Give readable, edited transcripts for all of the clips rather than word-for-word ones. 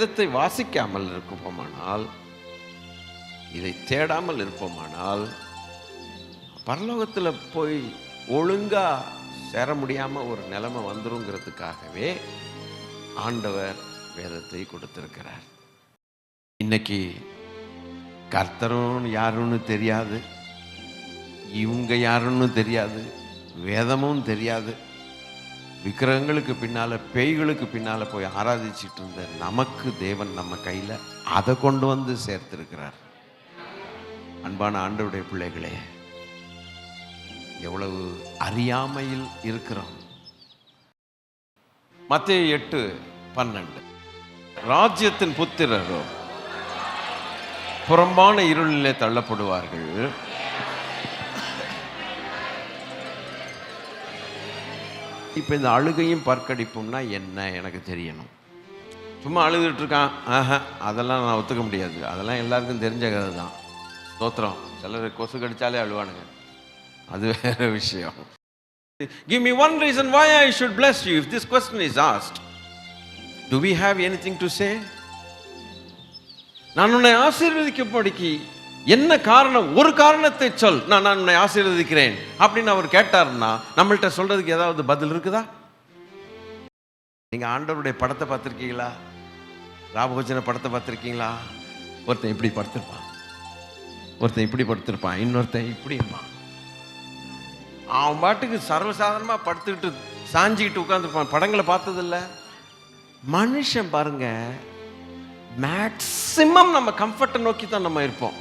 வேதத்தை வாசிக்காமல் இருப்போமானால், இதை தேடாமல் இருப்போமானால், பரலோகத்தில் போய் ஒழுங்கா சேர முடியாம ஒரு நிலைமை வந்துருங்கிறதுக்காகவே ஆண்டவர் வேதத்தை கொடுத்திருக்கிறார். இன்னைக்கு கர்த்தரும் யாருன்னு தெரியாது, இவங்க யாருன்னு தெரியாது, வேதமும் தெரியாது. விக்கிரகங்களுக்கு பின்னால, பேய்களுக்கு பின்னால போய் ஆராதிச்சிட்டு இருந்த நமக்கு தேவன் நம்ம கையில அதை கொண்டு வந்து சேர்த்திருக்கிறார். அன்பான ஆண்டவருடைய பிள்ளைகளே, எவ்வளவு அறியாமையில் இருக்கிறோம். மத்தேயு 8:12, ராஜ்யத்தின் புத்திரரோ புறம்பான இருளிலே தள்ளப்படுவார்கள், இப்போ இந்த அழுகையும் பற்கடிப்பும்னா என்ன எனக்கு தெரியணும். சும்மா அழுதுட்டு இருக்கான், அதெல்லாம் நான் ஒத்துக்க முடியாது. அதெல்லாம் எல்லாருக்கும் தெரிஞ்ச கதை தான். ஸ்தோத்திரம். சிலர் கொசு கடிச்சாலே அழுவானுங்க, அது வேற விஷயம். Give me one reason why I should bless you. If this question is asked, do we have anything to say? நான் உன்னை ஆசீர்வதிக்கும்படிக்கு என்ன காரணம், ஒரு காரணத்தை சொல், நான் உன்னை ஆசீர்வதிக்கிறேன் அப்படின்னு அவர் கேட்டார்னா நம்மள்கிட்ட சொல்றதுக்கு ஏதாவது பதில் இருக்குதா? நீங்க ஆண்டவருடைய படத்தை பார்த்துருக்கீங்களா? ராபோஜன படத்தை பார்த்துருக்கீங்களா? ஒருத்தன் இப்படி படுத்திருப்பான், ஒருத்தன் இப்படி படுத்திருப்பான், இன்னொருத்தன் இப்படி இருப்பான். அவன் பாட்டுக்கு சர்வசாதாரணமா படுத்துக்கிட்டு சாஞ்சிக்கிட்டு உட்காந்துருப்பான். படங்களை பார்த்ததில்ல. மனுஷன் பாருங்க, மேக்சிமம் நம்ம கம்ஃபர்ட்டை நோக்கி தான் நம்ம இருப்போம்.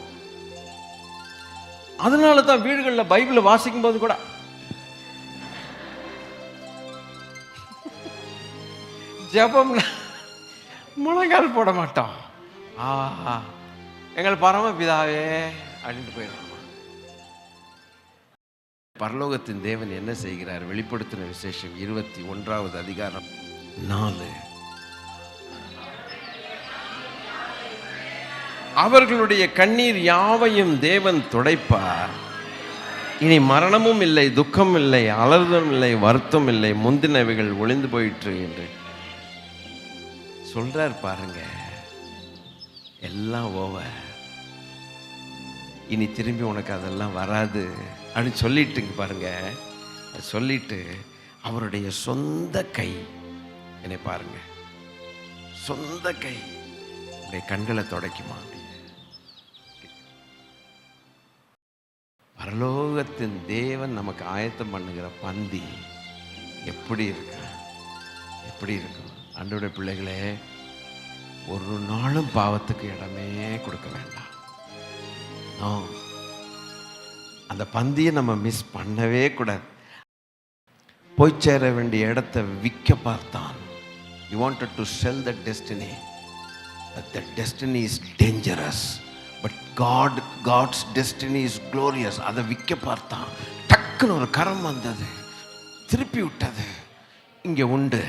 அதனால தான் வீடுகளில் பைபிளை வாசிக்கும் போது கூட ஜெபம் முழங்கால் போட மாட்டோம். எங்கள் பரம பிதாவே அப்படின்ட்டு போயிடும். பரலோகத்தின் தேவன் என்ன செய்கிறார்? வெளிப்படுத்தின விசேஷம் 21வது அதிகாரம் 4. அவர்களுடைய கண்ணீர் யாவையும் தேவன் துடைப்பார். இனி மரணமும் இல்லை, துக்கம் இல்லை, அலறுதலும் இல்லை, வருத்தம் இல்லை, முந்தினவைகள் ஒளிந்து போயிற்று என்று சொல்றார். பாருங்க, எல்லாம் ஓவர், இனி திரும்பி உனக்கு அதெல்லாம் வராது அப்படின்னு சொல்லிட்டுங்க. பாருங்க, சொல்லிட்டு அவருடைய சொந்த கை, என்னை பாருங்க, சொந்த கை உடைய கண்களை துடைக்குமா? பரலோகத்தின் தேவன் நமக்கு ஆயத்தம் பண்ணுகிற பந்தி எப்படி இருக்கு, எப்படி இருக்கும்? ஆண்டவருடைய பிள்ளைகளே, ஒரு நாளும் பாவத்துக்கு இடமே கொடுக்க வேண்டாம். அந்த பந்தியை நம்ம மிஸ் பண்ணவே கூடாது. போய் சேர வேண்டிய இடத்தை விற்க பார்த்தான். He wanted to sell the destiny, but the destiny is dangerous, but God's destiny is glorious. அதை விற்க பார்த்தான். டக்குன்னு ஒரு கரம் வந்தது, திருப்பி விட்டது. இங்கே உண்டு.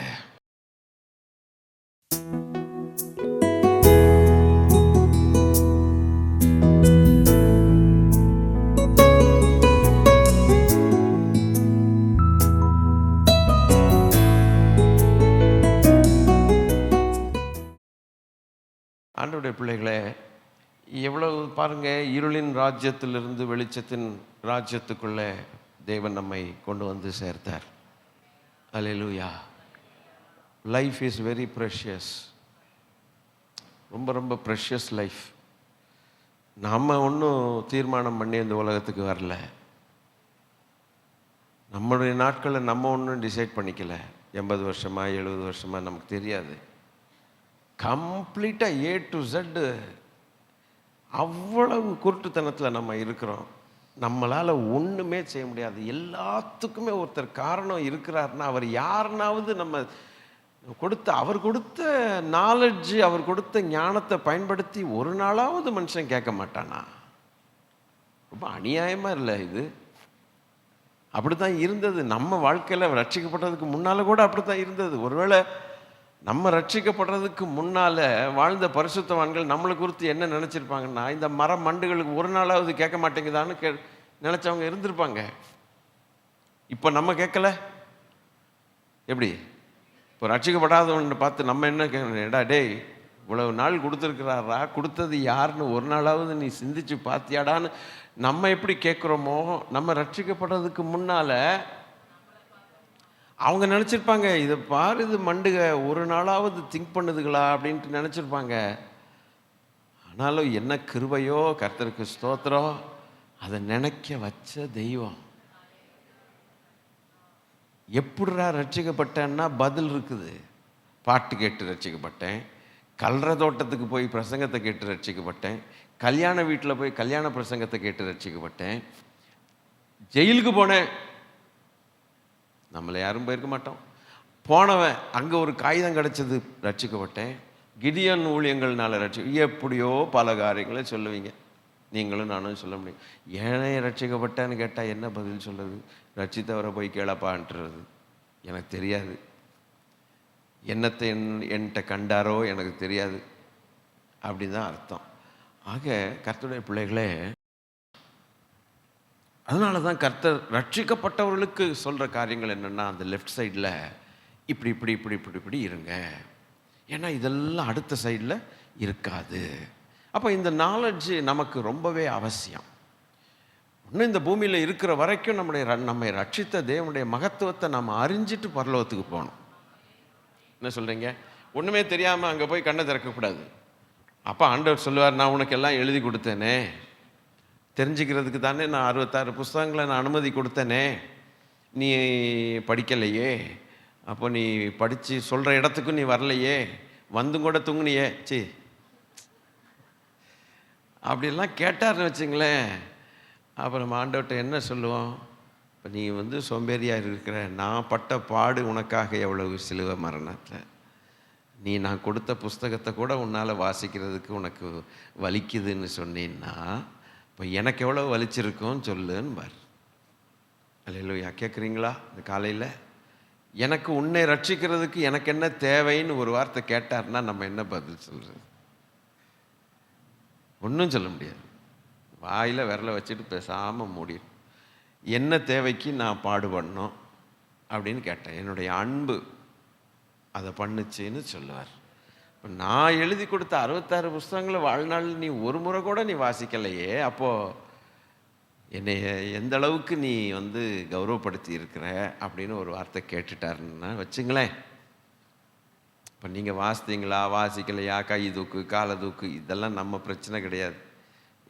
ஆண்டவருடைய பிள்ளைகளே, எவ்வளவு பாருங்க, இருளின் ராஜ்யத்திலிருந்து வெளிச்சத்தின் ராஜ்யத்துக்குள்ளே தேவன் நம்மை கொண்டு வந்து சேர்த்தார். அல்லேலூயா. லைஃப் இஸ் வெரி ப்ரெஷியஸ், ரொம்ப ரொம்ப ப்ரெஷியஸ் லைஃப். நம்ம ஒன்றும் தீர்மானம் பண்ணி இந்த உலகத்துக்கு வரல. நம்மளுடைய நாட்களை நம்ம ஒன்றும் டிசைட் பண்ணிக்கல. 80 வருஷமா 70 வருஷமா நமக்கு தெரியாது. கம்ப்ளீட்டாக A to Z அவ்வளவு குருட்டுத்தனத்தில் நம்ம இருக்கிறோம். நம்மளால் ஒன்றுமே செய்ய முடியாது. எல்லாத்துக்குமே ஒருத்தர் காரணம் இருக்கிறார்னா அவர் யாருனாவது நம்ம அவர் கொடுத்த நாலெட்ஜ், அவர் கொடுத்த ஞானத்தை பயன்படுத்தி ஒரு நாளாவது மனுஷன் கேட்க மாட்டானா? ரொம்ப அநியாயமாக இல்லை இது? அப்படி தான் இருந்தது நம்ம வாழ்க்கையில். ரட்சிக்கப்பட்டதுக்கு முன்னால் கூட அப்படி தான் இருந்தது. ஒருவேளை நம்ம ரட்சிக்கப்படுறதுக்கு முன்னால் வாழ்ந்த பரிசுத்தவான்கள் நம்மளை குறித்து என்ன நினச்சிருப்பாங்கன்னா, இந்த மரம் மண்டுகளுக்கு ஒரு நாளாவது கேட்க மாட்டேங்குதான்னு நினச்சவங்க இருந்திருப்பாங்க. இப்போ நம்ம கேட்கல. எப்படி? இப்போ ரட்சிக்கப்படாதவன் பார்த்து நம்ம என்ன கேட்கணும்? டேய், இவ்வளவு நாள் கொடுத்துருக்கிறாரா, கொடுத்தது யாருன்னு ஒரு நாளாவது நீ சிந்திச்சு பார்த்தியாடான்னு நம்ம எப்படி கேட்குறோமோ, நம்ம ரட்சிக்கப்படுறதுக்கு முன்னால் அவங்க நினச்சிருப்பாங்க, இதை பாரு இது மண்டுக ஒரு நாளாவது திங்க் பண்ணுதுங்களா அப்படின்ட்டு நினச்சிருப்பாங்க. ஆனாலும் என்ன கிருபையோ, கர்த்தருக்கு ஸ்தோத்திரம், அதை நினைக்க வச்ச தெய்வம். எப்படிரா ரட்சிக்கப்பட்டேன்னா பதில் இருக்குது. பாட்டு கேட்டு ரட்சிக்கப்பட்டேன், கல்ற தோட்டத்துக்கு போய் பிரசங்கத்தை கேட்டு ரட்சிக்கப்பட்டேன், கல்யாண வீட்டில் போய் கல்யாண பிரசங்கத்தை கேட்டு ரட்சிக்கப்பட்டேன், ஜெயிலுக்கு போனேன். நம்மளை யாரும் போயிருக்க மாட்டோம். போனவன் அங்கே ஒரு காகிதம் கிடச்சது, ரட்சிக்கப்பட்டேன். கிதியோன் ஊழியங்கள்னால எப்படியோ பல காரியங்களை சொல்லுவீங்க, நீங்களும் நானும் சொல்ல முடியும். ஏனே ரட்சிக்கப்பட்டேன்னு கேட்டால் என்ன பதில் சொல்கிறது? ரட்சித்தவரை போய் கேளப்பான்றது. எனக்கு தெரியாது, என்னத்தை என்கிட்ட கண்டாரோ எனக்கு தெரியாது, அப்படி தான் அர்த்தம். ஆக கர்த்தருடைய பிள்ளைகளே, அதனால தான் கர்த்தர் ரட்சிக்கப்பட்டவர்களுக்கு சொல்கிற காரியங்கள் என்னென்னா, அந்த லெஃப்ட் சைடில் இப்படி இப்படி இப்படி இப்படி இப்படி இருங்க, ஏன்னா இதெல்லாம் அடுத்த சைடில் இருக்காது. அப்போ இந்த நாலெட்ஜ் நமக்கு ரொம்பவே அவசியம். இன்னும் இந்த பூமியில் இருக்கிற வரைக்கும் நம்மை ரட்சித்த தேவனுடைய மகத்துவத்தை நம்ம அறிஞ்சிட்டு பரலோகத்துக்கு போகணும். என்ன சொல்கிறீங்க? ஒன்றுமே தெரியாமல் அங்கே போய் கண்ணை திறக்கக்கூடாது. அப்போ ஆண்டவர் சொல்லுவார், நான் உனக்கு எல்லாம் எழுதி கொடுத்தேனே, தெரிஞ்சுக்கிறதுக்கு தானே நான் 66 புஸ்தகங்களை நான் அனுமதி கொடுத்தேனே, நீ படிக்கலையே, அப்போ நீ படித்து சொல்கிற இடத்துக்கும் நீ வரலையே, வந்தும் கூட தூங்குனியே, அப்படிலாம் கேட்டார்னு வச்சுங்களேன். அப்போ நம்ம ஆண்டவர்கிட்ட என்ன சொல்லுவோம்? இப்போ நீ சோம்பேறியாக இருக்கிற, நான் பட்ட பாடு உனக்காக எவ்வளவு சிலுவை மரணத்தில், நீ நான் கொடுத்த புஸ்தகத்தை கூட உன்னால் வாசிக்கிறதுக்கு உனக்கு வலிக்குதுன்னு சொன்னீன்னா, இப்போ எனக்கு எவ்வளோ வலிச்சிருக்கும் சொல்லுன்னு பார். அல்லேலூயா. கேட்குறீங்களா? இந்த காலையில் எனக்கு உன்னை ரட்சிக்கிறதுக்கு எனக்கு என்ன தேவைன்னு ஒரு வார்த்தை கேட்டார்னா நம்ம என்ன பதில் சொல்கிறது? ஒன்றும் சொல்ல முடியாது. வாயில் விரலை வச்சுட்டு பேசாமல் மூடிடும். என்ன தேவைக்கு நான் பாடுபடணும் அப்படின்னு கேட்டேன். என்னுடைய அன்பு அதை பண்ணுச்சுன்னு சொல்லுவார். இப்போ நான் எழுதி கொடுத்த 66 புஸ்தகங்களை வாழ்நாள் நீ ஒரு முறை கூட நீ வாசிக்கலையே, அப்போது என்னை எந்த அளவுக்கு நீ கௌரவப்படுத்தி இருக்கிற அப்படின்னு ஒரு வார்த்தை கேட்டுட்டாருன்னா வச்சுங்களேன். இப்போ நீங்கள் வாசித்தீங்களா வாசிக்கலையா, கை தூக்கு காலை தூக்கு, இதெல்லாம் நம்ம பிரச்சனை கிடையாது.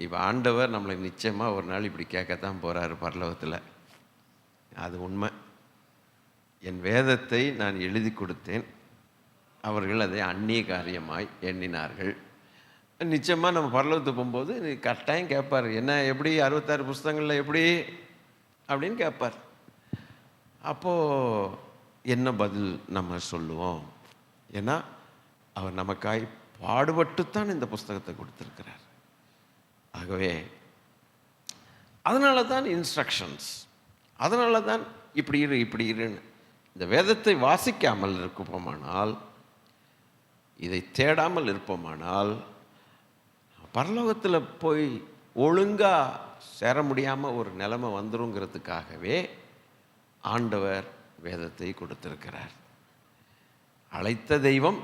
இப்போ ஆண்டவர் நம்மளை நிச்சயமாக ஒரு நாள் இப்படி கேட்கத்தான் போகிறாரு பரலோகத்தில். அது உண்மை. என் வேதத்தை நான் எழுதி கொடுத்தேன், அவர்கள் அதை அந்நிய காரியமாய் எண்ணினார்கள். நிச்சயமாக நம்ம பரலோகத்துக்கு போகும்போது கட்டாயம் கேட்பார், என்ன எப்படி 66 புஸ்தகங்களில் எப்படி அப்படின்னு கேட்பார். அப்போது என்ன பதில் நம்ம சொல்லுவோம்? ஏன்னா அவர் நமக்காய் பாடுபட்டுத்தான் இந்த புஸ்தகத்தை கொடுத்துருக்கிறார். ஆகவே அதனால தான் இன்ஸ்ட்ரக்ஷன்ஸ், அதனால தான் இப்படி இரு இப்படி இருன்னு. இந்த வேதத்தை வாசிக்காமல் இருப்போமானால், இதை தேடாமல் இருப்போமானால், பரலோகத்தில் போய் ஒழுங்காக சேர முடியாமல் ஒரு நிலைமை வந்துருங்கிறதுக்காகவே ஆண்டவர் வேதத்தை கொடுத்திருக்கிறார். அழைத்த தெய்வம்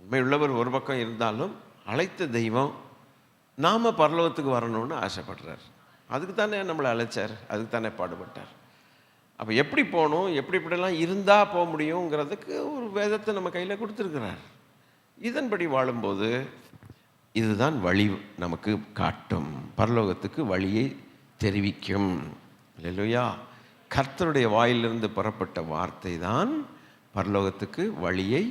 உண்மையுள்ளவர் ஒரு பக்கம் இருந்தாலும், அழைத்த தெய்வம் நாம் பரலோகத்துக்கு வரணும்னு ஆசைப்படுறார். அதுக்கு தானே நம்மளை அழைச்சார், அதுக்கு தானே பாடுபட்டார். அப்போ எப்படி போகணும், இப்படிலாம் இருந்தால் போக முடியுங்கிறதுக்கு ஒரு வேதத்தை நம்ம கையில் கொடுத்துருக்கிறார். இதன்படி வாழும்போது இதுதான் வழி நமக்கு காட்டும், பரலோகத்துக்கு வழியை தெரிவிக்கும். அல்லேலூயா. கர்த்தருடைய வாயிலிருந்து புறப்பட்ட வார்த்தை தான் பரலோகத்துக்கு வழியை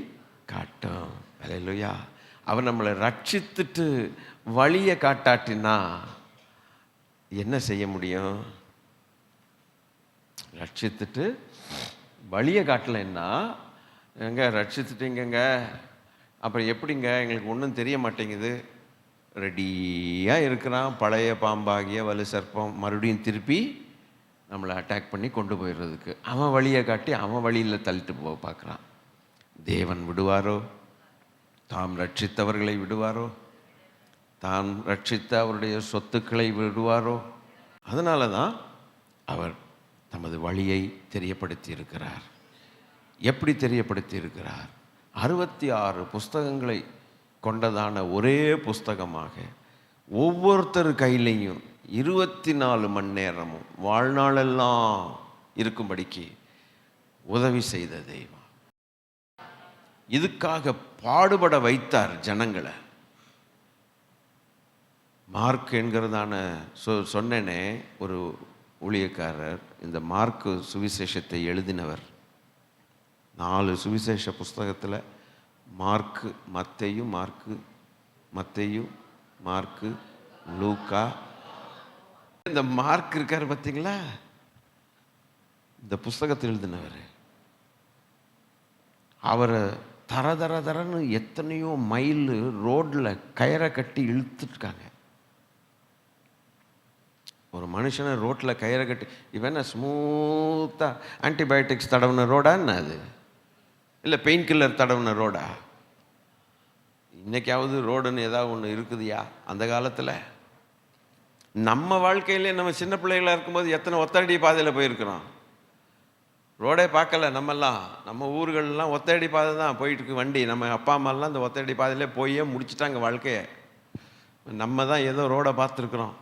காட்டும். அல்லேலூயா. அவர் நம்மளை ரட்சித்துட்டு வழியை காட்டாட்டினா என்ன செய்ய முடியும்? ரட்சித்துட்டு வழியை காட்டலைன்னா, எங்க ரட்சித்துட்டீங்க அப்புறம் எப்படிங்க எங்களுக்கு ஒன்றும் தெரிய மாட்டேங்குது, ரெடியாக இருக்கிறான் பழைய பாம்பாகிய வலு சர்ப்பம் மறுபடியும் திருப்பி நம்மளை அட்டாக் பண்ணி கொண்டு போயிடுறதுக்கு. அவன் வழியை காட்டி அவன் வழியில் தள்ளிட்டு போக பார்க்குறான். தேவன் விடுவாரோ? தாம் ரட்சித்தவர்களை விடுவாரோ? தான் ரட்சித்த அவருடைய சொத்துக்களை விடுவாரோ? அதனால தான் அவர் தமது வழியை தெரியப்படுத்தி இருக்கிறார். எப்படி தெரியப்படுத்தி இருக்கிறார்? 66 புஸ்தகங்களை கொண்டதான ஒரே புஸ்தகமாக ஒவ்வொருத்தர் கையிலையும் 24 மணி நேரமும் வாழ்நாளெல்லாம் இருக்கும்படிக்கு உதவி செய்த தெய்வம். இதுக்காக பாடுபட வைத்தார் ஜனங்களை. மார்க் என்கிறதான சொன்னேனே ஒரு ஊழியக்காரர், இந்த மார்க்கு சுவிசேஷத்தை எழுதினவர். 4 சுவிசேஷ புஸ்தகத்தில் மார்க்கு, மார்க்கு, லூக்கா. இந்த மார்க் இருக்கார் பார்த்தீங்களா, இந்த புஸ்தகத்தை எழுதினவர். அவரை தரன்னு எத்தனையோ மைல் ரோட்டில் கயிறை கட்டி இழுத்துருக்காங்க. ஒரு மனுஷனை ரோட்டில் கயிறை கட்டி, இவன் என்ன ஸ்மூத்தாக ஆன்டிபயோட்டிக்ஸ் தடவுன ரோடா என்ன அது, இல்லை பெயின் கில்லர் தடவுன ரோடா? இன்றைக்காவது ரோடுன்னு ஏதாவது ஒன்று இருக்குதுயா? அந்த காலத்தில் நம்ம வாழ்க்கையிலே நம்ம சின்ன பிள்ளைகளாக இருக்கும்போது எத்தனை ஒத்தடி பாதையில் போயிருக்கிறோம். ரோடே பார்க்கல நம்மெல்லாம். நம்ம ஊர்களெலாம் ஒத்தடி பாதை தான் போயிட்டுருக்கு வண்டி. நம்ம அப்பா அம்மாலாம் இந்த ஒத்தடி பாதையிலே போயே முடிச்சுட்டாங்க வாழ்க்கையை. நம்ம தான் ஏதோ ரோடை பார்த்துருக்குறோம்.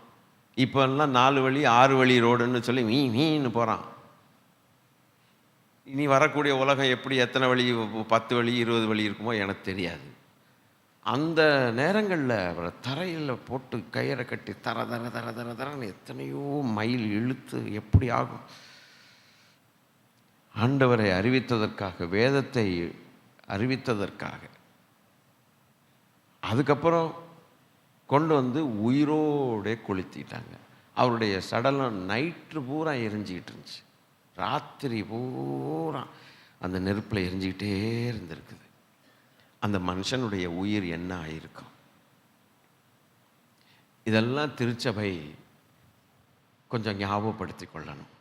இப்போல்லாம் 4 வழி 6 வழி ரோடுன்னு சொல்லி மீன்னு போகிறான். இனி வரக்கூடிய உலகம் எப்படி, எத்தனை வழி, 10 வழி 20 வழி இருக்குமோ எனக்கு தெரியாது. அந்த நேரங்களில் அவரை தரையில் போட்டு கயிறை கட்டி தரன்னு எத்தனையோ மைல் இழுத்து எப்படி ஆகும்? ஆண்டவரை அறிவித்ததற்காக, வேதத்தை அறிவித்ததற்காக. அதுக்கப்புறம் கொண்டு வந்து உயிரோடே கொளுத்திட்டாங்க. அவருடைய சடலம் நைட்டு பூரா எரிஞ்சிக்கிட்டு இருந்துச்சு. ராத்திரி பூரா அந்த நெருப்பில் எரிஞ்சிக்கிட்டே இருந்திருக்குது. அந்த மனுஷனுடைய உயிர் என்ன ஆயிருக்கும்? இதெல்லாம் திருச்சபை கொஞ்சம் ஞாபகப்படுத்தி கொள்ளணும்.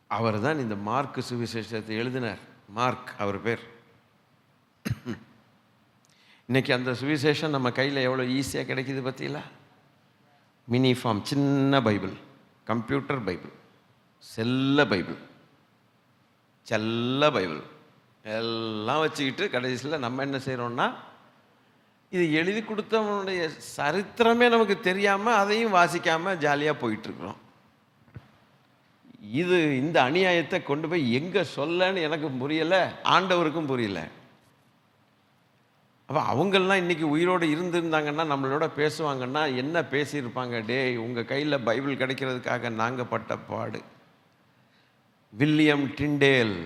அவர் தான் இந்த மார்க் சுவிசேஷத்தை எழுதினார். மார்க் அவர் பேர். இன்னைக்கு அந்த சுவிசேஷம் நம்ம கையில் எவ்வளோ ஈஸியாக கிடைக்கிது பார்த்தீங்களா? மினி ஃபார்ம், சின்ன பைபிள், கம்ப்யூட்டர் பைபிள், செல்ல பைபிள் எல்லாம் வச்சுக்கிட்டு கடைசியில் நம்ம என்ன செய்கிறோம்னா, இது எழுதி கொடுத்தவனுடைய சரித்திரமே நமக்கு தெரியாமல் அதையும் வாசிக்காமல் ஜாலியாக போயிட்டுருக்குறோம். இந்த அநியாயத்தை கொண்டு போய் எங்கே சொல்லன்னு எனக்கு புரியலை, ஆண்டவருக்கும் புரியல. அப்போ அவங்கெல்லாம் இன்றைக்கி உயிரோடு இருந்திருந்தாங்கன்னா, நம்மளோட பேசுவாங்கன்னா என்ன பேசியிருப்பாங்க? டேய், உங்கள் கையில் பைபிள் கிடைக்கிறதுக்காக நாங்கள் பட்ட பாடு. வில்லியம் டிண்டேல்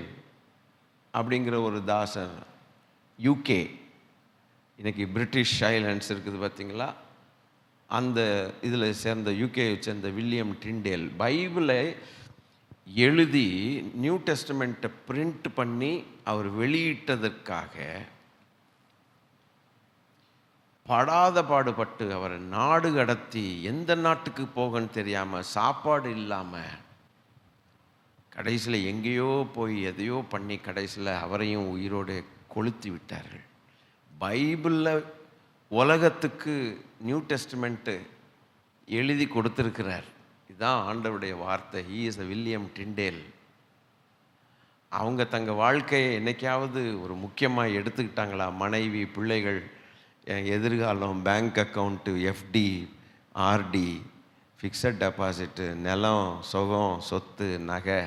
அப்படிங்கிற ஒரு தாசர், யூகே, இன்றைக்கி பிரிட்டிஷ் ஐலண்ட்ஸ் இருக்குது பார்த்தீங்களா, அந்த இதில் சேர்ந்த யூகேயை சேர்ந்த வில்லியம் டிண்டேல் பைபிளை எழுதி நியூ டெஸ்டமெண்ட்டை பிரிண்ட் பண்ணி அவர் வெளியிட்டதற்காக படாத பாடுபட்டு அவரை நாடு கடத்தி, எந்த நாட்டுக்கு போகன்னு தெரியாமல், சாப்பாடு இல்லாமல், கடைசியில் எங்கேயோ போய் எதையோ பண்ணி கடைசியில் அவரையும் உயிரோடு கொளுத்தி விட்டார்கள். பைபிளில் உலகத்துக்கு நியூ டெஸ்டமெண்ட்டு எழுதி கொடுத்துருக்கிறார். இதுதான் ஆண்டவருடைய வார்த்தை. He is a William Tyndale. அவங்க தங்கள் வாழ்க்கையை என்னைக்காவது ஒரு முக்கியமாக எடுத்துக்கிட்டாங்களா? மனைவி, பிள்ளைகள், எதிர்காலம், bank account, FD, RD, fixed deposit, நிலம், சுகம், சொத்து, நகை,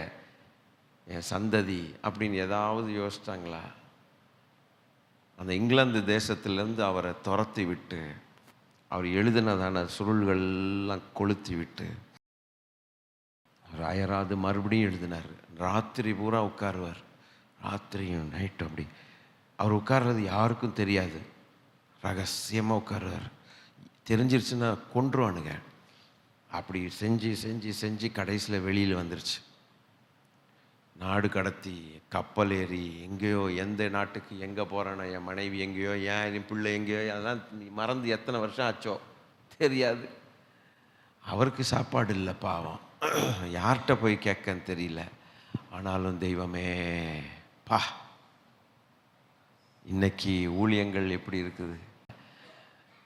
என் சந்ததி அப்படின்னு ஏதாவது யோசித்தாங்களா? அந்த இங்கிலாந்து தேசத்திலேருந்து அவரை துரத்தி விட்டு, அவர் எழுதினதான சுருள்கள்லாம் கொளுத்தி விட்டு, அவர் அயராது மறுபடியும் எழுதினார். ராத்திரி பூரா உட்காருவார், ராத்திரியும் நைட்டும். அப்படி அவர் உட்கார்றது யாருக்கும் தெரியாது, ரகசியமாக உட்காருவார். தெரிஞ்சிருச்சுன்னா கொன்றுவானுங்க. அப்படி செஞ்சு செஞ்சு செஞ்சு கடைசியில் வெளியில் வந்துருச்சு. நாடு கடத்தி, கப்பல் ஏறி, எங்கேயோ எந்த நாட்டுக்கு எங்கே போகிறேன்னா, என் மனைவி எங்கேயோ, என் பிள்ளை எங்கேயோ, அதெல்லாம் மறந்து எத்தனை வருஷம் ஆச்சோ தெரியாது. அவருக்கு சாப்பாடு இல்லை பாவம், யார்கிட்ட போய் கேட்கன்னு தெரியல. ஆனாலும் தெய்வமே பா, இன்னைக்கு ஊழியங்கள் எப்படி இருக்குது?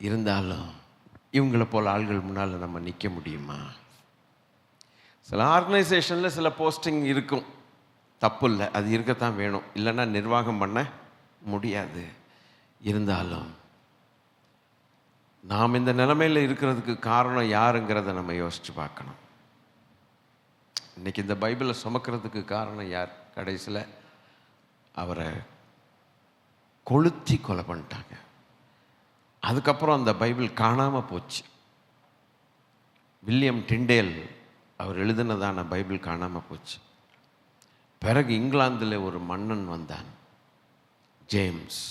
இருந்தாலும் இவங்களை போல் ஆள்கள் முன்னால் நம்ம நிற்க முடியுமா? சில ஆர்கனைசேஷனில் சில போஸ்டிங் இருக்கும், தப்பு இல்லை, அது இருக்கத்தான் வேணும், இல்லைன்னா நிர்வாகம் பண்ண முடியாது. இருந்தாலும் நாம் இந்த நிலைமையில் இருக்கிறதுக்கு காரணம் யாருங்கிறத நம்ம யோசித்து பார்க்கணும். இன்றைக்கி இந்த பைபிளை சுமக்கிறதுக்கு காரணம் யார்? கடைசியில் அவரை கொளுத்தி கொலை பண்ணிட்டாங்க. அதுக்கப்புறம் அந்த பைபிள் காணாமல் போச்சு. வில்லியம் டிண்டேல் அவர் எழுதினதான பைபிள் காணாமல் போச்சு. பிறகு இங்கிலாந்தில் ஒரு மன்னன் வந்தான், ஜேம்ஸ்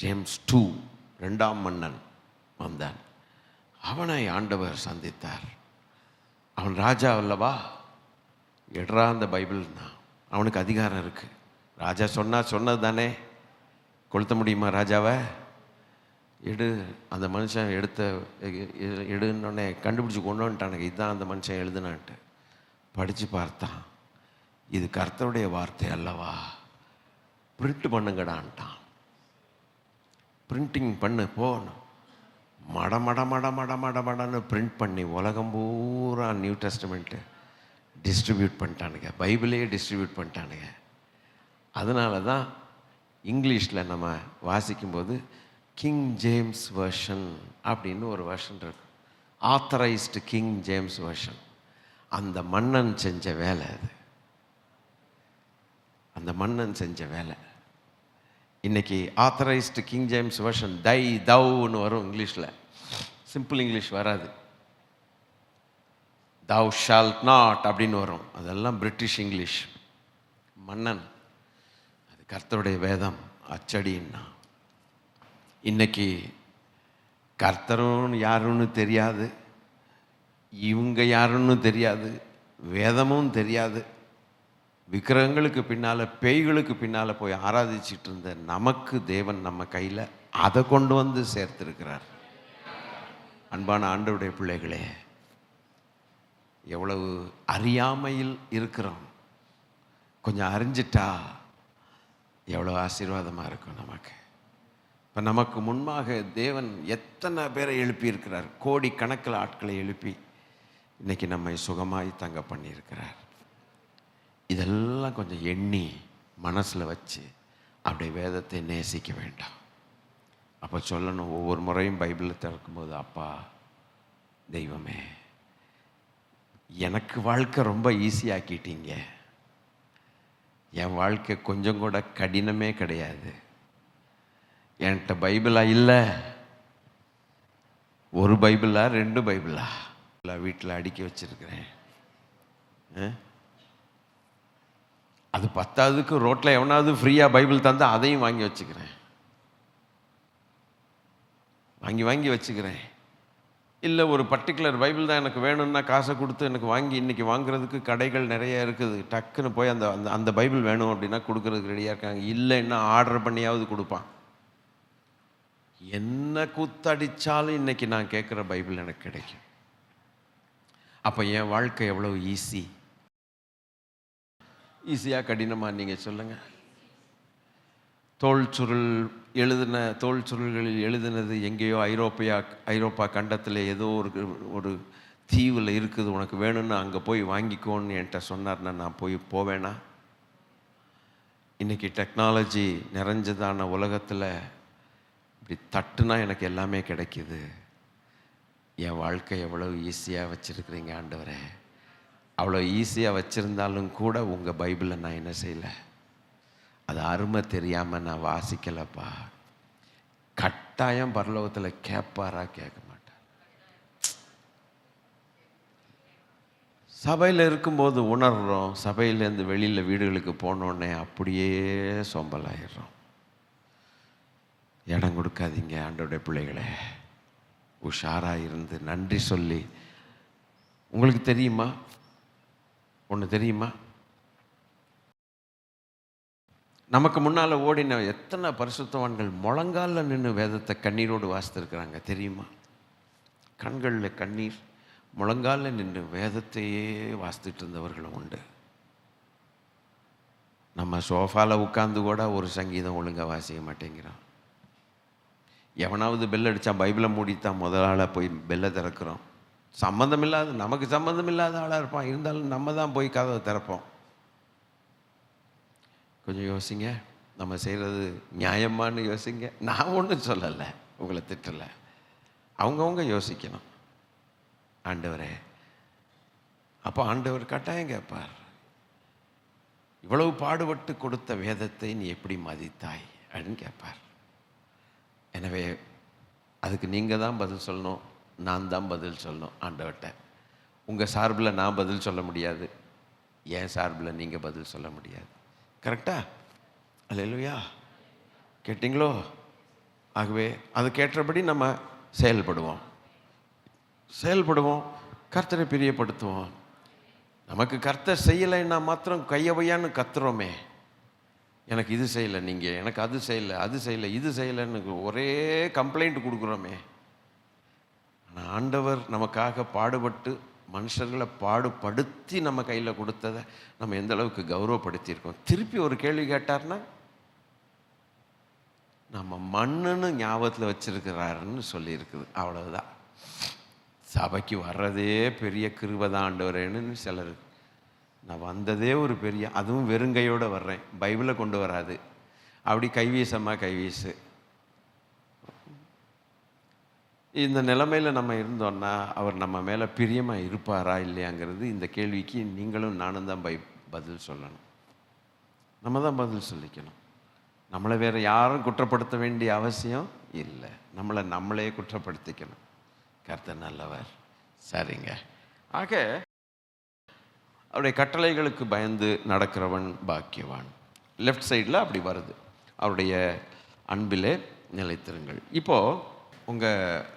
2 2ஆம் மன்னன் வந்தான். அவனை ஆண்டவர் சந்தித்தார். அவன் ராஜா அல்லவா, எடுறா அந்த பைபிள்னா, அவனுக்கு அதிகாரம் இருக்குது. ராஜா சொன்னது தானே, கொளுத்த முடியுமா ராஜாவை? எடு. அந்த மனுஷன் எடுன்னொடனே கண்டுபிடிச்சி கொண்டு வந்துட்டானுங்க, இதுதான் அந்த மனுஷன் எழுதுனான்ட்டு. படித்து பார்த்தான், இது கர்த்தருடைய வார்த்தை அல்லவா, பிரிண்ட் பண்ணுங்கடான்ட்டான். பிரிண்டிங் பண்ணு போகணும். மடன்னு பிரிண்ட் பண்ணி உலகம் பூரா நியூ டெஸ்டமெண்ட்டு டிஸ்ட்ரிபியூட் பண்ணிட்டானுங்க, பைபிளே டிஸ்ட்ரிபியூட் பண்ணிட்டானுங்க. அதனால தான் இங்கிலீஷில் நம்ம வாசிக்கும்போது கிங் ஜேம்ஸ் வெர்ஷன் அப்படின்னு ஒரு வெர்ஷன் இருக்கு, ஆத்தரைஸ்டு கிங் ஜேம்ஸ் வெர்ஷன். அந்த மன்னன் செஞ்ச வேலை அது, அந்த மன்னன் செஞ்ச வேலை. இன்றைக்கி ஆத்தரைஸ்டு கிங் ஜேம்ஸ் வெர்ஷன் தவுன்னு வரும் இங்கிலீஷில், சிம்பிள் இங்கிலீஷ் வராது. thou shalt not அப்படின்னு வரும், அதெல்லாம் பிரிட்டிஷ் இங்கிலீஷ். மன்னன், அது கர்த்தருடைய வேதம் அச்சடின்னா. இன்னைக்கு கர்த்தரும் யாருன்னு தெரியாது, இவங்க யாருன்னு தெரியாது, வேதமும் தெரியாது. விக்கிரகங்களுக்கு பின்னால், பேய்களுக்கு பின்னால் போய் ஆராதிச்சிட்டு இருந்த நமக்கு தேவன் நம்ம கையில் அதை கொண்டு வந்து சேர்த்திருக்கிறார். அன்பான ஆண்டவருடைய பிள்ளைகளே, எவ்வளவு அறியாமையில் இருக்கிறோம். கொஞ்சம் அறிஞ்சிட்டா எவ்வளோ ஆசீர்வாதமாக இருக்கும் நமக்கு. இப்போ நமக்கு முன்பாக தேவன் எத்தனை பேரை எழுப்பியிருக்கிறார், கோடி கணக்கில் ஆட்களை எழுப்பி இன்றைக்கி நம்மை சுகமாய் தங்க பண்ணியிருக்கிறார். இதெல்லாம் கொஞ்சம் எண்ணி மனசில் வச்சு அப்படியே வேதத்தை நேசிக்க வேண்டாம். அப்போ சொல்லணும், ஒவ்வொரு முறையும் பைபிளை திறக்கும்போது, அப்பா தெய்வமே, எனக்கு வாழ்க்கை ரொம்ப ஈஸியாக்கிட்டீங்க, என் வாழ்க்கை கொஞ்சம் கூட கடினமே கிடையாது. என்கிட்ட பைபிளா இல்லை, ஒரு பைபிளா 2 பைபிளா வீட்டில் அடுக்கி வச்சிருக்கிறேன். அது பத்தாவதுக்கு ரோட்டில் எவனாவது ஃப்ரீயாக பைபிள் தந்தால் அதையும் வாங்கி வச்சுக்கிறேன், வாங்கி வச்சுக்கிறேன். இல்லை ஒரு பர்டிகுலர் பைபிள் தான் எனக்கு வேணும்னா காசை கொடுத்து எனக்கு வாங்கி, இன்றைக்கி வாங்குறதுக்கு கடைகள் நிறைய இருக்குது, டக்குன்னு போய் அந்த அந்த பைபிள் வேணும் அப்படின்னா கொடுக்குறதுக்கு ரெடியாக இருக்காங்க. இல்லைன்னா ஆர்டர் பண்ணியாவது கொடுப்பான். என்ன கூத்தடிச்சாலும் இன்றைக்கி நான் கேட்குற பைபிள் எனக்கு கிடைக்கும். அப்போ என் வாழ்க்கை எவ்வளோ ஈஸியாக கடினமாக நீங்கள் சொல்லுங்கள். தோல் சுருள்களில் எழுதினது எங்கேயோ ஐரோப்பா கண்டத்தில் ஏதோ ஒரு தீவில் இருக்குது, உனக்கு வேணும்னு அங்கே போய் வாங்கிக்கோன்னு என்கிட்ட சொன்னார்னா நான் போவேனா? இன்றைக்கி டெக்னாலஜி நிறைஞ்சதான உலகத்தில் இப்படி தட்டுனா எனக்கு எல்லாமே கிடைக்கிது. என் வாழ்க்கை எவ்வளோ ஈஸியாக வச்சுருக்குறீங்க ஆண்டவரே. அவ்வளோ ஈஸியாக வச்சுருந்தாலும் கூட உங்கள் பைபிளை நான் என்ன செய்யலை, அது அருமை தெரியாமல் நான் வாசிக்கலப்பா. கட்டாயம் பரலோகத்தில் கேட்பாரா? கேட்க மாட்டார். சபையில் இருக்கும்போது உணர்கிறோம், சபையிலேருந்து வெளியில் வீடுகளுக்கு போனோடனே அப்படியே சோம்பலாயிடுறோம். இடம் கொடுக்காதீங்க ஆண்டவருடைய பிள்ளைகளே. உஷாராக இருந்து நன்றி சொல்லி, உங்களுக்கு தெரியுமா, ஒன்று தெரியுமா, நமக்கு முன்னால் ஓடின எத்தனை பரிசுத்தவான்கள் முழங்காலில் நின்று வேதத்தை கண்ணீரோடு வாசித்திருக்கிறாங்க தெரியுமா? கண்களில் கண்ணீர், முழங்காலில் நின்று வேதத்தையே வாசித்துட்டு இருந்தவர்களும் உண்டு. நம்ம சோஃபாவில் உட்காந்து கூட ஒரு சங்கீதம் ஒழுங்காக வாசிக்க மாட்டேங்கிறோம். எவனாவது பெல் அடித்தா பைபிளை மூடித்தான் முதலாளாக போய் பெல்லை திறக்கிறோம். நமக்கு சம்மந்தம் இல்லாத ஆளாக இருப்பான், இருந்தாலும் நம்ம தான் போய் கதவை திறப்போம். கொஞ்சம் யோசிங்க. நம்ம செய்கிறது நியாயமானு யோசிங்க. நான் ஒன்றும் சொல்லலை, உங்களை திட்டலை. அவங்கவுங்க யோசிக்கணும். ஆண்டவரே, அப்போ ஆண்டவர் கட்டாயம் கேட்பார், இவ்வளவு பாடுபட்டு கொடுத்த வேதத்தை நீ எப்படி மதித்தாய் அப்படின்னு கேட்பார். எனவே அதுக்கு நீங்கள் தான் பதில் சொல்லணும், நான் தான் பதில் சொல்லணும் ஆண்டவர்கிட்ட. உங்கள் சார்பில் நான் பதில் சொல்ல முடியாது, என் சார்பில் நீங்கள் பதில் சொல்ல முடியாது. கரெக்டா? அல்லேலூயா. கேட்டிங்களோ? ஆகவே அது கேட்டபடி நம்ம செயல்படுவோம், கர்த்தரை பிரியப்படுத்துவோம். நமக்கு கர்த்தர் செய்யலைன்னா மாத்திரம் கையவையான்னு கத்துறோமே, எனக்கு இது செய்யலை, நீங்கள் எனக்கு அது செய்யலை, இது செய்யலைன்னு ஒரே கம்ப்ளைண்ட் கொடுக்குறோமே. ஆனால் ஆண்டவர் நமக்காக பாடுபட்டு மனுஷர்களை பாடுபடுத்தி நம்ம கையில் கொடுத்ததை நம்ம எந்த அளவுக்கு கௌரவப்படுத்தியிருக்கோம். திருப்பி ஒரு கேள்வி கேட்டார்னா நம்ம மண்ணுன்னு ஞாபகத்தில் வச்சிருக்கிறாருன்னு சொல்லியிருக்குது. அவ்வளவுதான். சபைக்கு வர்றதே பெரிய கிருபை தான் ஆண்டவரேன்னு சிலர். நான் வந்ததே ஒரு பெரிய, அதுவும் வெறுங்கையோடு வர்றேன், பைபிளை கொண்டு வராது, அப்படி கைவீசம்மா கைவீசு. இந்த நிலைமையில் நம்ம இருந்தோன்னா அவர் நம்ம மேலே பிரியமாக இருப்பாரா இல்லையாங்கிறது, இந்த கேள்விக்கு நீங்களும் நானும் தான் பதில் சொல்லணும். நம்ம தான் பதில் சொல்லிக்கணும். நம்மளை வேறு யாரும் குற்றப்படுத்த வேண்டிய அவசியம் இல்லை. நம்மளே குற்றப்படுத்திக்கணும். கர்த்தர் நல்லவர். சரிங்க. ஆக அவருடைய கட்டளைகளுக்கு பயந்து நடக்கிறவன் பாக்கியவான். லெஃப்ட் சைடில் அப்படி வருது, அவருடைய அன்பிலே நிலைத்திருங்கள். இப்போது உங்கள்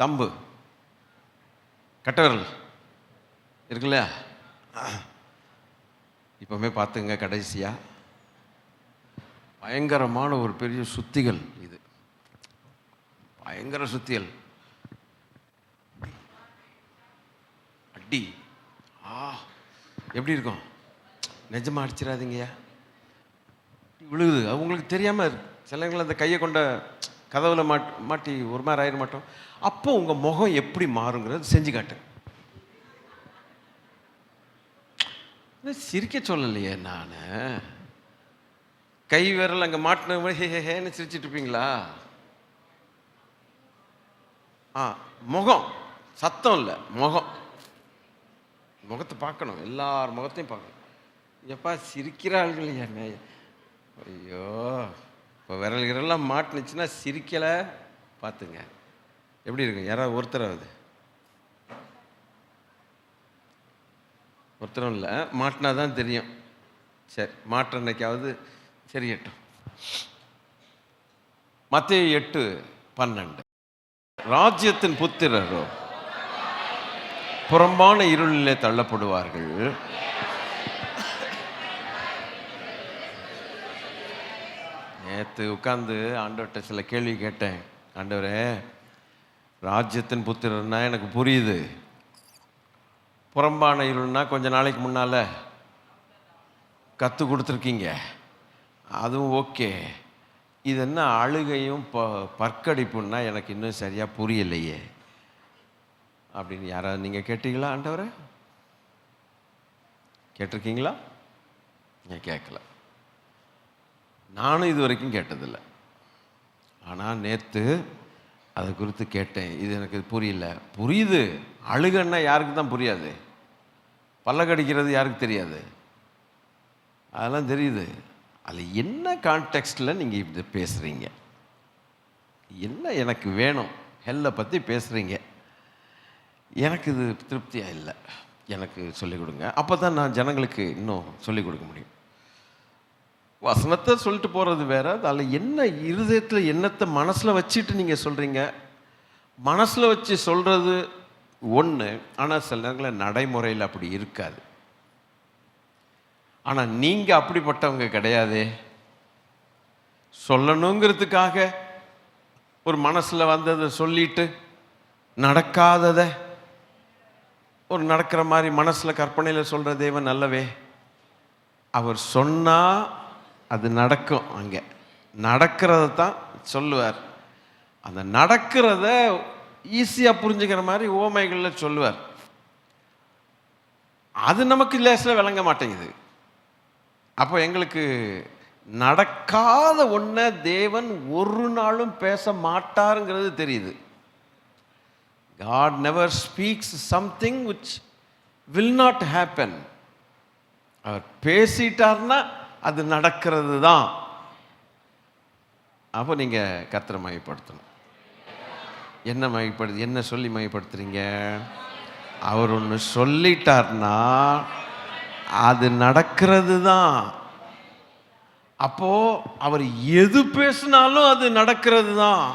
தம்பு கட்டவர்கள் இருக்குல்ல, இப்போவுமே பார்த்துங்க, கடைசியாக பயங்கரமான ஒரு பெரிய சுத்திகள், இது பயங்கர சுத்திகள், அடி எப்படி இருக்கும்? நிஜமாக அடிச்சிடாதீங்கய்யா, விழுகுது. அவங்களுக்கு தெரியாமல் சிலங்களை அந்த கையை கொண்ட கதவுல மாட்டி ஒரு மாதிரி ஆயிட மாட்டோம். அப்போ உங்கள் முகம் எப்படி மாறுங்கிறது செஞ்சு காட்டு. சிரிக்க சொல்லலையே நான். கை விரல் அங்கே மாட்டின ஹேன்னு சிரிச்சிட்டு இருப்பீங்களா? முகம், சத்தம் இல்லை, முகத்தை பார்க்கணும், எல்லார் முகத்தையும் பார்க்கணும். எப்பா சிரிக்கிற ஆள்கள் என்ன? ஐயோ, இப்போ விரல்களெல்லாம் மாட்டினுச்சுன்னா சிரிக்கலை பார்த்துங்க எப்படி இருக்கும். யாராவது ஒருத்தராவது? ஒருத்தரும் இல்லை, மாட்டினா தான் தெரியும். சரி, மாற்ற அன்னைக்காவது சரியட்டும். மத்தேயு 8:12, ராஜ்யத்தின் புத்திரரோ புறம்பான இருளிலே தள்ளப்படுவார்கள். நேற்று உட்கார்ந்து ஆண்டவர்கிட்ட சில கேள்வி கேட்டேன். ஆண்டவரே, ராஜ்யத்தின் புத்திரன்னா எனக்கு புரியுது, புறம்பான இருள்னா கொஞ்ச நாளைக்கு முன்னால் கற்றுக் கொடுத்துருக்கீங்க, அதுவும் ஓகே. இது என்ன அழுகையும் பற்கடிப்புன்னா எனக்கு இன்னும் சரியாக புரியலையே அப்படின்னு யாராவது நீங்கள் கேட்டீங்களா? ஆண்டவரை கேட்டிருக்கீங்களா? நான் கேட்கல, நானும் இது வரைக்கும் கேட்டதில்லை. ஆனால் நேற்று அதை குறித்து கேட்டேன். இது எனக்கு புரியல. புரியுது, அழுகன்னா யாருக்கு தான் புரியாது? பல்ல கடிக்கிறது யாருக்கு தெரியாது? அதெல்லாம் தெரியுது. அதில் என்ன கான்டெக்ஸ்டில் நீங்கள் இப்படி பேசுகிறீங்க? என்ன எனக்கு வேணும்? ஹெல்லை பற்றி பேசுகிறீங்க, எனக்கு இது திருப்தியாக இல்லை. எனக்கு சொல்லிக் கொடுங்க, அப்போ தான் நான் ஜனங்களுக்கு இன்னும் சொல்லிக் கொடுக்க முடியும். வசனத்தை சொல்லிட்டு போகிறது வேற, அதில் என்ன இருதயத்தில் என்னத்தை மனசில் வச்சுட்டு நீங்கள் சொல்கிறீங்க. மனசில் வச்சு சொல்கிறது ஒன்று, ஆனால் சில நேரங்களில் நடைமுறையில் அப்படி இருக்காது. ஆனால் நீங்கள் அப்படிப்பட்டவங்க கிடையாதே. சொல்லணுங்கிறதுக்காக ஒரு மனசில் வந்ததை சொல்லிட்டு நடக்காததை ஒரு நடக்கிற மாதிரி மனசில் கற்பனையில் சொல்கிற தேவன் அல்லவே. அவர் சொன்னால் அது நடக்கும். அங்கே நடக்கிறத தான் சொல்லுவார். அந்த நடக்கிறத ஈஸியாக புரிஞ்சுக்கிற மாதிரி ஓமைகளில் சொல்லுவார். அது நமக்கு லேசில் விளங்க மாட்டேங்குது. அப்போ எங்களுக்கு நடக்காத ஒன்றை தேவன் ஒரு நாளும் பேச மாட்டாருங்கிறது தெரியுது. God never speaks something which will not happen. அவர் பேசிட்டார்னா அது நடக்கிறது தான். அப்போ நீங்கள் கர்த்தரை மகிமைப்படுத்தணும். என்ன சொல்லி மகிமைப்படுத்துறீங்க? அவர் ஒன்று சொல்லிட்டார்னா அது நடக்கிறது தான். அப்போ அவர் எது பேசினாலும் அது நடக்கிறது தான்.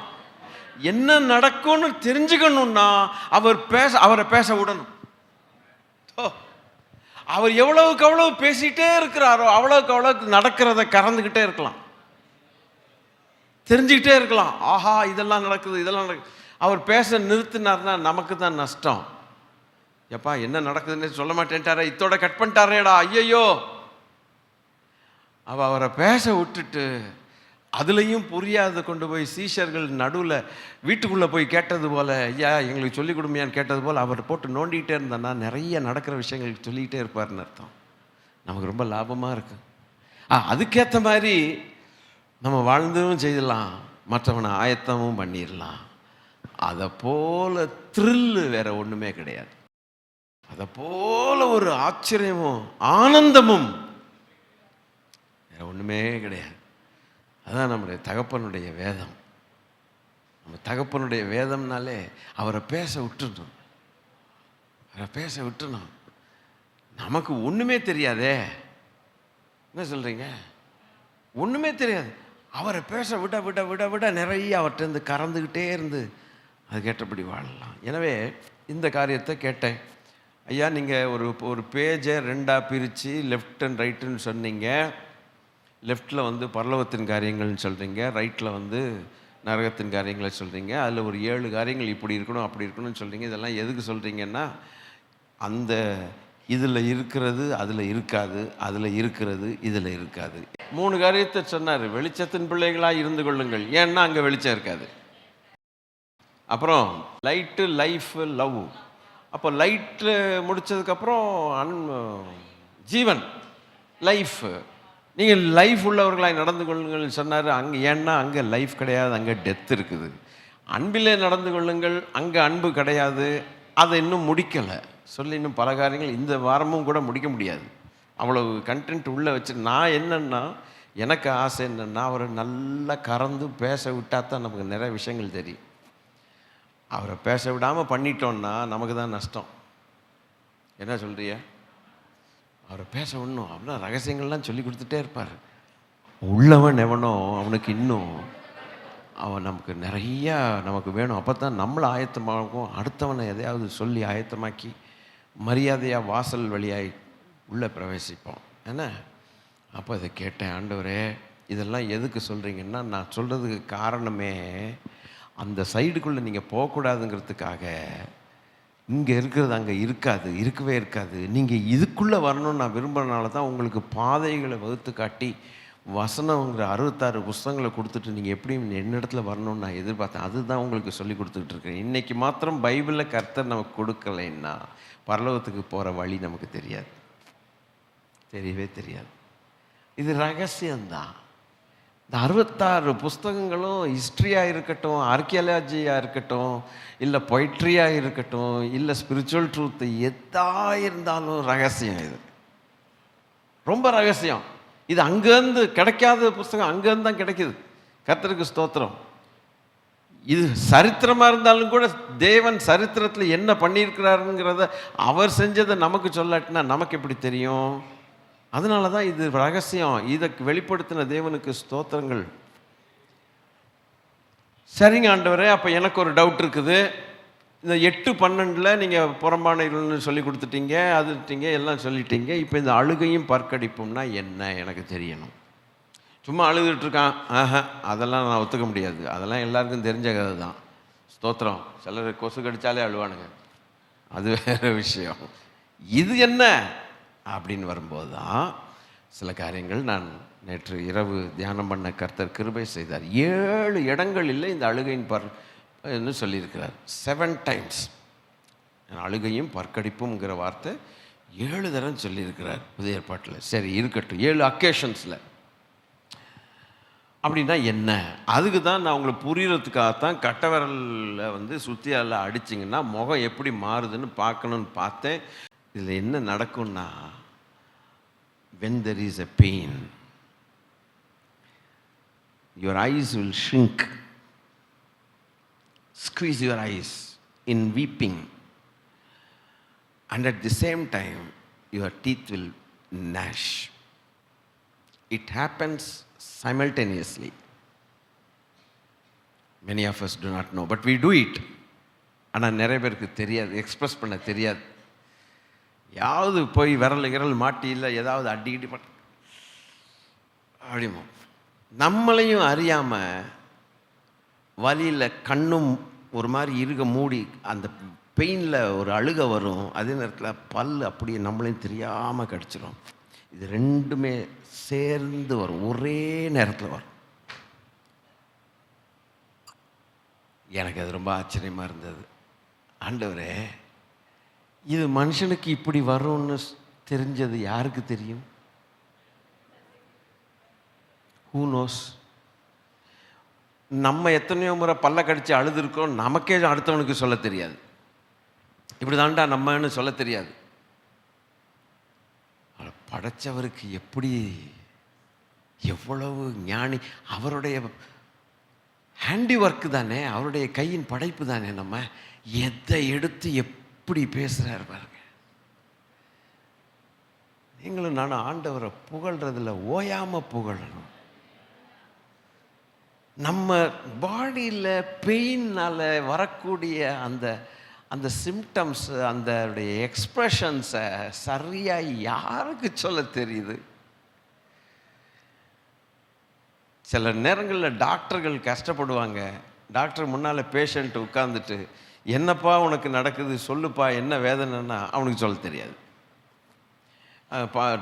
என்ன நடக்கும்னு தெரிஞ்சுக்கணும்னா அவரை பேச விடணும். அவர் எவ்வளவுக்கு அவ்வளவு பேசிட்டே இருக்கிறாரோ அவ்வளவுக்கு அவ்வளவுக்கு நடக்கிறத கறந்துக்கிட்டே இருக்கலாம், தெரிஞ்சுக்கிட்டே இருக்கலாம். ஆஹா, இதெல்லாம் நடக்குது, இதெல்லாம் நடக்குது. அவர் பேச நிறுத்தினார்னா நமக்கு தான் நஷ்டம். எப்பா என்ன நடக்குதுன்னு சொல்ல மாட்டேன்ட்டாரே, இத்தோட கட் பண்ணிட்டாரேடா, ஐயையோ. அவரை பேச விட்டுட்டு அதுலேயும் புரியாத கொண்டு போய் சீஷர்கள் நடுவில் வீட்டுக்குள்ளே போய் கேட்டது போல், ஐயா எங்களுக்கு சொல்லிக் கொடுமையான்னு கேட்டது போல் அவர் போட்டு நோண்டிகிட்டே இருந்தான்னா நிறைய நடக்கிற விஷயங்களுக்கு சொல்லிக்கிட்டே இருப்பார்னு அர்த்தம். நமக்கு ரொம்ப லாபமாக இருக்கு. அதுக்கேற்ற மாதிரி நம்ம வாழ்ந்தும் செய்யலாம், மற்றவனை ஆயத்தமும் பண்ணிடலாம். அதை போல் த்ரில்லு வேற ஒன்றுமே கிடையாது. அதை போல ஒரு ஆச்சரியமும் ஆனந்தமும் வேற ஒன்றுமே கிடையாது. அதான் நம்முடைய தகப்பனுடைய வேதம். நம்ம தகப்பனுடைய வேதம்னாலே அவரை பேச விட்டுணும், அவரை பேச விட்டுணும். நமக்கு ஒன்றுமே தெரியாதே, என்ன சொல்கிறீங்க? ஒன்றுமே தெரியாது. அவரை பேச விட விட விட விட நிறைய அவர்கிட்ட கறந்துக்கிட்டே இருந்து அதுக்கேற்றபடி வாழலாம். எனவே இந்த காரியத்தை கேட்டேன். ஐயா நீங்கள் ஒரு பேஜை ரெண்டாக பிரித்து லெஃப்ட் அண்ட் ரைட்டுன்னு சொன்னீங்க. லெஃப்டில் வந்து பரலோகத்தின் காரியங்கள்னு சொல்கிறீங்க, ரைட்டில் வந்து நரகத்தின் காரியங்களை சொல்கிறீங்க. அதில் ஒரு 7 காரியங்கள் இப்படி இருக்கணும் அப்படி இருக்கணும்னு சொல்கிறீங்க. இதெல்லாம் எதுக்கு சொல்கிறீங்கன்னா, அந்த இதில் இருக்கிறது அதில் இருக்காது, அதில் இருக்கிறது இதில் இருக்காது. 3 காரியத்தை சொன்னார். வெளிச்சத்தின் பிள்ளைகளாக இருந்து கொள்ளுங்கள், ஏன்னா அங்கே வெளிச்சம் இருக்காது. அப்புறம் லைட்டு, லைஃப், லவ். அப்போ லைட்டு முடித்ததுக்கப்புறம் ஜீவன், லைஃப். நீங்கள் லைஃப் உள்ளவர்களாக நடந்து கொள்ளுங்கள் சொன்னார். அங்கே ஏன்னா அங்கே லைஃப் கிடையாது, அங்கே டெத் இருக்குது. அன்பிலே நடந்து கொள்ளுங்கள், அங்கே அன்பு கிடையாது. அதை இன்னும் முடிக்கலை சொல்லி இன்னும் பல காரியங்கள் இந்த வாரமும் கூட முடிக்க முடியாது. அவ்வளவு கண்டென்ட் உள்ளே வச்சு நான் என்னென்னா, எனக்கு ஆசை என்னென்னா, அவரை நல்லா கறந்து பேச விட்டால் தான் நமக்கு நிறைய விஷயங்கள் தெரியும். அவரை பேச விடாமல் பண்ணிட்டோன்னா நமக்கு தான் நஷ்டம். என்ன சொல்கிறிய? அவரை பேச விடணும். அப்படின்னா ரகசியங்கள்லாம் சொல்லி கொடுத்துட்டே இருப்பார். உள்ளவன் எவனோ அவனுக்கு இன்னும் அவன் நமக்கு நிறையா நமக்கு வேணும். அப்போ தான் நம்மளை ஆயத்தமாகும். அடுத்தவனை எதையாவது சொல்லி ஆயத்தமாக்கி மரியாதையாக வாசல் வழியாய் உள்ளே பிரவேசிப்போம். என்ன? அப்போ இதை கேட்டேன், ஆண்டவரே இதெல்லாம் எதுக்கு சொல்கிறீங்கன்னா, நான் சொல்கிறதுக்கு காரணமே அந்த சைடுக்குள்ளே நீங்கள் போகக்கூடாதுங்கிறதுக்காக. இங்கே இருக்கிறது அங்கே இருக்காது, இருக்கவே இருக்காது. நீங்கள் இதுக்குள்ளே வரணும்னு நான் விரும்புகிறனால தான் உங்களுக்கு பாதைகளை வகுத்து காட்டி வசனங்கிற 66 புஸ்தகங்களை கொடுத்துட்டு நீங்கள் எப்படியும் என்னிடத்துல வரணும்னு நான் எதிர்பார்த்தேன். அதுதான் உங்களுக்கு சொல்லி கொடுத்துக்கிட்டு இருக்கேன். இன்றைக்கி மாத்திரம் பைபிளில் கர்த்தர் நமக்கு கொடுக்கலைன்னா பரலோகத்துக்கு போகிற வழி நமக்கு தெரியாது, தெரியவே தெரியாது. இது ரகசியம்தான். இந்த 66 புஸ்தகங்களும் ஹிஸ்ட்ரியாக இருக்கட்டும், ஆர்கியாலஜியாக இருக்கட்டும், இல்லை பொய்ட்ரியாக இருக்கட்டும், இல்லை ஸ்பிரிச்சுவல் ட்ரூத்து எதாக இருந்தாலும் ரகசியம். இது ரொம்ப ரகசியம். இது அங்கேருந்து கிடைக்காத புஸ்தகம் அங்கேருந்து தான் கிடைக்கிது. கர்த்தருக்கு ஸ்தோத்திரம். இது சரித்திரமாக இருந்தாலும் கூட தேவன் சரித்திரத்தில் என்ன பண்ணியிருக்கிறாருங்கிறத அவர் செஞ்சதை நமக்கு சொல்லாட்டினா நமக்கு எப்படி தெரியும்? அதனால தான் இது ரகசியம். இதை வெளிப்படுத்தின தேவனுக்கு ஸ்தோத்திரங்கள். சரிங்க ஆண்டவரே, அப்போ எனக்கு ஒரு டவுட் இருக்குது. இந்த 8:12 நீங்கள் புறம்பான இருள்னு சொல்லி கொடுத்துட்டீங்க, அதுட்டீங்க, எல்லாம் சொல்லிட்டீங்க. இப்போ இந்த அழுகையும் பற்கடிப்பும்னா என்ன எனக்கு தெரியணும். சும்மா அழுதுட்டுருக்கான், அதெல்லாம் நான் ஒத்துக்க முடியாது. அதெல்லாம் எல்லாருக்கும் தெரிஞ்ச கதை தான். ஸ்தோத்திரம். சிலர் கொசு கடித்தாலே அழுவானுங்க, அது வேறு விஷயம். இது என்ன அப்படின்னு வரும்போது தான் சில காரியங்கள் நான் நேற்று இரவு தியானம் பண்ண கர்த்தர் கிருபை செய்தார். 7 இடங்களில் இந்த அழுகையின் என்று சொல்லியிருக்கிறார். 7 times அழுகையும் பற்கடிப்புங்கிற வார்த்தை 7 தரம் சொல்லியிருக்கிறார் புதிய ஏற்பாட்டில். சரி இருக்கட்டும், 7 அக்கேஷன்ஸில். அப்படின்னா என்ன? அதுக்கு தான் நான் உங்களுக்கு புரியறதுக்காகத்தான் கட்டை விரலில் சுத்தியால் அடிச்சிங்கன்னா முகம் எப்படி மாறுதுன்னு பார்க்கணுன்னு பார்த்தேன். இதில் என்ன நடக்கும்னா, when there is a pain, your eyes will shrink, squeeze your eyes in weeping, and at the same time your teeth will gnash. It happens simultaneously. Many of us do not know, but we do it. ஆனால் நிறைய பேருக்கு தெரியாது, express பண்ண தெரியாது. யாவது போய் விரல் மாட்டி இல்லை ஏதாவது அடிக்கடி அப்படிமோ நம்மளையும் அறியாமல் வலியில் கண்ணும் ஒரு மாதிரி இருக மூடி அந்த பெயினில் ஒரு அழுக வரும். அதே நேரத்தில் பல் அப்படியே நம்மளையும் தெரியாமல் கடிச்சிடும். இது ரெண்டுமே சேர்ந்து வரும், ஒரே நேரத்தில் வரும். எனக்கு அது ரொம்ப ஆச்சரியமாக இருந்தது. ஆண்டவரே, இது மனுஷனுக்கு இப்படி வரும்னு தெரிஞ்சது யாருக்கு தெரியும்? Who knows? நம்ம எத்தனையோ முறை பல்ல கடிச்சு அழுதுருக்கோம், நமக்கே அடுத்தவனுக்கு சொல்ல தெரியாது. இப்படி தாண்டா நம்மன்னு சொல்ல தெரியாது. படைச்சவருக்கு எப்படி, எவ்வளவு ஞானி! அவருடைய ஹேண்டி ஒர்க்கு தானே, அவருடைய கையின் படைப்பு தானே. நம்ம எதை எடுத்து எப்படி பேசுகிறார் பாருங்க. நீங்களும் நானும் ஆண்டவரை புகழ்றதில் ஓயாமல் புகழணும். நம்ம பாடியில் பெயினால் வரக்கூடிய அந்த அந்த சிம்டம்ஸ், அந்த எக்ஸ்ப்ரெஷன்ஸை சரியாக யாருக்கு சொல்ல தெரியுது? சில நேரங்களில் டாக்டர்கள் கஷ்டப்படுவாங்க. டாக்டர் முன்னால் பேஷண்ட் உட்காந்துட்டு, என்னப்பா உனக்கு நடக்குது சொல்லுப்பா, என்ன வேதனைன்னா அவனுக்கு சொல்ல தெரியாது.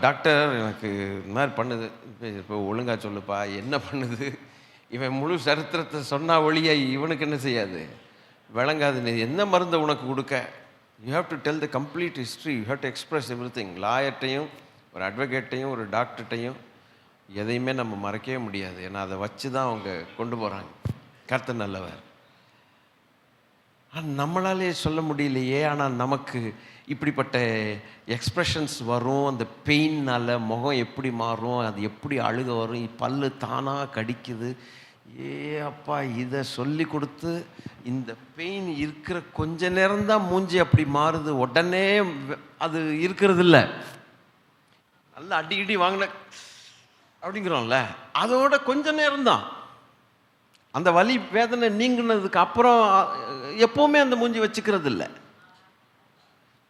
டாக்டர் எனக்கு இந்த மாதிரி பண்ணுது, இப்போ ஒழுங்காக சொல்லுப்பா என்ன பண்ணுது. இவன் முழு சரித்திரத்தை சொன்னால் ஒழிய இவனுக்கு என்ன செய்யாது, விளங்காது. நீ என்ன மருந்தை உனக்கு கொடுக்க, you have to tell the complete history, you have to express everything. லாயர்ட்டையும் ஒரு அட்வொகேட்டையும் ஒரு டாக்டர்கிட்டையும் எதையுமே நம்ம மறைக்கவே முடியாது. ஏன்னா அதை வச்சு தான் அவங்க கொண்டு போகிறாங்க. கர்த்தர் நல்லவர். நம்மளாலே சொல்ல முடியலையே. ஆனால் நமக்கு இப்படிப்பட்ட எக்ஸ்ப்ரெஷன்ஸ் வரும். அந்த பெயின்னால் முகம் எப்படி மாறும், அது எப்படி அழுக வரும், பல்லு தானாக கடிக்குது. ஏ அப்பா, இதை சொல்லி கொடுத்து இந்த பெயின் இருக்கிற கொஞ்ச நேரம்தான் மூஞ்சி அப்படி மாறுது, உடனே அது இருக்கிறது இல்லை. நல்லா அடிக்கடி வாங்கின அப்படிங்கிறோம்ல, அதோட கொஞ்ச நேரம்தான். அந்த வலி வேதனை நீங்கினதுக்கு அப்புறம் எப்போவுமே அந்த மூஞ்சி வச்சுக்கிறது இல்லை.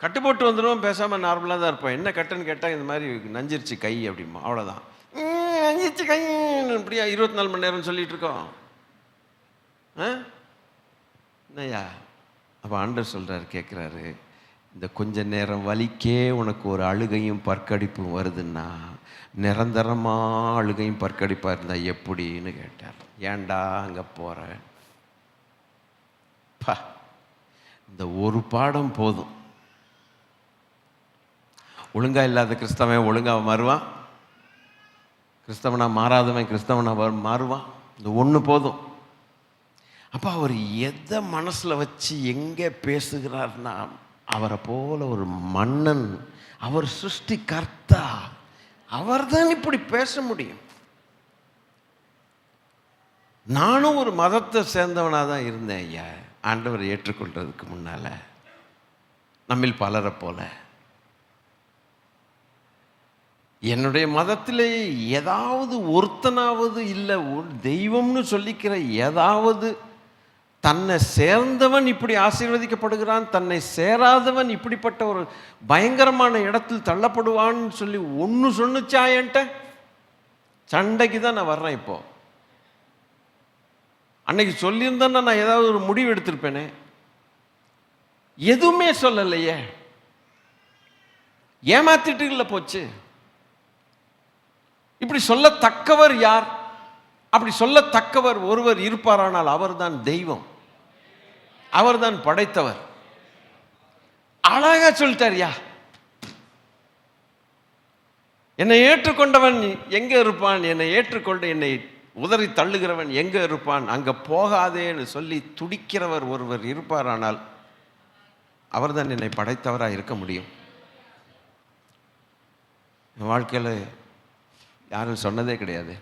கட்டு போட்டு வந்துடும், பேசாமல் நார்மலாக தான் இருப்போம். என்ன கட்டுன்னு கேட்டால் இந்த மாதிரி நஞ்சிருச்சு கை அப்படிமா, அவ்வளோதான். நஞ்சிருச்சு கை இப்படியா 24 மணி நேரம் சொல்லிகிட்டு இருக்கோம். என்னையா? அப்போ ஆண்டவர் சொல்கிறார், கேட்குறாரு, இந்த கொஞ்ச நேரம் வலிக்கே உனக்கு ஒரு அழுகையும் பற்கடிப்பும் வருதுன்னா நிரந்தரமாக அழுகையும் பற்கடிப்பாக இருந்தால் எப்படின்னு கேட்டார். ஏன்டா அங்கே போகிற? இந்த ஒரு பாடம் போதும். ஒழுங்காக இல்லாத கிறிஸ்தவன் ஒழுங்காக மாறுவான், கிறிஸ்தவனாக மாறாதவன் கிறிஸ்தவனாக மாறுவான். இந்த ஒன்று போதும். அப்போ அவர் எதை மனசில் வச்சு எங்கே பேசுகிறார்னா, அவரை போல ஒரு மன்னன், அவர் சிருஷ்டி கர்த்தா, அவர் தான் இப்படி பேச முடியும். நானும் ஒரு மதத்தை சேர்ந்தவனாக தான் இருந்தேன் ஐயா, ஆண்டவரை ஏற்றுக்கொள்றதுக்கு முன்னால். நம்மில் பலரை போல என்னுடைய மதத்திலே ஏதாவது ஒருத்தனாவது இல்லை, தெய்வம்னு சொல்லிக்கிற ஏதாவது தன்னை சேர்ந்தவன் இப்படி ஆசீர்வதிக்கப்படுகிறான், தன்னை சேராதவன் இப்படிப்பட்ட ஒரு பயங்கரமான இடத்தில் தள்ளப்படுவான்னு சொல்லி ஒன்று சொன்னுச்சா என்கிட்ட? சண்டைக்கு தான் நான் வர்றேன். இப்போ அன்னைக்கு சொல்லியிருந்தேன்னா நான் ஏதாவது ஒரு முடிவு எடுத்திருப்பேனே. எதுவுமே சொல்லலையே, ஏமாத்திட்டுல போச்சு. இப்படி சொல்லத்தக்கவர் யார்? அப்படி சொல்லத்தக்கவர் ஒருவர் இருப்பாரானால் அவர்தான் தெய்வம், அவர்தான் படைத்தவர். அழகா சொல்லிட்டாரியா. என்னை ஏற்றுக்கொண்டவன் எங்கே இருப்பான்? என்னை ஏற்றுக்கொண்டு என்னை உதறி தள்ளுகிறவன் எங்கே இருப்பான்? அங்கே போகாதேன்னு சொல்லி துடிக்கிறவர் ஒருவர் இருப்பார். ஆனால் அவர் தான் என்னை படைத்தவராக இருக்க முடியும். என் வாழ்க்கையில் யாரும் சொன்னதே கிடையாது.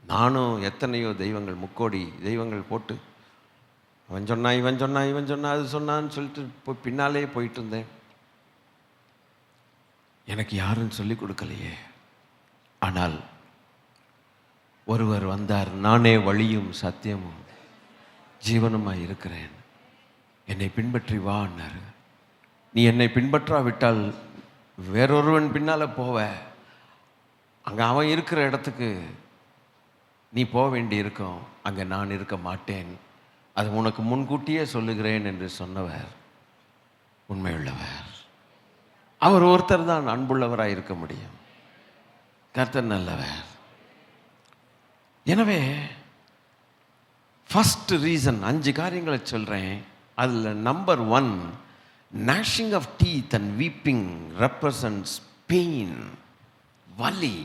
நானும் எத்தனையோ தெய்வங்கள், முக்கோடி தெய்வங்கள் போட்டு அவன் சொன்னான், இவன் சொன்னான், இவன் சொன்னான், அது சொன்னான்னு சொல்லிட்டு பின்னாலே போயிட்டு இருந்தேன். எனக்கு யாரும் சொல்லிக் கொடுக்கலையே. ஆனால் ஒருவர் வந்தார், நானே வழியும் சத்தியமும் ஜீவனுமாய் இருக்கிறேன், என்னை பின்பற்றி வான்னாரு. நீ என்னை பின்பற்றாவிட்டால் வேறொருவன் பின்னால் போவ, அங்கே அவன் இருக்கிற இடத்துக்கு நீ போக வேண்டி இருக்கும், அங்கே நான் இருக்க மாட்டேன், அது உனக்கு முன்கூட்டியே சொல்லுகிறேன் என்று சொன்னவர் உண்மையுள்ளவர். அவர் ஒருத்தர் தான் அன்புள்ளவராக இருக்க முடியும். கர்த்தர் நல்லவர். எனவே ஃபர்ஸ்ட் ரீசன் 5 காரியங்களை சொல்கிறேன். அதில் number 1, gnashing of teeth and weeping represents pain, வலி.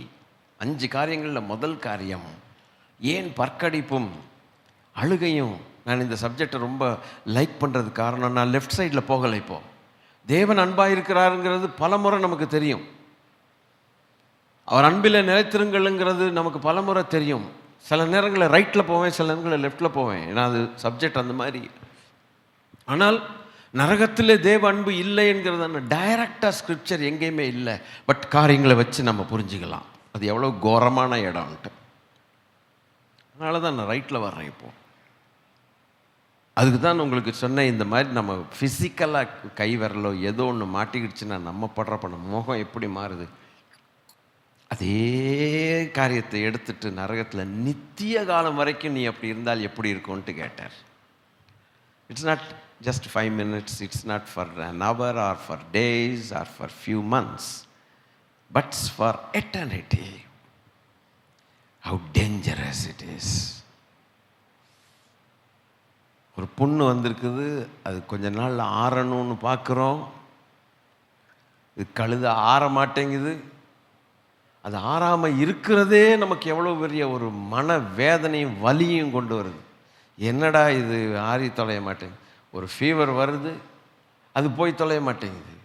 5 காரியங்களில் முதல் காரியம் ஏன் பற்கடிப்பும் அழுகையும். நான் இந்த சப்ஜெக்டை ரொம்ப லைக் பண்ணுறது காரணம், நான் லெஃப்ட் சைடில் போகலை. இப்போ தேவன் அன்பாக இருக்கிறாருங்கிறது பல முறை நமக்கு தெரியும். அவர் அன்பில் நிலைத்திருங்கள்ங்கிறது நமக்கு பல முறை தெரியும். சில நேரங்களில் ரைட்டில் போவேன், சில நேரங்களில் லெஃப்டில் போவேன். ஏன்னா அது சப்ஜெக்ட் அந்த மாதிரி. ஆனால் நரகத்திலே தேவ அன்பு இல்லை என்கிறதான டைரக்டாக ஸ்கிரிப்சர் எங்கேயுமே இல்லை. பட் காரியங்களை வச்சு நம்ம புரிஞ்சுக்கலாம் அது எவ்வளோ கோரமான இடம்ன்ட்டு. அதனால தான் நான் ரைட்டில் வர்றேன். இப்போது அதுக்கு தான் உங்களுக்கு சொன்னேன், இந்த மாதிரி நம்ம ஃபிசிக்கலாக கை விரலோ ஏதோ ஒன்று மாட்டிக்கிடுச்சுன்னா நம்ம படுற பண்ண முகம் எப்படி மாறுது, அதே காரியத்தை எடுத்துட்டு நரகத்தில் நித்திய காலம் வரைக்கும் நீ அப்படி இருந்தால் எப்படி இருக்கும்ன்ட்டு கேட்டார். It's not just 5 minutes, it's not for an hour or for days or for few months, but for eternity. How dangerous it is. ஒரு புண்ணு வந்திருக்குது, அது கொஞ்ச நாள் ஆறணும்னு பார்க்குறோம், இது கழுத ஆற மாட்டேங்குது. அது ஆறாமல் இருக்கிறதே நமக்கு எவ்வளோ பெரிய ஒரு மன வேதனையும் வலியும் கொண்டு வருது. என்னடா இது ஆறி தொலைய மாட்டேங்குது. ஒரு ஃபீவர் வருது, அது போய் தொலைய மாட்டேங்குது.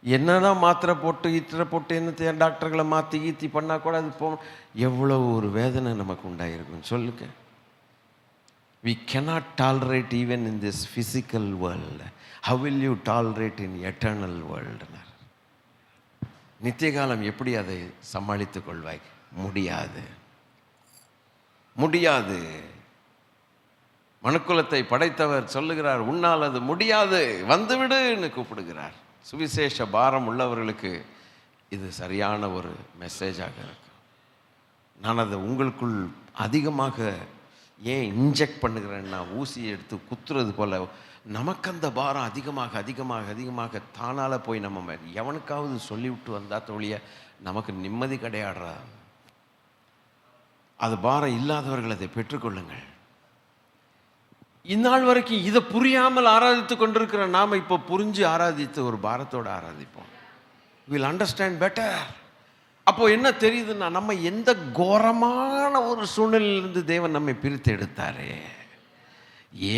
என்னதான் மாத்திரை போட்டு ஈத்திரை போட்டு என்ன டாக்டர்களை மாற்றி ஈத்தி பண்ணால் கூட அது எவ்வளோ ஒரு வேதனை நமக்கு உண்டாயிருக்கும் சொல்லுங்க. We cannot tolerate even in this physical world. How will you tolerate in eternal world? நித்திய காலம் எப்படி அதை சமாளித்துக் கொள்வாய்? முடியாது, முடியாது. மனுக்குலத்தை படைத்தவர் சொல்லுகிறார், உன்னால் அது முடியாது, வந்துவிடுன்னு கூப்பிடுகிறார். சுவிசேஷ பாரம் உள்ளவர்களுக்கு இது சரியான ஒரு மெசேஜாக இருக்கு. நான் அதை உங்களுக்குள் அதிகமாக ஏன் இன்ஜெக்ட் பண்ணுகிறேன்னா, ஊசியை எடுத்து குத்துறது போல் நமக்கு அந்த பாரம் அதிகமாக அதிகமாக அதிகமாக தானால் போய் நம்ம எவனுக்காவது சொல்லிவிட்டு வந்தால் தோழிய நமக்கு நிம்மதி கிடையாடுறா. அது பாரம் இல்லாதவர்கள் அதை பெற்றுக்கொள்ளுங்கள். இந்நாள் வரைக்கும் இதை புரியாமல் ஆராதித்து கொண்டிருக்கிற நாம் இப்போ புரிஞ்சு ஆராதித்து ஒரு பாரத்தோடு ஆராதிப்போம். Will understand better. அப்போ என்ன தெரியுதுன்னா, நம்ம எந்த கோரமான ஒரு சூழ்நிலையிலிருந்து தேவன் நம்மை பிரித்து எடுத்தாரே.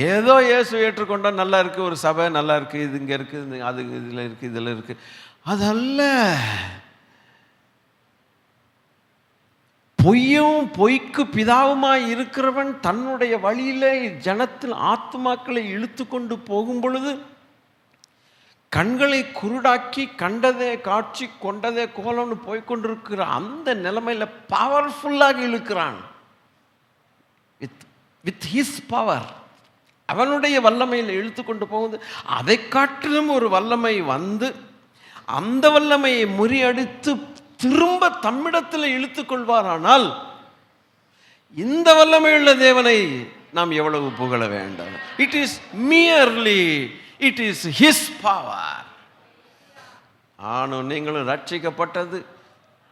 ஏதோ இயேசு ஏற்றுக்கொண்டால் நல்லா இருக்குது, ஒரு சபை நல்லா இருக்குது, இது இங்கே இருக்குது, அது இதில் இருக்குது, இதில் இருக்குது, அதல்ல. பொய்யும் பொய்க்கு பிதாவுமாய் இருக்கிறவன் தன்னுடைய வழியிலே ஜனத்தில் ஆத்துமாக்களை இழுத்து கொண்டு போகும் பொழுது கண்களை குருடாக்கி கண்டதே காட்சி கொண்டதே கோலம்னு போய்கொண்டிருக்கிற அந்த நிலைமையில் பவர்ஃபுல்லாக இழுக்கிறான். வித் ஹிஸ் பவர், அவனுடைய வல்லமையில் இழுத்து கொண்டு போகுது. அதை காட்டிலும் ஒரு வல்லமை வந்து அந்த வல்லமையை முறியடித்து திரும்ப தம்மிடத்தில் இழுத்து கொள்வாரானால் இந்த வல்லமையுள்ள தேவனை நாம் எவ்வளவு புகழ வேண்டும். It is merely, it is his power. ஆனும் நீங்களும் ரட்சிக்கப்பட்டது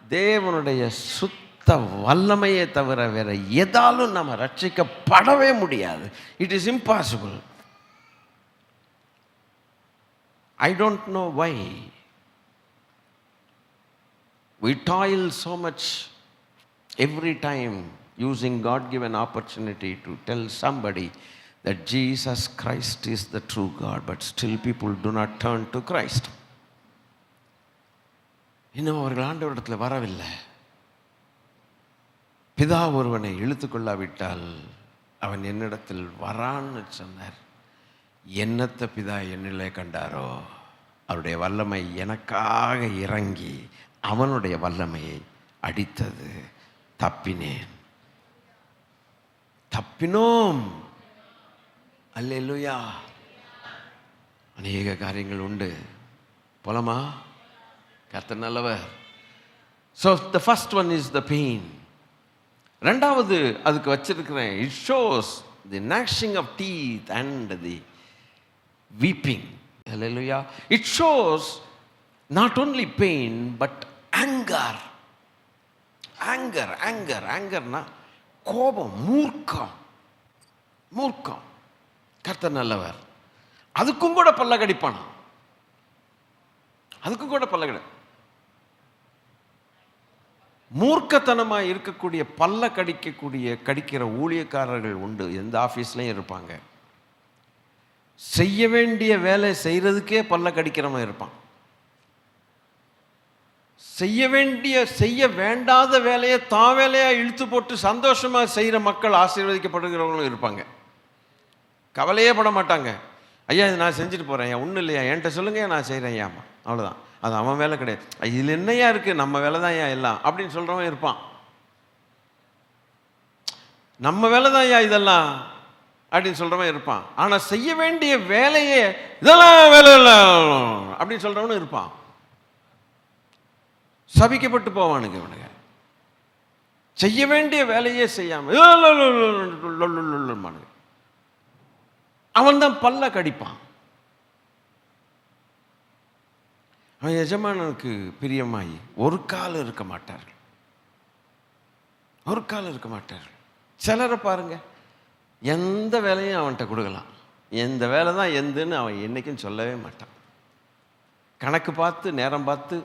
தேவனுடைய சுத்த வல்லமையை தவிர வேற எதாலும் நம்ம ரட்சிக்கப்படவே முடியாது. It is impossible. I don't know why. We toil so much every time using God-given opportunity to tell somebody that Jesus Christ is the true God, but still people do not turn to Christ. இன்னும் அவர்கள் ஆண்டவரிடத்தில் வரவில்லை. பிதா ஒருவனை இழுத்து கொள்ளாவிட்டால் அவன் என்னிடத்தில் வரான்னு சொன்னார். என்னத்த பிதா என்னிலே கண்டாரோ அவருடைய வல்லமை எனக்காக இறங்கி அவனுடைய வல்லமையை அடித்தது. தப்பினோம். அல்லேலூயா. அநேக காரியங்கள் உண்டு. போலாமா? கர்த்தர் நல்லவர். So the first one is the pain. ரெண்டாவது அதுக்கு வச்சிருக்கிறேன், it shows the gnashing of teeth and the weeping. Hallelujah. It shows not only pain but anger. Angerனா கோபம், மூர்க்கம். கர்த்தர் நல்லவர். அதுக்கும் கூட பல்ல கடிப்பானா? அதுக்கும் கூட பல்ல மூர்க்கத்தனமாக இருக்கக்கூடிய பல்ல கடிக்கிற ஊழியக்காரர்கள் உண்டு. எந்த ஆஃபீஸ்லையும் இருப்பாங்க. செய்ய வேண்டிய வேலை செய்கிறதுக்கே பல்ல கடிக்கிறவன் இருப்பான். செய்ய வேண்டாத வேலையை தான் வேலையாக இழுத்து போட்டு சந்தோஷமாக செய்கிற மக்கள் ஆசீர்வதிக்கப்படுகிறவங்களும் இருப்பாங்க. கவலையே பட மாட்டாங்க. ஐயா இது நான் செஞ்சுட்டு போகிறேன், ஒன்றும் இல்லையா, என்கிட்ட சொல்லுங்க நான் செய்கிறேன், ஐயாம்மா, அவ்வளோதான். அது அவன் வேலை கிடையாது. இதில் என்னையா இருக்குது, நம்ம வேலை தான் ஐயா எல்லாம் அப்படின்னு சொல்கிறவன் இருப்பான். நம்ம வேலை தான் ஐயா இதெல்லாம் அப்படின்னு சொல்கிறவன் இருப்பான். ஆனால் செய்ய வேண்டிய வேலையே இதெல்லாம் வேலை இல்லை அப்படின்னு சொல்கிறவனும் இருப்பான். சபிக்கப்பட்டு போவானுங்க இவனுங்க. செய்ய வேண்டிய வேலையே செய்யாமல் அவன் தான் பல்ல கடிப்பான். அவன் எஜமானனுக்கு பிரியமாயி ஒரு காலம் இருக்க மாட்டார்கள். சிலரை பாருங்க, எந்த வேலையும் அவன்கிட்ட கொடுக்கலாம். எந்த வேலை தான் எந்துன்னு அவன் என்றைக்கும் சொல்லவே மாட்டான். கணக்கு பார்த்து நேரம் பார்த்து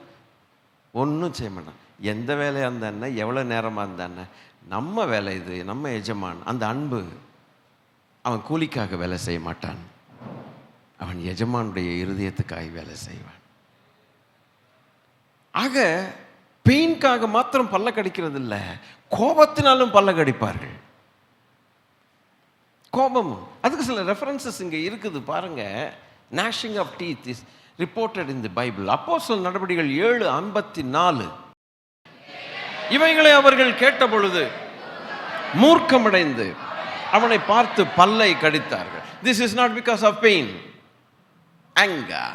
ஒன்றும் செய்ய மாட்டான். எந்த வேலையாக இருந்தானே, எவ்வளோ நேரமாக இருந்தானே, நம்ம வேலை இது, நம்ம எஜமான். அந்த அன்பு. அவன் கூலிக்காக வேலை செய்ய மாட்டான். அவன் எஜமானுடைய இருதயத்துக்காக வேலை செய்வான். ஆக பெயின்காக மாத்திரம் பல்ல கடிக்கிறது இல்லை, கோபத்தினாலும் பல்ல கடிப்பார்கள். கோபம், அதுக்கு சில ரெஃபரன்சஸ் இங்கே இருக்குது பாருங்க. gnashing of teeth is reported in the Bible. அப்போஸ்தலர் நடபடிகள் 7:54. இவைகளை அவர்கள் கேட்டபொழுது மூர்க்கமடைந்து அவனை பார்த்து பல்லை கடித்தார்கள். This is not because of pain, anger,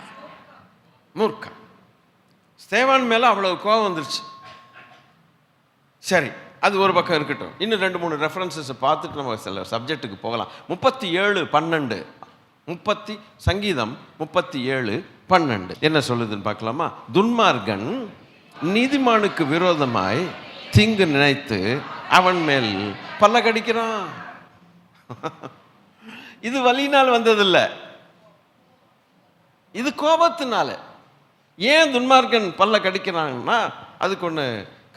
மூர்க்கம். ஸ்தேவான் மேல அவ்வளவு கோபம் வந்துருச்சு. சரி, அது ஒரு பக்கம் இருக்கட்டும். இன்னும் 2-3 ரெஃபரன்சஸ் பார்த்துட்டு நம்ம சில சப்ஜெக்டுக்கு போகலாம். 37:12 சங்கீதம் 37:12 என்ன சொல்லுதுன்னு பார்க்கலாமா? துன்மார்கன் நீதிமானுக்கு விரோதமாய் தீங்கு நினைத்து அவன் மேல் பல்ல கடிக்கிறான். இது வலியினால் வந்ததில்ல, இது கோபத்தினால. ஏன் துன்மார்கன் பல்ல கடிக்கிறாங்கன்னா அதுக்கு ஒன்று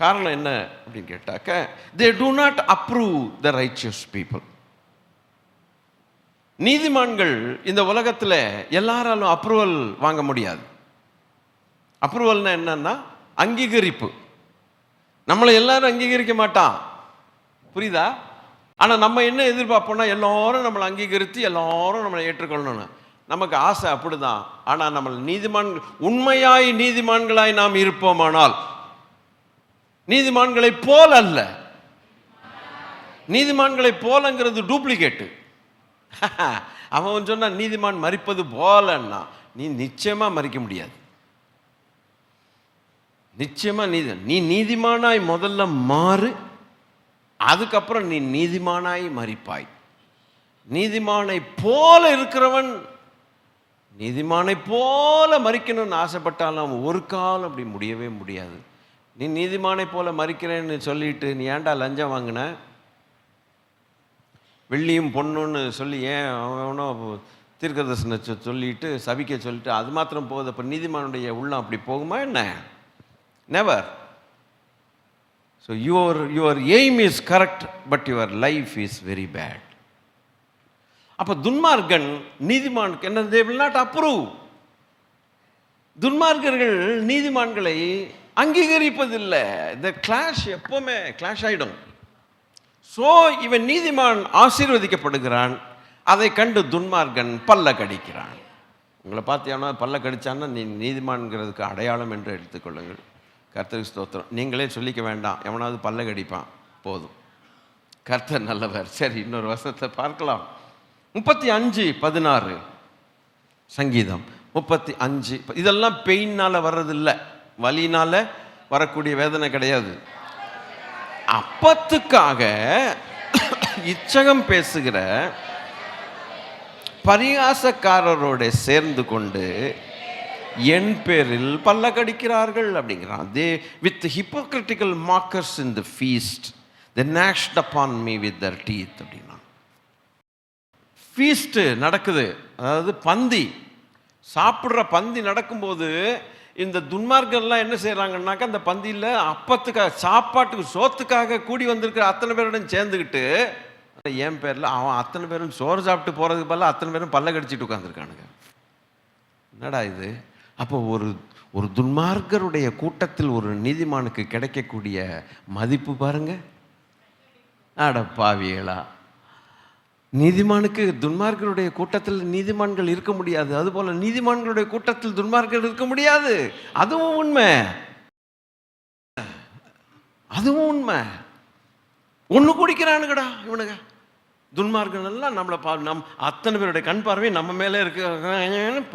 காரணம் என்ன அப்படின்னு கேட்டாக்க, they do not approve the righteous people. நீதிமான்கள் இந்த உலகத்தில் எல்லாராலும் அப்ரூவல் வாங்க முடியாது. அப்ரூவல்னா என்னன்னா அங்கீகரிப்பு. நம்மளை எல்லாரும் அங்கீகரிக்க மாட்டான், புரியுதா? ஆனால் நம்ம என்ன எதிர்பார்ப்போம்னா எல்லாரும் நம்மளை அங்கீகரித்து எல்லாரும் நம்மளை ஏற்றுக்கொள்ளணும். நமக்கு ஆசை அப்படிதான். ஆனால் நம்ம உண்மையாய் நீதிமான்களாய் நாம் இருப்போமானால், நீதிமான்களை போல் அல்ல, நீதிமான்களை போலங்கிறது டூப்ளிகேட்டு. அவன் சொன்னா நீதிமான் மரிப்பது போலன்னா நீ நிச்சயமா மறிக்க முடியாது. நிச்சயமா நீ நீதிமானாய் முதல்ல மாறு, அதுக்கப்புறம் நீ நீதிமானாய் மரிப்பாய். நீதிமானை போல இருக்கிறவன் நீதிமானை போல மறிக்கணும்னு ஆசைப்பட்டாலும் அவன் ஒரு காலம் அப்படி முடியவே முடியாது. நீ நீதிமானை போல மறிக்கிறேன்னு சொல்லிட்டு நீ ஏன்டா லஞ்சம் வாங்கின, வெள்ளியும் பொண்ணுன்னு சொல்லி ஏன் அவனோ தீர்க்கதரிசன சொல்லிட்டு சபிக்க சொல்லிட்டு அது மாத்திரம் போகுது. அப்போ நீதிமானுடைய உள்ளம் அப்படி போகுமா என்ன? Never. So your aim is correct, but your life is very bad. அப்போ துன்மார்க்கன் நீதிமானுக்கு என்ன, தே வில் நாட் அப்ரூவ். துன்மார்க்கர்கள் நீதிமான்களை அங்கீகரிப்பதில்லை. இந்த கிளாஷ் எப்பவுமே கிளாஷ் ஆகிடும். ஸோ இவன் நீதிமான் ஆசீர்வதிக்கப்படுகிறான், அதை கண்டு துன்மார்க்கன் பல்ல கடிக்கிறான். உங்களை பார்த்தியானா பல்ல கடிச்சான்னா நீ நீதிமான்கிறதுக்கு அடையாளம் என்று எடுத்துக்கொள்ளுங்கள். கர்த்தருக்கு ஸ்தோத்திரம். நீங்களே சொல்லிக்க வேண்டாம், எவனாவது பல்ல கடிப்பான், போதும். கர்த்தர் நல்லவர். சரி, இன்னொரு வசனத்தை பார்க்கலாம். 35:16 சங்கீதம் 35. இதெல்லாம் பெயினால் வர்றதில்லை, வலினால வரக்கூடிய வேதனை கிடையாது. அப்பத்துக்காக இச்சகம் பேசுகிற பரிகாசக்காரரோட சேர்ந்து கொண்டு என் பேரில் பல்ல கடிக்கிறார்கள் அப்படிங்கிறான். They with hypocritical mockers in the feast they gnashed upon me with their teeth அப்படின்னா. ஃபீஸ்ட் நடக்குது, அதாவது பந்தி சாப்பிட்ற பந்தி நடக்கும்போது இந்த துன்மார்க்கெல்லாம் என்ன செய்கிறாங்கன்னாக்கா, அந்த பந்தியில் அப்பத்துக்காக, சாப்பாட்டுக்கு, சோத்துக்காக கூடி வந்திருக்கிற அத்தனை பேருடன் சேர்ந்துக்கிட்டு என் பேரில் அவன் அத்தனை பேரும் சோறு சாப்பிட்டு போகிறதுக்கு பதிலாக அத்தனை பேரும் பல்ல கடிச்சிட்டு உட்காந்துருக்கானுங்க. என்னடா இது? அப்போ ஒரு துன்மார்க்கருடைய கூட்டத்தில் ஒரு நீதிமானுக்கு கிடைக்கக்கூடிய மதிப்பு பாருங்க. அட பாவிகளா, நீதிமானுக்கு துன்மார்க்கருடைய கூட்டத்தில் நீதிமான்கள் இருக்க முடியாது, அதுபோல நீதிமான்களுடைய கூட்டத்தில் துன்மார்க்கர்கள் இருக்க முடியாது. அதுவும் உண்மை, அதுவும் உண்மை. ஒன்று குடிக்கிறானுங்கடா இவனுங்க. துன்மார்க்கன் எல்லாம் நம்மளை அத்தனை பேருடைய கண் பார்வை நம்ம மேலே இருக்க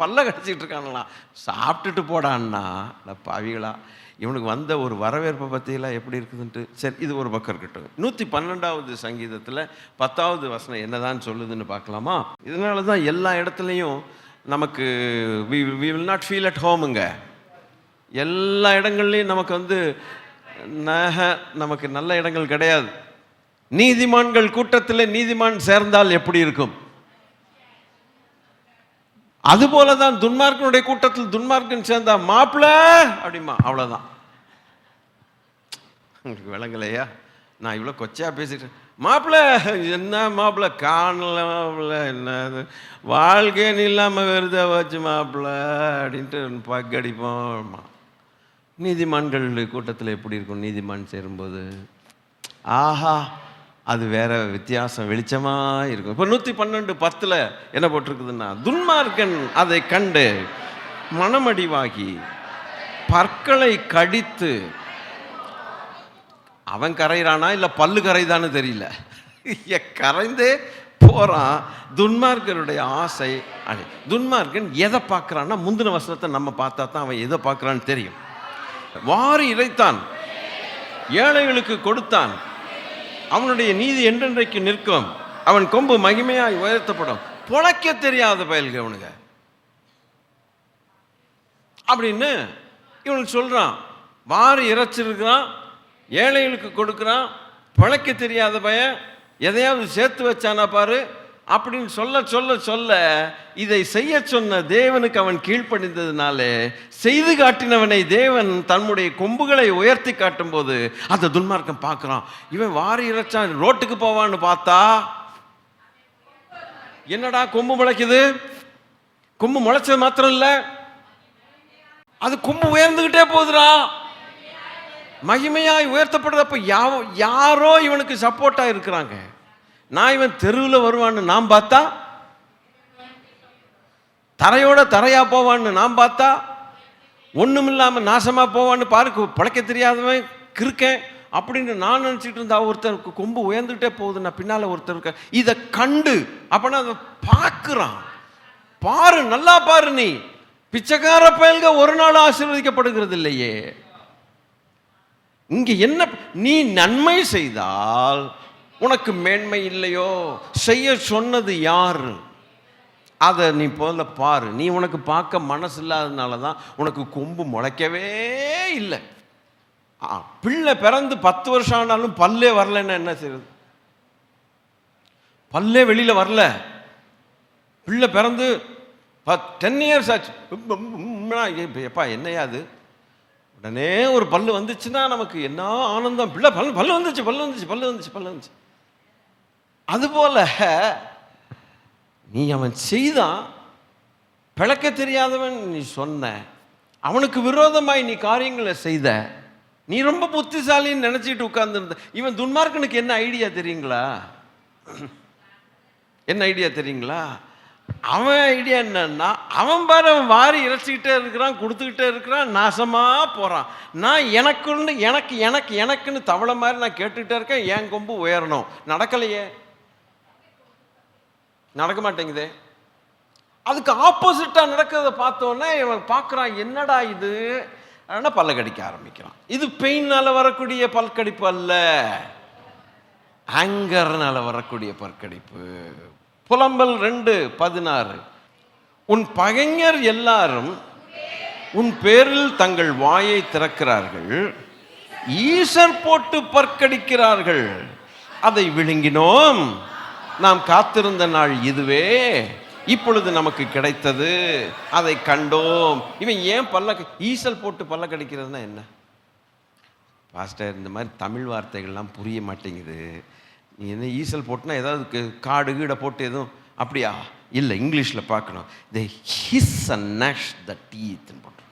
பல்ல கடிச்சிக்கிட்டு இருக்கானுங்களா. சாப்பிட்டுட்டு போடான்னா பாவிகளா. இவனுக்கு வந்த ஒரு வரவேற்பை பற்றியெல்லாம் எப்படி இருக்குதுன்ட்டு. சரி, இது ஒரு பக்கம் இருக்கட்டும். 112வது சங்கீதத்தில் 10வது வசனம் என்னதான் சொல்லுதுன்னு பார்க்கலாமா? இதனால தான் எல்லா இடத்துலையும் நமக்கு we will not feel at homeங்க. எல்லா இடங்கள்லையும் நமக்கு நமக்கு நல்ல இடங்கள் கிடையாது. நீதிமான்கள் கூட்டத்தில் நீதிமான் சேர்ந்தால் எப்படி இருக்கும்? அதுபோல தான் துன்மார்க்கனுடைய கூட்டத்தில் துன்மார்க்கன் சேர்ந்தா மாப்பிள்ள அப்படிமா, அவ்வளோதான். உங்களுக்கு விளங்கலையா? நான் இவ்வளோ கொச்சையா பேசிட்டேன். மாப்பிள்ள என்ன மாப்பிள்ள, காணல மாப்பிள்ள, என்ன வாழ்க்கைன்னு இல்லாமல் வருதா வச்சு மாப்பிள்ள அப்படின்ட்டு பக்கடிப்போம். நீதிமான்கள் கூட்டத்தில் எப்படி இருக்கும் நீதிமான் சேரும்போது? ஆஹா, அது வேற வித்தியாசம், வெளிச்சமாக இருக்கும். இப்போ 112:10 என்ன போட்டிருக்குதுன்னா, துன்மார்க்கன் அதை கண்டு மனமடிவாகி பற்களை கடித்து, அவன் கரைகிறானா இல்லை பல்லு கரைதான்னு தெரியல, கரைந்தே போகிறான். துன்மார்க்கருடைய ஆசை அடி. துன்மார்க்கன் எதை பார்க்குறான்னா, முந்தின வசனத்தை நம்ம பார்த்தா தான் அவன் எதை பார்க்குறான்னு தெரியும். வாரி இறைத்தான், ஏழைகளுக்கு கொடுத்தான், அவனுடைய நீதி என்றென்றைக்கு நிற்கும், அவன் கொம்பு மகிமையாய் உயர்த்தப்படும். பொழைக்க தெரியாத பயல்க அவனுங்க அப்படின்னு இவனுக்கு சொல்றான். வாரி இறைச்சிருக்கிறான், ஏழைகளுக்கு கொடுக்குறான், பொழைக்க தெரியாத பையன், எதையாவது சேர்த்து வச்சானா பாரு அப்படின்னு சொல்ல சொல்ல சொல்ல இதை செய்ய சொன்ன தேவனுக்கு அவன் கீழ்ப்படிந்ததுனாலே செய்து காட்டினவனை தேவன் தன்னுடைய கொம்புகளை உயர்த்தி காட்டும் போது அந்த துன்மார்க்கம் பார்க்குறான். இவன் வாரி இறைச்சான், ரோட்டுக்கு போவான்னு பார்த்தா என்னடா கொம்பு முளைக்குது. கொம்பு முளைச்சது மாத்திரம் இல்லை, அது கொம்பு உயர்ந்துகிட்டே போகுதுடா, மகிமையாய் உயர்த்தப்படுறப்ப யாரோ இவனுக்கு சப்போர்ட்டா இருக்கிறாங்க. நான் இவன் தெருவில் வருவான்னு நாம் பார்த்தா, தரையோட தரையா போவான்னு நாம் பார்த்தா, ஒன்றும் இல்லாமல் நாசமாக போவான்னு பாருக்கு, பழைக்க தெரியாதவன் கிருக்கேன் அப்படின்னு நான் நினச்சிட்டு இருந்தா, ஒருத்தருக்கு கொம்பு உயர்ந்துகிட்டே போகுது, நான் பின்னால் ஒருத்தர் இருக்க. இதை கண்டு அப்பனா அதை பார்க்குறான். பாரு, நல்லா பாரு, நீ பிச்சைக்கார பயல்க ஒரு நாள் ஆசீர்வதிக்கப்படுகிறது இல்லையே. இங்கே என்ன, நீ நன்மை செய்தால் உனக்கு மேன்மை இல்லையோ? செய்ய சொன்னது யாரு? அதை நீ போல பாரு. நீ உனக்கு பார்க்க மனசு இல்லாததுனால தான் உனக்கு கொம்பு முளைக்கவே இல்லை. பிள்ளை பிறந்து 10 வருஷம் ஆனாலும் பல்லே வரலன்னா என்ன செய்யுது? பல்லே வெளியில் வரல, பிள்ளை பிறந்து 10 இயர்ஸ் ஆச்சு. எப்பா என்னையா அது? உடனே ஒரு பல்லு வந்துச்சுன்னா நமக்கு என்ன ஆனந்தம், பிள்ளை பல்லு பல்லு வந்துச்சு பல்லு வந்துச்சு பல்லு வந்துச்சு பல்லு வந்துச்சு. அதுபோல நீ அவன் செய்தான், பிழைக்க தெரியாதவன் நீ சொன்ன, அவனுக்கு விரோதமாய் நீ காரியங்களை செய்த, நீ ரொம்ப புத்திசாலின்னு நினைச்சிட்டு உட்கார்ந்துருந்த. இவன் துன்மார்க்கனுக்கு என்ன ஐடியா தெரியுங்களா? என்ன ஐடியா தெரியுங்களா? அவன் ஐடியா என்னன்னா, அவன் பாரு அவன் வாரி இறைச்சிக்கிட்டே இருக்கிறான், கொடுத்துக்கிட்டே இருக்கிறான், நாசமா போறான். நான் எனக்குன்னு எனக்கு எனக்கு எனக்குன்னு தவளை மாதிரி நான் கேட்டுக்கிட்டே இருக்கேன், என் கொம்பு உயரணும். நடக்கலையே, நடக்க மாட்டேங்குதே. அதுக்கு ஆப்போசிட்டா நடக்கிறத பார்த்தோன்னே இவன் பார்க்குறான், என்னடா இது, ஆனால் பல்ல கடிக்க ஆரம்பிக்கிறான். இது பெயின்னால வரக்கூடிய பல்கடிப்பு அல்ல, ஆங்கர்னால வரக்கூடிய பற்கடிப்பு. புலம்பல் 2:16, உன் பகைஞர் எல்லாரும் உன் பேரில் தங்கள் வாயை திறக்கிறார்கள், ஈசர் போட்டு பற்கடிக்கிறார்கள். அதை விழுங்கினோம், நாம் காத்திருந்த நாள் இதுவே, இப்பொழுது நமக்கு கிடைத்தது, அதை கண்டோம். இவன் ஏன் ஈசல் போட்டு பல்ல கடிக்கிறதுனா என்ன? பாஸ்டர், இந்த மாதிரி தமிழ் வார்த்தைகள்லாம் புரிய மாட்டேங்குது. நீ என்ன ஈசல் போட்டுனா ஏதாவது காடு கீடை போட்டு எதுவும் அப்படியா? இல்லை, இங்கிலீஷில் பார்க்கணும். தி ஹிஸ் அண்ட் நஷ் த டீத்னு போட்டு.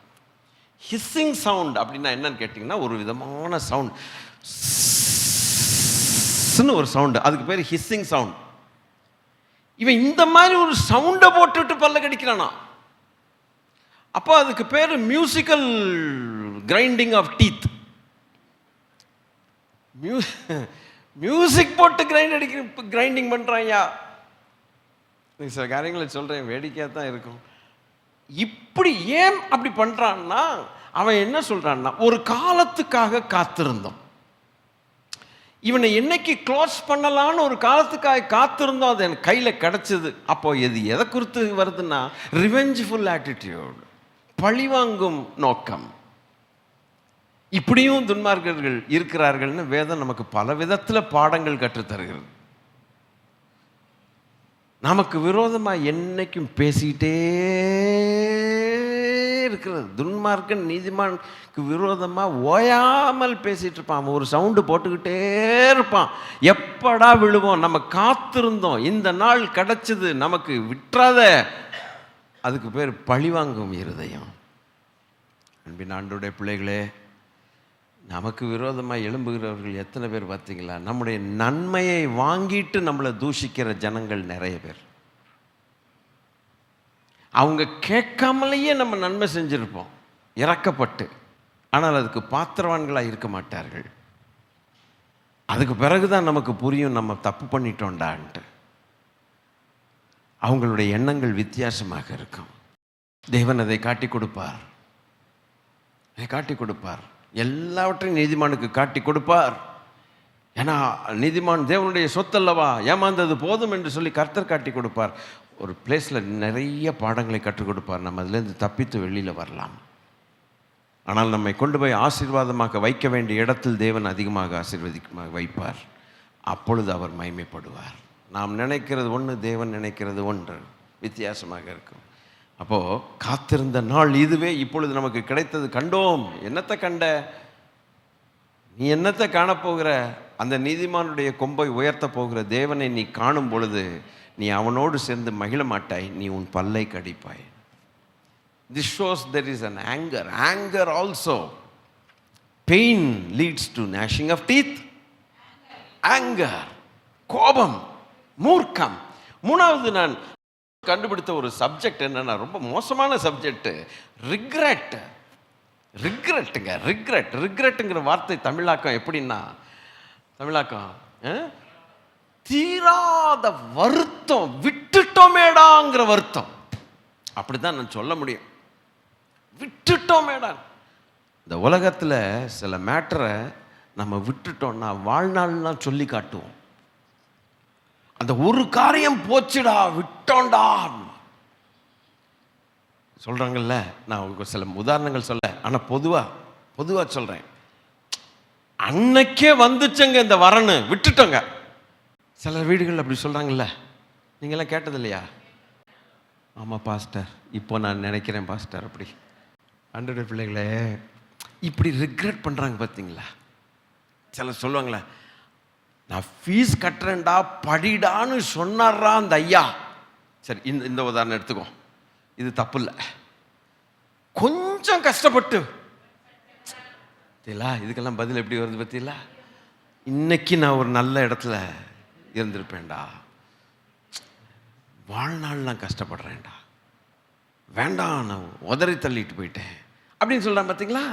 ஹிஸ்ஸிங் சவுண்ட் அப்படின்னா என்னன்னு கேட்டிங்கன்னா, ஒரு விதமான சவுண்ட், ஒரு சவுண்டு, அதுக்கு பேர் ஹிஸ்ஸிங் சவுண்ட். இவன் இந்த மாதிரி ஒரு சவுண்டை போட்டுட்டு பல்ல கடிக்கிறானா? அப்போ அதுக்கு பேர் musical grinding of teeth. Music போட்டு கிரைண்டிங் பண்ணுறாயா? சில காரியங்களை சொல்கிறேன், வேடிக்கையாக தான் இருக்கும். இப்படி ஏன் அப்படி பண்ணுறான்னா, அவன் என்ன சொல்கிறான்னா, ஒரு காலத்துக்காக காத்திருந்தோம், இவனை என்னைக்கு க்ளோஸ் பண்ணலான்னு ஒரு காலத்துக்காக காத்திருந்தோம், அது எனக்கு கையில் கிடச்சிது. அப்போ இது எதை குறித்து வருதுன்னா, ரிவெஞ்ச்ஃபுல் ஆட்டிடியூட், பழிவாங்கும் நோக்கம். இப்படியும் துன்மார்க்கர்கள் இருக்கிறார்கள்னு வேதம் நமக்கு பல விதத்தில் பாடங்கள் கற்றுத்தருகிறது. நமக்கு விரோதமாக என்னைக்கும் பேசிக்கிட்டே இருக்கிறது. துன்மார்க்கன் நீதிமானுக்கு விரோதமாக ஓயாமல் பேசிகிட்டு இருப்பான், ஒரு சவுண்டு போட்டுக்கிட்டே இருப்பான். எப்படா விழுவோம், நம்ம காத்திருந்தோம், இந்த நாள் கிடச்சிது, நமக்கு விட்டுறாத. அதுக்கு பேர் பழிவாங்கும் இருதயம். அன்பின் ஆண்டவருடைய பிள்ளைகளே, நமக்கு விரோதமாக எழும்புகிறவர்கள் எத்தனை பேர் பார்த்தீங்களா? நம்முடைய நன்மையை வாங்கிட்டு நம்மளை தூஷிக்கிற ஜனங்கள் நிறைய பேர். அவங்க கேட்காமலேயே நம்ம நன்மை செஞ்சுருப்போம் இறக்கப்பட்டு, ஆனால் அதுக்கு பாத்திரவான்களாக இருக்க மாட்டார்கள். அதுக்கு பிறகுதான் நமக்கு புரியும் நம்ம தப்பு பண்ணிட்டோண்டான்ட்டு. அவங்களுடைய எண்ணங்கள் வித்தியாசமாக இருக்கும். தேவன் அதை காட்டி கொடுப்பார், அதை காட்டி கொடுப்பார். எல்லாவற்றையும் நீதிமானுக்கு காட்டி கொடுப்பார். ஏன்னா நீதிமான் தேவனுடைய சொத்தல்லவா, ஏமாந்தது போதும் என்று சொல்லி கர்த்தர் காட்டி கொடுப்பார். ஒரு பிளேஸில் நிறைய பாடங்களை கற்றுக் கொடுப்பார். நம்ம அதுலேருந்து தப்பித்து வெளியில் வரலாம். ஆனால் நம்மை கொண்டு போய் ஆசீர்வாதமாக வைக்க வேண்டிய இடத்தில் தேவன் அதிகமாக ஆசீர்வதிக்கமாக வைப்பார். அப்பொழுது அவர் மகிமைப்படுவார். நாம் நினைக்கிறது ஒன்று, தேவன் நினைக்கிறது ஒன்று, வித்தியாசமாக இருக்கும். அப்போது காத்திருந்த நாள் இதுவே, இப்பொழுது நமக்கு கிடைத்தது, கண்டோம். என்னத்தை கண்ட? நீ என்னத்தை காணப்போகிற? அந்த நீதிமானுடைய கொம்பை உயர்த்த போகிற தேவனை நீ காணும் பொழுது நீ அவனோடு சேர்ந்து மகிழ மாட்டாய், நீ உன் பல்லை கடிப்பாய். This shows there is an anger also. Pain leads to gnashing of teeth. Anger, கோபம், மூர்க்கம். மூணாவது நான் கண்டுபிடித்த ஒரு சப்ஜெக்ட் என்னன்னா, ரொம்ப மோசமான சப்ஜெக்ட், ரிக்ரெட். ரிக்ரெட்டுங்கிற வார்த்தை தமிழாக்கம் எப்படின்னா, தமிழாக்கம் தீராத வருத்தம், விட்டுட்டோமேடாங்கிற வருத்தம், அப்படிதான் நான் சொல்ல முடியும். விட்டுட்டோமேடா. இந்த உலகத்தில் சில மேட்டரை நம்ம விட்டுட்டோம்னா வாழ்நாள்லாம் சொல்லி காட்டுவோம். அந்த ஒரு காரியம் போச்சுடா, விட்டோண்டா சொல்கிறாங்கல்ல. நான் சில உதாரணங்கள் சொல்ல, ஆனால் பொதுவாக சொல்கிறேன். அன்னைக்கே வந்துச்சுங்க இந்த வரன்னு, விட்டுட்டோங்க. சில வீடுகள் அப்படி சொல்கிறாங்கல்ல, நீங்களாம் கேட்டது இல்லையா? ஆமாம் பாஸ்டர், இப்போ நான் நினைக்கிறேன் பாஸ்டர். அப்படி ஆண்டவருடைய பிள்ளைகளே, இப்படி ரிக்ரெட் பண்ணுறாங்க பார்த்தீங்களா? சிலர் சொல்லுவாங்களே, நான் ஃபீஸ் கட்டுறேன்டா படிடான்னு சொன்னார்ரா அந்த ஐயா. சரி, இந்த உதாரணம் எடுத்துக்கோ. இது தப்பு இல்லை. கொஞ்சம் கஷ்டப்பட்டு பார்த்தீங்களா, இதுக்கெல்லாம் பதில் எப்படி வருது பார்த்தீங்களா? இன்னைக்கு நான் ஒரு நல்ல இடத்துல இருந்திருப்பேன்டா, வாழ்நாள் நான் கஷ்டப்படுறேன்டா, வேண்டாம் நான் உதறி தள்ளிட்டு போயிட்டேன் அப்படின்னு சொல்கிறான் பார்த்தீங்களா?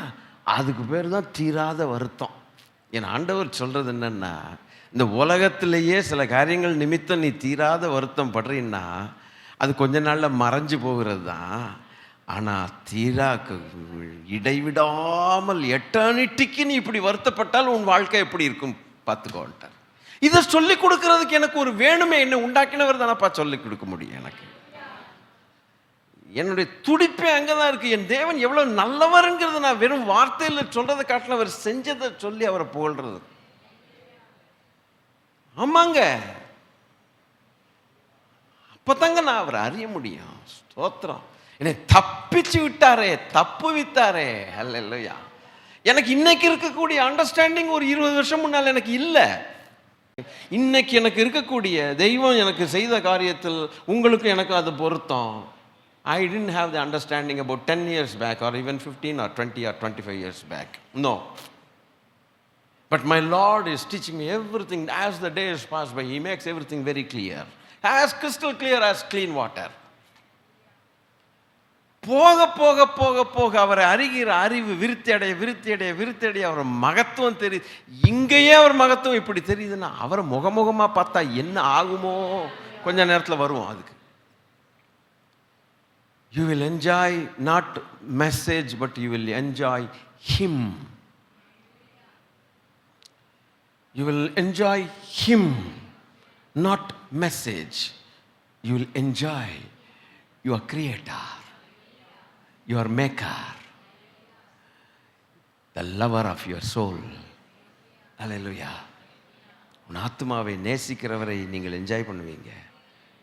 அதுக்கு பேர் தான் தீராத வருத்தம். என் ஆண்டவர் சொல்கிறது என்னன்னா, இந்த உலகத்திலேயே சில காரியங்கள் நிமித்தம் நீ தீராத வருத்தம் படுறீன்னா அது கொஞ்ச நாளில் மறைஞ்சு போகிறது தான். ஆனால் இடைவிடாமல் எட்டர்னிட்டிக்கு நீ இப்படி வருத்தப்பட்டால் உன் வாழ்க்கை எப்படி இருக்கும் பார்த்துக்கோன்ட்டார். இதை சொல்லிக் கொடுக்கறதுக்கு எனக்கு ஒரு வேணுமே, என்ன உண்டாக்கினவர் தானப்பா சொல்லிக் கொடுக்க முடியும். எனக்கு என்னுடைய துடிப்பே அங்கே தான் இருக்குது. என் தேவன் எவ்வளோ நல்லவருங்கிறது நான் வெறும் வார்த்தையில் சொல்கிறத காட்டின அவர் செஞ்சதை சொல்லி அவரை புகழ்றது. ஆமாங்க, அப்பதாங்க நான் அவரை அறிய முடியும். ஸ்தோத்திரம். என்னை தப்பிச்சு விட்டாரே, தப்பு வித்தாரே. அல்லேலூயா. எனக்கு இன்னைக்கு இருக்கக்கூடிய அண்டர்ஸ்டாண்டிங் ஒரு 20 வருஷம் முன்னால் எனக்கு இல்லை. இன்னைக்கு எனக்கு இருக்கக்கூடிய தெய்வம் எனக்கு செய்த காரியத்தில் உங்களுக்கு எனக்கு அது பொருத்தம். I didn't have the understanding about 10 years back or even 15 or 20 or 25 years back. No. But my Lord is teaching me everything as the days pass by. He makes everything very clear. As crystal clear as clean water. போக போக போக போக அவரை அறிகிற அறிவு விருத்தி அடைய அவர் மகத்துவம் தெரியுது. இங்கேயே அவர் மகத்துவம் இப்படி தெரியுதுன்னா அவரை முகமுகமாக பார்த்தா என்ன ஆகுமோ கொஞ்ச நேரத்தில் வருவோம். அதுக்கு you will enjoy not message but you will enjoy him. You will enjoy him, not message. You will enjoy your creator, your maker, the lover of your soul. Hallelujah. உன் ஆத்துமாவை நேசிக்கிறவரை நீங்கள் என்ஜாய் பண்ணுவீங்க.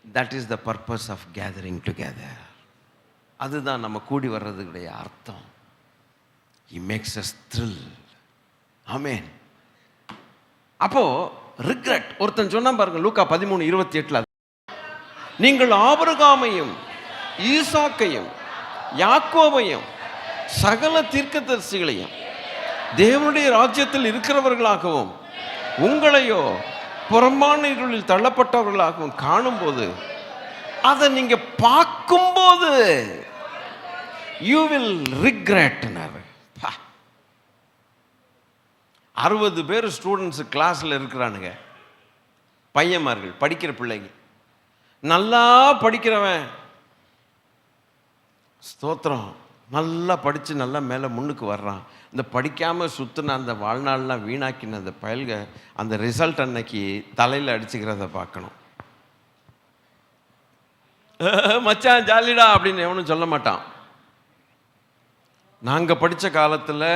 That is the purpose of gathering together. அதுதான் நம்ம கூடி வர்றதுடைய அர்த்தம். He makes us thrill. Amen. அப்போ regret ஒருத்தன் சொன்னா பாருங்க, லூக்கா 13:28, நீங்கள் ஆபிரகாமையும் ஈசாக்கையும் யாக்கோபையும் சகல தீர்க்கதரிசிகளையும் தேவனுடைய ராஜ்யத்தில் இருக்கிறவர்களாகவும் உங்களையோ புறம்பான இருளில் தள்ளப்பட்டவர்களாகவும் காணும்போது, அதை நீங்க பார்க்கும்போது you will regret. 60 பேர் ஸ்டூடெண்ட்ஸ் கிளாஸில் இருக்கிறானுங்க, பையன்மார்கள், படிக்கிற பிள்ளைங்க. நல்லா படிக்கிறவன் ஸ்தோத்திரம் நல்லா படித்து நல்லா மேலே முன்னுக்கு வர்றான். இந்த படிக்காமல் சுற்றின அந்த வாழ்நாள்லாம் வீணாக்கின அந்த பயல்க அந்த ரிசல்ட் அன்னைக்கு தலையில் அடிச்சுக்கிறத பார்க்கணும். மச்சான் ஜாலிடா அப்படின்னு எவனும் சொல்ல மாட்டான். நாங்கள் படித்த காலத்தில்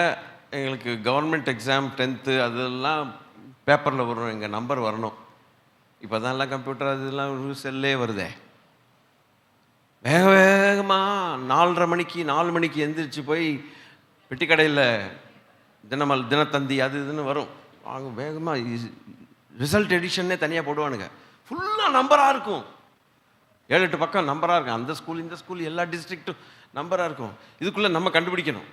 எங்களுக்கு கவர்மெண்ட் எக்ஸாம் 10th அதெல்லாம் பேப்பரில் வரும், எங்கள் நம்பர் வரணும். இப்போ தான் எல்லாம் கம்ப்யூட்டர் அதெல்லாம் செல்லே வருதே. வேக வேகமாக 4 மணிக்கு எந்திரிச்சு போய் பெட்டி கடையில் தினத்தந்தி அது இதுன்னு வரும். அவங்க வேகமாக ரிசல்ட் எடிஷன்னே தனியாக போடுவானுங்க. ஃபுல்லாக நம்பராக இருக்கும், 7-8 பக்கம் நம்பராக இருக்கும். அந்த ஸ்கூல் இந்த ஸ்கூல் எல்லா டிஸ்ட்ரிக்ட்டும் நம்பராக இருக்கும். இதுக்குள்ளே நம்ம கண்டுபிடிக்கணும்.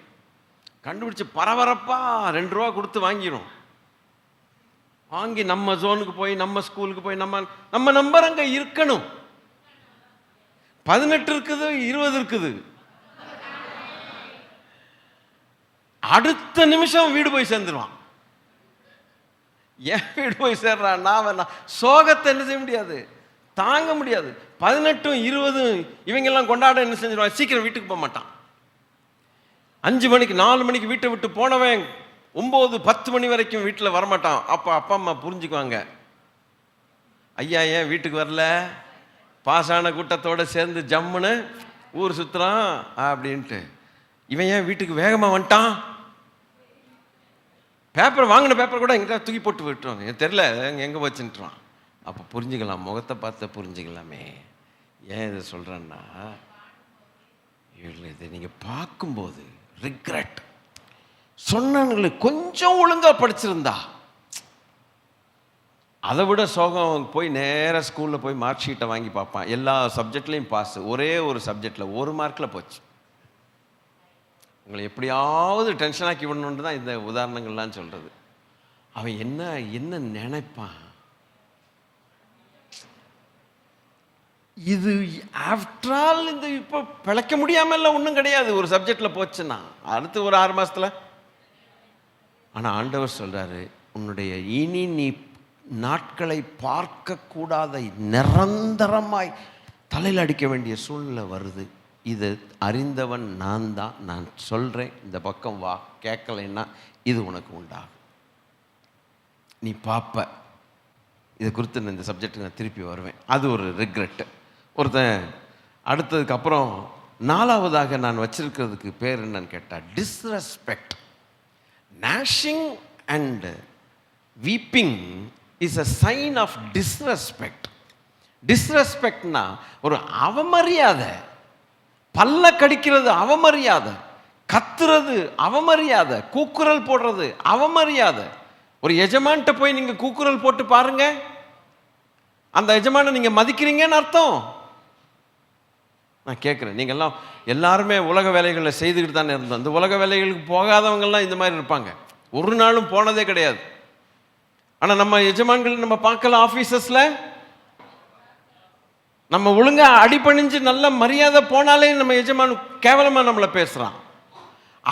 கண்டுபிடிச்சி பரபரப்பாக 2 ரூபா கொடுத்து வாங்கிடும். வாங்கி நம்ம ஜோனுக்கு போய் நம்ம ஸ்கூலுக்கு போய் நம்ம நம்பர் அங்கே இருக்கணும். 18 இருக்குது, 20 இருக்குது. அடுத்த நிமிஷம் வீடு போய் சேர்ந்துருவான். ஏன் வீடு போய் சேர்றான்? நான் சோகத்தை என்ன செய்ய முடியாது, தாங்க முடியாது. 18, 20 இவங்கெல்லாம் கொண்டாட என்ன செஞ்சிருவான், சீக்கிரம் வீட்டுக்கு போக மாட்டான். 5 மணிக்கு 4 மணிக்கு வீட்டை விட்டு போனவன் 9, 10 மணி வரைக்கும் வீட்டில் வரமாட்டான். அப்போ அப்பா அம்மா புரிஞ்சுக்குவாங்க, ஐயா ஏன் வீட்டுக்கு வரல, பாசான கூட்டத்தோடு சேர்ந்து ஜம்முன்னு ஊர் சுற்றுறான் அப்படின்ட்டு. இவன் ஏன் வீட்டுக்கு வேகமாக வந்துட்டான், பேப்பர் வாங்கின பேப்பர் கூட எங்கே தூக்கி போட்டு விட்டுருவாங்க, எனக்கு தெரில எங்கே வச்சுட்டுறான். அப்போ புரிஞ்சுக்கலாம், முகத்தை பார்த்து புரிஞ்சுக்கலாமே. ஏன் இதை சொல்கிறேன்னா, இதை நீங்கள் பார்க்கும்போது ரிக்ரெட், சொன்னானுங்களே, கொஞ்சம் ஒழுங்கா படிச்சிருந்தா. அதை விட சோகம் போய் நேராக ஸ்கூலில் போய் மார்க் ஷீட்டை வாங்கி பார்ப்பான். எல்லா சப்ஜெக்ட்லேயும் பாஸ், ஒரே ஒரு சப்ஜெக்டில் 1 மார்க்கில் போச்சு. உங்களை எப்படியாவது டென்ஷனாக்கி விடணுன்னு தான் இந்த உதாரணங்கள்லாம் சொல்கிறது. அவன் என்ன என்ன நினைப்பான்? இது ஆஃப்டர் ஆல் இந்த இப்போ பிழைக்க முடியாமல்லாம் ஒன்றும் கிடையாது ஒரு சப்ஜெக்டில் போச்சுன்னா, அடுத்து ஒரு 6 மாதத்தில். ஆனால் ஆண்டவர் சொல்கிறாரு, உன்னுடைய இனி நீ நாட்களை பார்க்கக்கூடாத நிரந்தரமாய் தலையில் அடிக்க வேண்டிய சூழ்நிலை வருது. இது அறிந்தவன் நான் தான். நான் சொல்கிறேன், இந்த பக்கம் வா, கேட்கலைன்னா இது உனக்கு உண்டாகும், நீ பார்ப்ப. இதை குறித்து நான் இந்த சப்ஜெக்டுக்கு நான் திருப்பி வருவேன். அது ஒரு ரிக்ரெட்டு. ஒருத்தன் அடுத்ததுக்கப்புறம் 4வதாக நான் வச்சிருக்கிறதுக்கு பேர் என்னன்னு கேட்டால் disrespect. gnashing and weeping is a sign of disrespect. டிஸ்ரெஸ்பெக்ட்னா ஒரு அவமரியாதை. பல்ல கடிக்கிறது அவமரியாதை, கத்துறது அவமரியாதை, கூக்குரல் போடுறது அவமரியாதை. ஒரு எஜமான்கிட்ட போய் நீங்கள் கூக்குரல் போட்டு பாருங்க, அந்த எஜமானை நீங்கள் மதிக்கிறீங்கன்னு அர்த்தம். நான் கேட்குறேன், நீங்கள்லாம் எல்லாருமே உலக வேலைகளில் செய்துக்கிட்டு தானே இருந்தோம். அந்த உலக வேலைகளுக்கு போகாதவங்கள்லாம் இந்த மாதிரி இருப்பாங்க, ஒரு நாளும் போனதே கிடையாது. ஆனால் நம்ம எஜமான்கள் நம்ம பார்க்கலாம், ஆஃபீஸஸில் நம்ம ஒழுங்காக அடிபணிஞ்சு நல்ல மரியாதை போனாலே நம்ம எஜமான் கேவலமாக நம்மளை பேசுகிறான்.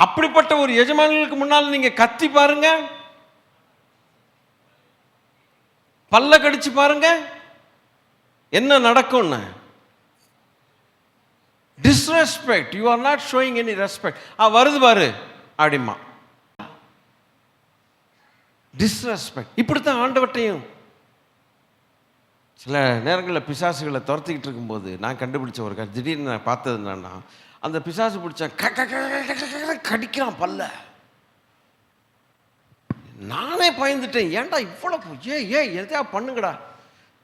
அப்படிப்பட்ட ஒரு எஜமான்களுக்கு முன்னால் நீங்கள் கத்தி பாருங்க, பல்ல கடிச்சு பாருங்க, என்ன நடக்கும்னு. Disrespect. You are not showing any respect. வருது பாரு அப்படிமா. Disrespect. இப்படித்தான் ஆண்டவட்டையும் சில நேரங்களில் பிசாசுகளை துரத்திக்கிட்டு இருக்கும்போது நான் கண்டுபிடிச்ச ஒரு திடீர்னு நான் பார்த்தது என்னன்னா, அந்த பிசாசு பிடிச்ச கடிக்கிறான் பல்ல. நானே பயந்துட்டேன், ஏன்டா இவ்வளோ எதையா பண்ணுங்கடா.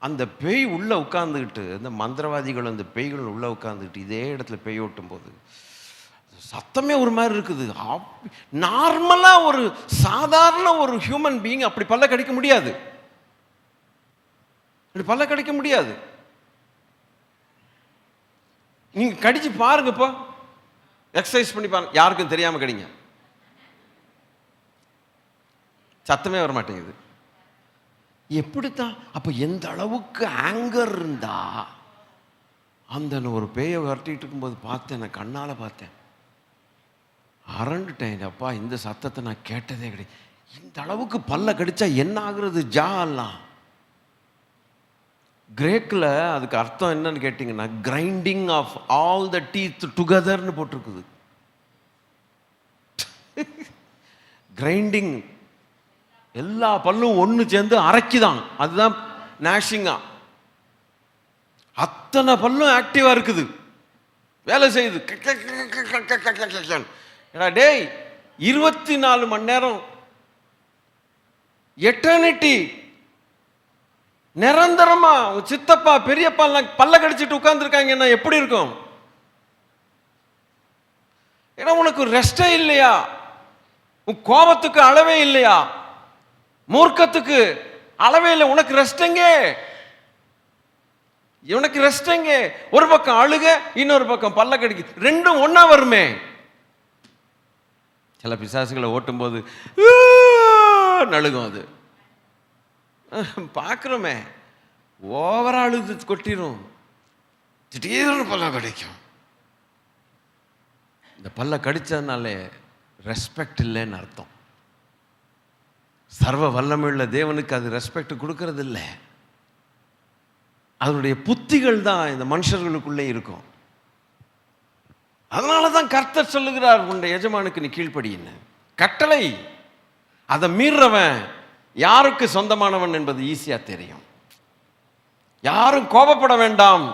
அந்த பேய் உள்ளே உட்காந்துக்கிட்டு, இந்த மந்திரவாதிகள் அந்த பேய்கள் உள்ளே உட்காந்துக்கிட்டு இதே இடத்துல பேய் ஓட்டும் போது சத்தமே ஒரு மாதிரி இருக்குது. நார்மலாக ஒரு சாதாரண ஒரு ஹியூமன் பீயிங் அப்படி பல்ல கடிக்க முடியாது, அப்படி பல்ல கடிக்க முடியாது. நீங்க கடிச்சு பாருங்க, இப்போ எக்ஸசைஸ் பண்ணி பாருங்க, யாருக்கும் தெரியாம கடிங்க, சத்தமே வர மாட்டேங்குது. எப்படித்தான் அப்ப எந்த அளவுக்கு ஆங்கர் இருந்தா, அந்த ஒரு பேயை விரட்டிட்டு இருக்கும்போது பார்த்தேன், நான் கண்ணால பார்த்தேன், அரண்டுட்டேன். அப்பா, இந்த சத்தத்தை நான் கேட்டதே கிடையாது. இந்த அளவுக்கு பல்ல கடிச்சா என்ன ஆகுறது ஜா எல்லாம். கிரேக்கில் அதுக்கு அர்த்தம் என்னன்னு கேட்டிங்கன்னா, grinding of all the teeth டுகெதர்னு போட்டிருக்குது. கிரைண்டிங், எல்லா பல்லும் ஒன்று சேர்ந்து அரைக்குதான், அதுதான் நேஷிங்கா. அத்தனை பல்லும் ஆக்டிவா இருக்குது, வேலை செய்யுது. டேய், 24 மணி நேரம் எட்டர்னிட்டி நிரந்தரமா சித்தப்பா பெரியப்பா பல்ல கடிச்சிட்டு உட்கார்ந்துருக்காங்கன்னா எப்படி இருக்கும்? ஏன்னா உனக்கு ரெஸ்டே இல்லையா, உன் கோபத்துக்கு அளவே இல்லையா, மூர்க்கத்துக்கு அளவே இல்லை. உனக்கு ரெஸ்டங்க, உனக்கு ரெஸ்டங்க. ஒரு பக்கம் அழுக, இன்னொரு பக்கம் பல்ல கடிக்கு, ரெண்டும் ஒன்னா வருமே. சில பிசாசுகளை ஓட்டும் போது நழுகும், அது பார்க்குறோமே, ஓவரா அழுது கொட்டிடும், திடீர்னு பல்ல கடிக்கும். இந்த பல்ல கடிச்சதுனாலே ரெஸ்பெக்ட் இல்லைன்னு அர்த்தம். சர்வ வல்லமையுள்ள தேவனுக்கு அது ரெஸ்பெக்ட் கொடுக்கறது இல்லை. அதனுடைய புத்திகள் தான் இந்த மனுஷர்களுக்குள்ளே இருக்கும். அதனால தான் கர்த்தர் சொல்லுகிறார், உன்னுடைய எஜமானுக்கு நீ கீழ்ப்படின்னு. கட்டளை, அதை மீறவன் யாருக்கு சொந்தமானவன் என்பது ஈஸியா தெரியும். யாரும் கோபப்பட வேண்டாம்,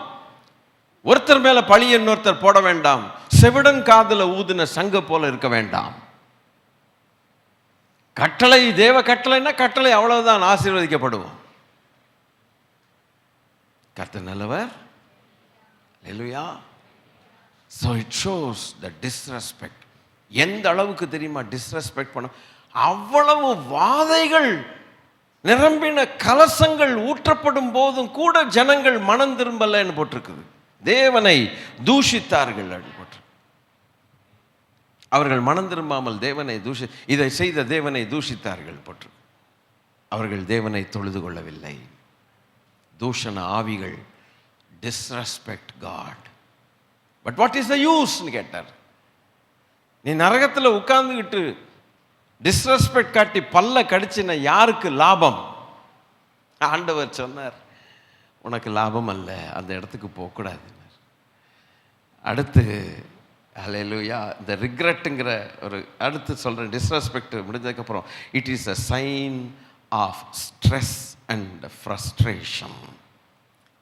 ஒருத்தர் மேல பழி இன்னொருத்தர் போட வேண்டாம், செவிடன் காதுல ஊதுன சங்க போல இருக்க வேண்டாம். கட்டளை, தேவ கட்டளைன்னா கட்டளை, அவ்வளவுதான், ஆசீர்வதிக்கப்படுவோம். கர்த்தர் நல்லவர். ஹல்லேலூயா. So it shows the disrespect. எந்த அளவுக்கு தெரியுமா டிஸ்ரெஸ்பெக்ட் பண்ண, அவ்வளவு வாதைகள் நிரம்பின கலசங்கள் ஊற்றப்படும் போதும் கூட ஜனங்கள் மனம் திரும்பலன்னு போட்டிருக்குது. தேவனை தூஷித்தார்கள் போட்டு. அவர்கள் மனம் திரும்பாமல் தேவனை இதை செய்த தேவனை தூஷித்தார்கள் போட்டு. அவர்கள் தேவனை தொழுது கொள்ளவில்லை. தூஷண ஆவிகள், disrespect God. But what is the use ன்னு கேட்டார். நீ நரகத்தில் உட்கார்ந்துக்கிட்டு டிஸ்ரெஸ்பெக்ட் காட்டி பல்ல கடிச்சின யாருக்கு லாபம்? ஆண்டவர் சொன்னார், உனக்கு லாபம் அல்ல, அந்த இடத்துக்கு போகக்கூடாது. அடுத்து ஹல்லேலூயா, இந்த ரிக்ரெட்டுங்கிற ஒரு அடுத்து சொல்கிறேன். டிஸ்ரெஸ்பெக்ட் முடிஞ்சதுக்கப்புறம், it is a sign of stress and frustration.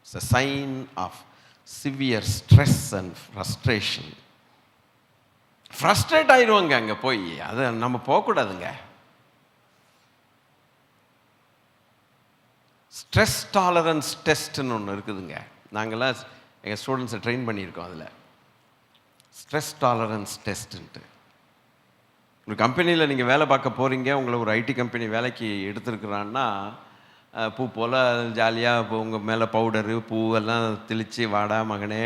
It's a sign of severe stress and frustration. Frustrate ஆயிடுவாங்க அங்கே போய். அதை நம்ம போகக்கூடாதுங்க. ஸ்ட்ரெஸ் டாலரன்ஸ் டெஸ்ட்னு ஒன்று இருக்குதுங்க. நாங்கள்லாம் எங்கள் ஸ்டூடெண்ட்ஸை ட்ரெயின் பண்ணியிருக்கோம். அதில் ஸ்ட்ரெஸ் டாலரன்ஸ் டெஸ்ட்டுன்ட்டு. ஒரு கம்பெனியில் நீங்கள் வேலை பார்க்க போகிறீங்க, உங்களை ஒரு ஐடி கம்பெனி வேலைக்கு எடுத்துருக்குறான்னா, பூ போல் ஜாலியாக இப்போ உங்கள் மேலே பவுடரு பூவெல்லாம் தெளித்து, வாடா மகனே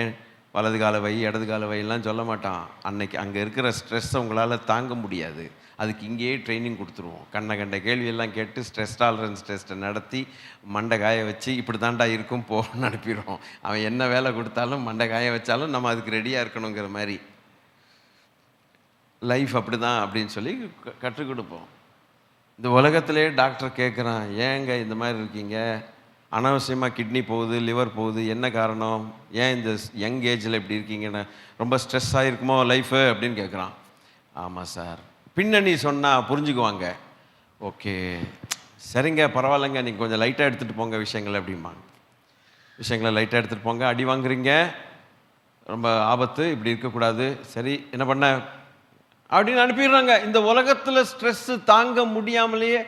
வலது கால வை இடது கால வையெல்லாம் சொல்ல மாட்டான். அன்னைக்கு அங்கே இருக்கிற ஸ்ட்ரெஸ்ஸை உங்களால் தாங்க முடியாது. அதுக்கு இங்கேயே ட்ரைனிங் கொடுத்துருவோம். கண்ட கேள்வியெல்லாம் கேட்டு ஸ்ட்ரெஸ் டாலரன்ஸ் டெஸ்ட்டை நடத்தி மண்டை காய வச்சு இப்படி தாண்டா இருக்கும் போன்னு அனுப்பிடுவோம். அவன் என்ன வேலை கொடுத்தாலும் மண்டை காய வச்சாலும் நம்ம அதுக்கு ரெடியாக இருக்கணுங்கிற மாதிரி. லைஃப் அப்படி தான் அப்படின்னு சொல்லி கற்றுக் கொடுப்போம். இந்த உலகத்திலே டாக்டர் கேட்குறான், ஏங்க இந்த மாதிரி இருக்கீங்க, அனாவசியமாக கிட்னி போகுது, லிவர் போகுது, என்ன காரணம், ஏன் இந்த யங் ஏஜில் இப்படி இருக்கீங்கன்னு, ரொம்ப ஸ்ட்ரெஸ் ஆகிருக்குமோ லைஃபு அப்படின்னு கேட்குறான். ஆமாம் சார். பின்னணி சொன்னால் புரிஞ்சுக்குவாங்க. ஓகே சரிங்க பரவாயில்லைங்க, நீங்கள் கொஞ்சம் லைட்டாக எடுத்துகிட்டு போங்க விஷயங்களை அப்படிம்பாங்க. விஷயங்களை லைட்டாக எடுத்துகிட்டு போங்க, அடி வாங்குறீங்க, ரொம்ப ஆபத்து, இப்படி இருக்கக்கூடாது, சரி என்ன பண்ண அப்படின்னு அனுப்பிடுறாங்க. இந்த உலகத்தில் ஸ்ட்ரெஸ்ஸு தாங்க முடியாமலேயே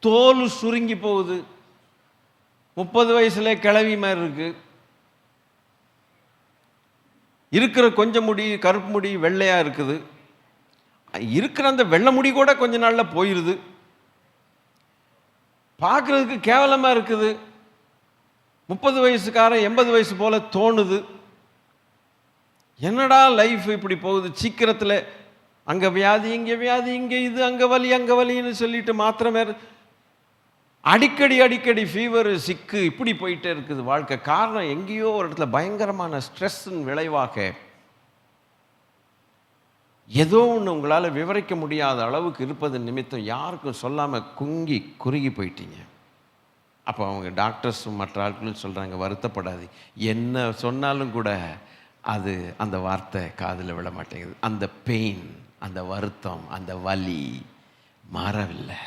தோல் சுருங்கி போகுது. 30 வயசுல கிளவி மாதிரி இருக்கு. இருக்கிற கொஞ்சம் முடி கருப்பு முடி வெள்ளையா இருக்குது. இருக்கிற அந்த வெள்ளை முடி கூட கொஞ்ச நாள்ல போயிருது. பார்க்கறதுக்கு கேவலமா இருக்குது. 30 வயசுக்காரன் 80 வயசு போல தோணுது. என்னடா லைஃப் இப்படி போகுது. சீக்கிரத்தில் அங்கே வியாதி, இங்கே வியாதி, இங்கே இது, அங்கே வலி, அங்கே வலின்னு சொல்லிட்டு மாத்திரமே அடிக்கடி ஃபீவர், சிக்கு, இப்படி போயிட்டே இருக்குது வாழ்க்கை. காரணம் எங்கேயோ ஒரு இடத்துல பயங்கரமான ஸ்ட்ரெஸ்ஸின் விளைவாக ஏதோ ஒன்று உங்களால் விவரிக்க முடியாத அளவுக்கு இருப்பது நிமித்தம் யாருக்கும் சொல்லாமல் குறுகி போயிட்டீங்க. அப்போ அவங்க டாக்டர்ஸும் மற்ற ஆட்களும் சொல்கிறாங்க, வருத்தப்படாது, என்ன சொன்னாலும் கூட அது அந்த வார்த்தை காதில் விட மாட்டேங்குது. அந்த பெயின், அந்த வருத்தம், அந்த வலி மாறவில்லை.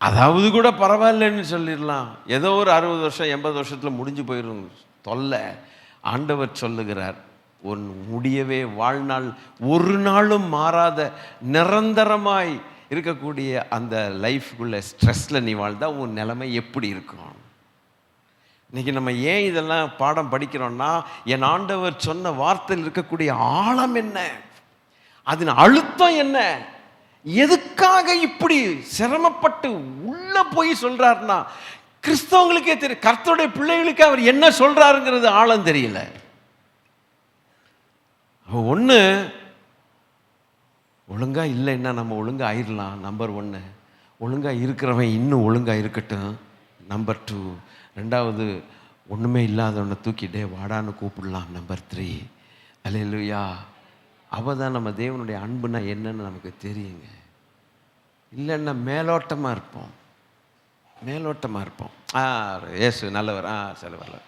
அதாவது கூட பரவாயில்லைன்னு சொல்லிடலாம். ஏதோ ஒரு 60 வருஷம் 80 வருஷத்தில் முடிஞ்சு போயிடும் தொல்லை. ஆண்டவர் சொல்லுகிறார், உன் முடியவே வாழ்நாள் ஒரு நாளும் மாறாத நிரந்தரமாய் இருக்கக்கூடிய அந்த லைஃப்குள்ள ஸ்ட்ரெஸ்ஸில் நீ வாழ்ந்தா உன் நிலைமை எப்படி இருக்கும்? இன்னைக்கு நம்ம ஏன் இதெல்லாம் பாடம் படிக்கிறோம்னா, என் ஆண்டவர் சொன்ன வார்த்தையில் இருக்கக்கூடிய ஆழம் என்ன, அதன் அழுத்தம் என்ன, எதுக்காக இப்படி சிரமப்பட்டு உள்ள போய் சொல்றாருன்னா, கிறிஸ்தவங்களுக்கே தெரியும், கர்த்தருடைய பிள்ளைகளுக்கு அவர் என்ன சொல்றாருங்கிறது ஆழம் தெரியல. ஒன்று ஒழுங்கா இல்லைன்னா நம்ம ஒழுங்கா ஆயிடலாம். நம்பர் 1. ஒழுங்கா இருக்கிறவன் இன்னும் ஒழுங்கா இருக்கட்டும். நம்பர் 2. ரெண்டாவது, ஒன்றுமே இல்லாதவனை தூக்கிட்டே வாடான்னு கூப்பிடலாம். நம்பர் 3. அல்லேலூயா. அவ தான் நம்ம தேவனுடைய அன்புனா என்னன்னு நமக்கு தெரியுங்க. இல்லைன்னா மேலோட்டமாக இருப்போம். ஏசு நல்லவர், சரி வரல,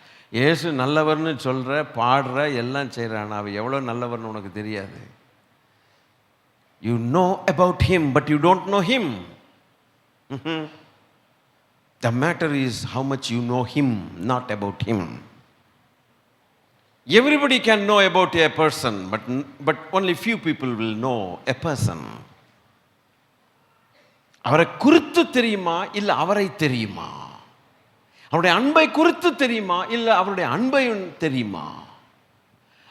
ஏசு நல்லவர்னு சொல்கிற, பாடுற, எல்லாம் செய்கிறான். அவன் எவ்வளோ நல்லவர்னு உனக்கு தெரியாது. You know about him but you don't know him. The matter is how much you know him, not about him. Everybody can know about a person, but only few people will know a person. அவரை குறித்து தெரியுமா இல்லை அவரை தெரியுமா? அவருடைய அன்பை குறித்து தெரியுமா இல்லை அவருடைய அன்பை தெரியுமா?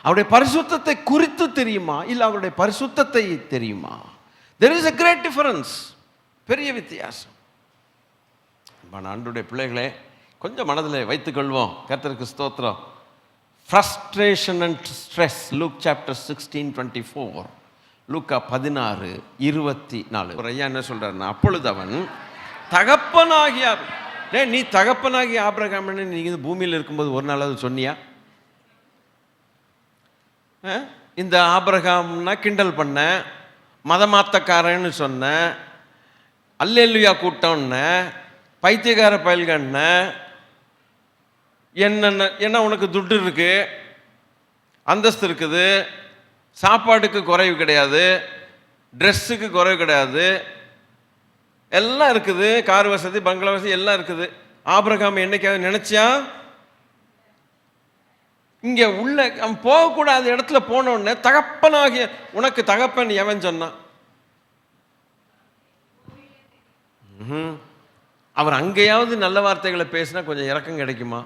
அவருடைய பரிசுத்தத்தை குறித்து தெரியுமா, இல்லை அவருடைய பரிசுத்தத்தை தெரியுமா? There is a great difference. பெரிய வித்தியாசம். ஆண்டவருடைய பிள்ளைகளே, கொஞ்சம் மனதில் வைத்துக்கொள்வோம். கர்த்தருக்கு ஸ்தோத்திரம். Frustration and stress. Luke chapter 16:24. லூக்கா 16:24. ஒரு ஐயா என்ன சொல்றாருன்னா, அப்பொழுது அவன் தகப்பனாகிய, நீ தகப்பனாகிய ஆபிரகாம்னு நீங்க பூமியில் இருக்கும்போது ஒரு நாளாவது சொன்னியா? இந்த ஆபிரகாம்னா கிண்டல் பண்ண, மதமாத்தக்காரன்னு சொன்ன, அல்லேலுயா கூட்டம்னு, பைத்தியக்கார பயல்கண்ண, என்னென்ன என்ன உனக்கு துட்டு இருக்கு, அந்தஸ்து இருக்குது, சாப்பாட்டுக்கு குறைவு கிடையாது, ட்ரெஸ்ஸுக்கு குறைவு கிடையாது, எல்லாம் இருக்குது, கார் வசதி, பங்களா வசதி எல்லாம் இருக்குது. ஆபிரகாம் என்னைக்காவது நினைச்சா? இங்கே உள்ள அவன் போகக்கூடாத இடத்துல போனோடனே தகப்பனாகிய உனக்கு தகப்பன் எவன் சொன்னான்? அவர் அங்கேயாவது நல்ல வார்த்தைகளை பேசினா கொஞ்சம் இறக்கம் கிடைக்குமா?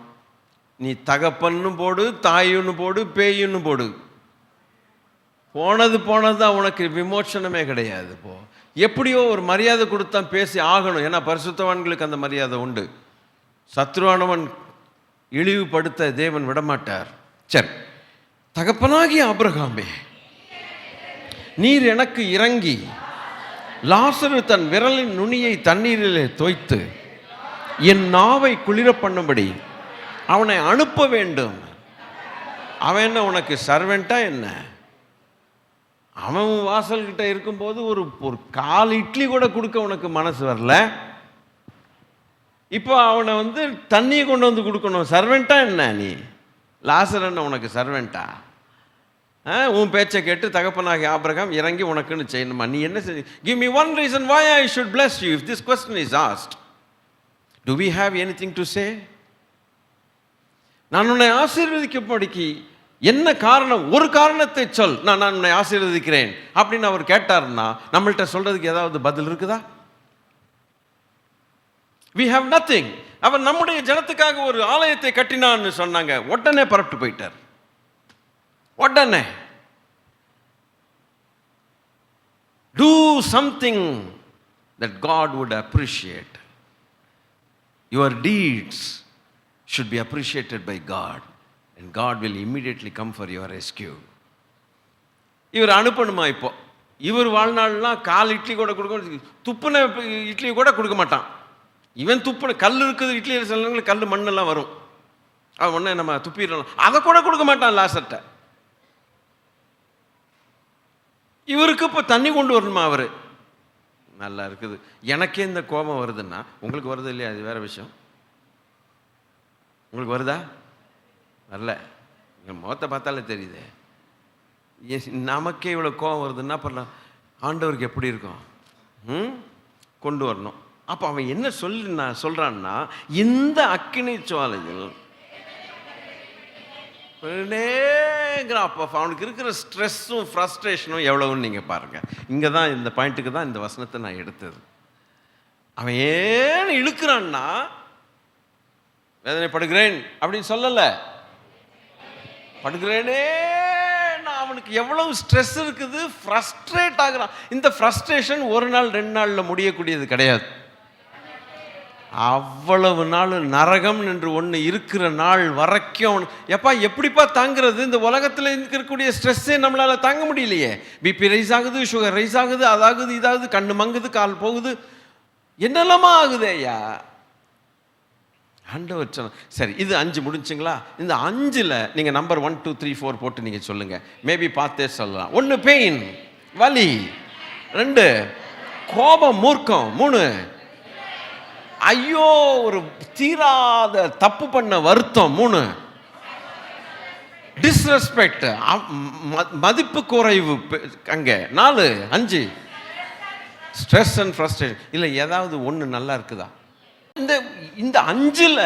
நீ தகப்பன்னு போடு, தாயுன்னு போடு, பேயுன்னு போடு, போனது தான் உனக்கு விமோச்சனமே கிடையாது. போ, எப்படியோ ஒரு மரியாதை கொடுத்தான் பேசி ஆகணும். ஏன்னா பரிசுத்தவான்களுக்கு அந்த மரியாதை உண்டு. சத்ருவானவன் இழிவுபடுத்த தேவன் விடமாட்டார். சரி, தகப்பனாகிய ஆபிரகாமே, நீர் எனக்கு இறங்கி லாசரு தன் விரலின் நுனியை தண்ணீரிலே தோய்த்து என் நாவை குளிர பண்ணும்படி அவனை அனுப்ப வேண்டும். அவன் என்ன உனக்கு சர்வெண்டா என்ன? அவன் வாசல்கிட்ட இருக்கும்போது ஒரு ஒரு 4 இட்லி கூட கொடுக்க உனக்கு மனசு வரல. இப்போ அவனை தண்ணியை கொண்டு வந்து கொடுக்கணும். சர்வெண்டா என்ன நீ? லாசர் என்ன உனக்கு சர்வெண்டா? உன் பேச்சை கேட்டு தகப்பனாகிய ஆபிரகாம் இறங்கி உனக்குன்னு செய்யணுமா? நீ என்ன செய்? Give me one reason why I should bless you if this question is asked. Do we have anything to say? நான் உன்னை ஆசீர்வதிக்கும்படிக்கு என்ன காரணம்? ஒரு காரணத்தை சொல், நான் உன்னை ஆசீர்வதிக்கிறேன் அப்படின்னு அவர் கேட்டார்னா நம்மள்கிட்ட சொல்றதுக்கு ஏதாவது பதில் இருக்குதா? We have nothing. அவன் நம்முடைய ஜனத்துக்காக ஒரு ஆலயத்தை கட்டினான்னு சொன்னாங்க, உடனே பரப்பிட்டு போயிட்டார். உடனே do something that God would appreciate. Your deeds should be appreciated by God and God will immediately come for your rescue. இவர் அனுப்பணுமா? இப்போ இவர் வாழ்நாள்லாம் 4 இட்லி கூட கொடுக்க, துப்புன இட்லி கூட கொடுக்க மாட்டான். இவன் துப்புன கல் இருக்குது, இட்லி சில கல் மண்ணெல்லாம் வரும், அது ஒன்று நம்ம துப்பிடலாம், அதை கூட கொடுக்க மாட்டான் லாசர்ட்ட. இவருக்கு இப்போ தண்ணி கொண்டு வரணுமா? அவர் நல்லா இருக்குது. எனக்கே இந்த கோபம் வருதுன்னா உங்களுக்கு வருது இல்லையா? அது வேற விஷயம். உங்களுக்கு வருதா? வரல, எங்கள் முகத்தை பார்த்தாலே தெரியுது. நமக்கே இவ்வளோ கோபம் வருதுன்னா அப்புறம் ஆண்டவருக்கு எப்படி இருக்கும்? கொண்டு வரணும். அப்போ அவன் என்ன சொல்றான்னா, இந்த அக்கினி சுவாலையில் அவனுக்கு இருக்கிற ஸ்ட்ரெஸ்ஸும் ஃப்ரஸ்ட்ரேஷனும் எவ்வளவுன்னு நீங்கள் பாருங்க. இங்கே தான் இந்த பாயிண்ட்டுக்கு தான் இந்த வசனத்தை நான் எடுத்தது. அவன் ஏன் இழுக்கிறான்னா, வேதனைப்படுகிறேன் அப்படின்னு சொல்லலை, படுகிறேனே, அவனுக்கு எவ்வளவு ஸ்ட்ரெஸ் இருக்குது, ஃப்ரஸ்ட்ரேட் ஆகுறான். இந்த ஃப்ரஸ்ட்ரேஷன் ஒரு நாள் 2 நாளில் முடியக்கூடியது கிடையாது. அவ்வளவு நாள் நரகம் என்று ஒன்று இருக்கிற நாள் வரைக்கும் எப்பா எப்படிப்பா தாங்கிறது? இந்த உலகத்தில் இருக்கக்கூடிய ஸ்ட்ரெஸ்ஸே நம்மளால் தாங்க முடியலையே. பிபி ரைஸ் ஆகுது, சுகர் ரைஸ் ஆகுது, அதாகுது இதாகுது, கண்ணு மங்குது, கால் போகுது, என்னெல்லாமா ஆகுது ஐயா. ஆண்டவர் சொன்ன. சரி, இது 5 முடிஞ்சுங்களா? இந்த 5ல் நீங்கள் நம்பர் 1 2 3 4 போட்டு நீங்கள் சொல்லுங்கள். மேபி பார்த்தே சொல்லலாம். 1 பெயின், வலி. 2 கோபம், மூர்க்கம். 3 ஐயோ ஒரு தீராத தப்பு பண்ண வருத்தம். 3 டிஸ்ரெஸ்பெக்ட், மதிப்பு குறைவு அங்கே. 4 5 ஸ்ட்ரெஸ் அண்ட் ஃப்ரஸ்ட்ரேஷன். இல்லை ஏதாவது ஒன்று நல்லா இருக்குதா? இந்த 5ல்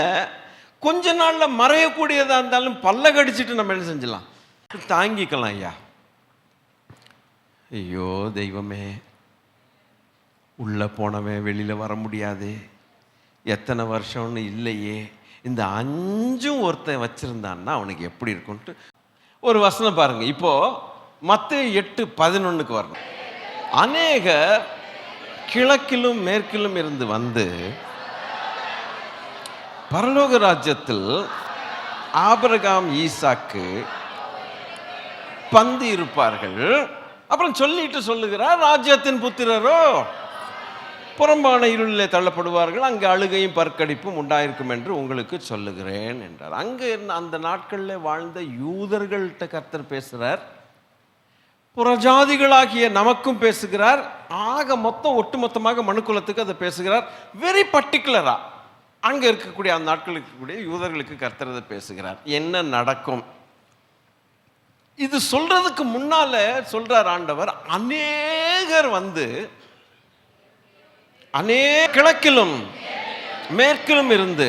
கொஞ்ச நாளில் மறையக்கூடியதாக இருந்தாலும் பல்ல கடிச்சிட்டு நம்ம என்ன செஞ்சலாம்? தாங்கிக்கலாம் ஐயா. ஐயோ தெய்வமே, உள்ளே போனவன் வெளியில் வர முடியாது, எத்தனை வருஷம்னு இல்லையே, இந்த 5ம் ஒருத்தன் வச்சுருந்தான்னா அவனுக்கு எப்படி இருக்கும்ட்டு ஒரு வசனம் பாருங்க. இப்போ மத்தேயு 8:11 வரணும். அநேகர் கிழக்கிலும் மேற்கிலும் இருந்து வந்து பரலோக ராஜ்யத்தில் ஆபிரகாம் ஈசாக்கு பந்தி இருப்பார்கள். அப்புறம் சொல்லிட்டு சொல்லுகிறார், ராஜ்யத்தின் புத்திரரோ புறம்பான இருளிலே தள்ளப்படுவார்கள், அங்கு அழுகையும் பற்கடிப்பும் உண்டாயிருக்கும் என்று உங்களுக்கு சொல்லுகிறேன் என்றார். அங்கே அந்த நாட்களில் வாழ்ந்த யூதர்கள்ட்ட கர்த்தர் பேசுகிறார், புறஜாதிகளாகிய நமக்கும் பேசுகிறார், ஆக மொத்தம் ஒட்டுமொத்தமாக மனுக்குலத்துக்கு அதை பேசுகிறார். வெரி பர்டிகுலரா அங்கே இருக்கக்கூடிய அந்த நாட்களுக்கு இருக்கக்கூடிய யூதர்களுக்கு கர்த்தர் அதை பேசுகிறார். என்ன நடக்கும் இது சொல்றதுக்கு முன்னால சொல்றார் ஆண்டவர், அநேகர் வந்து கிழக்கிலும் மேற்கிலும் இருந்து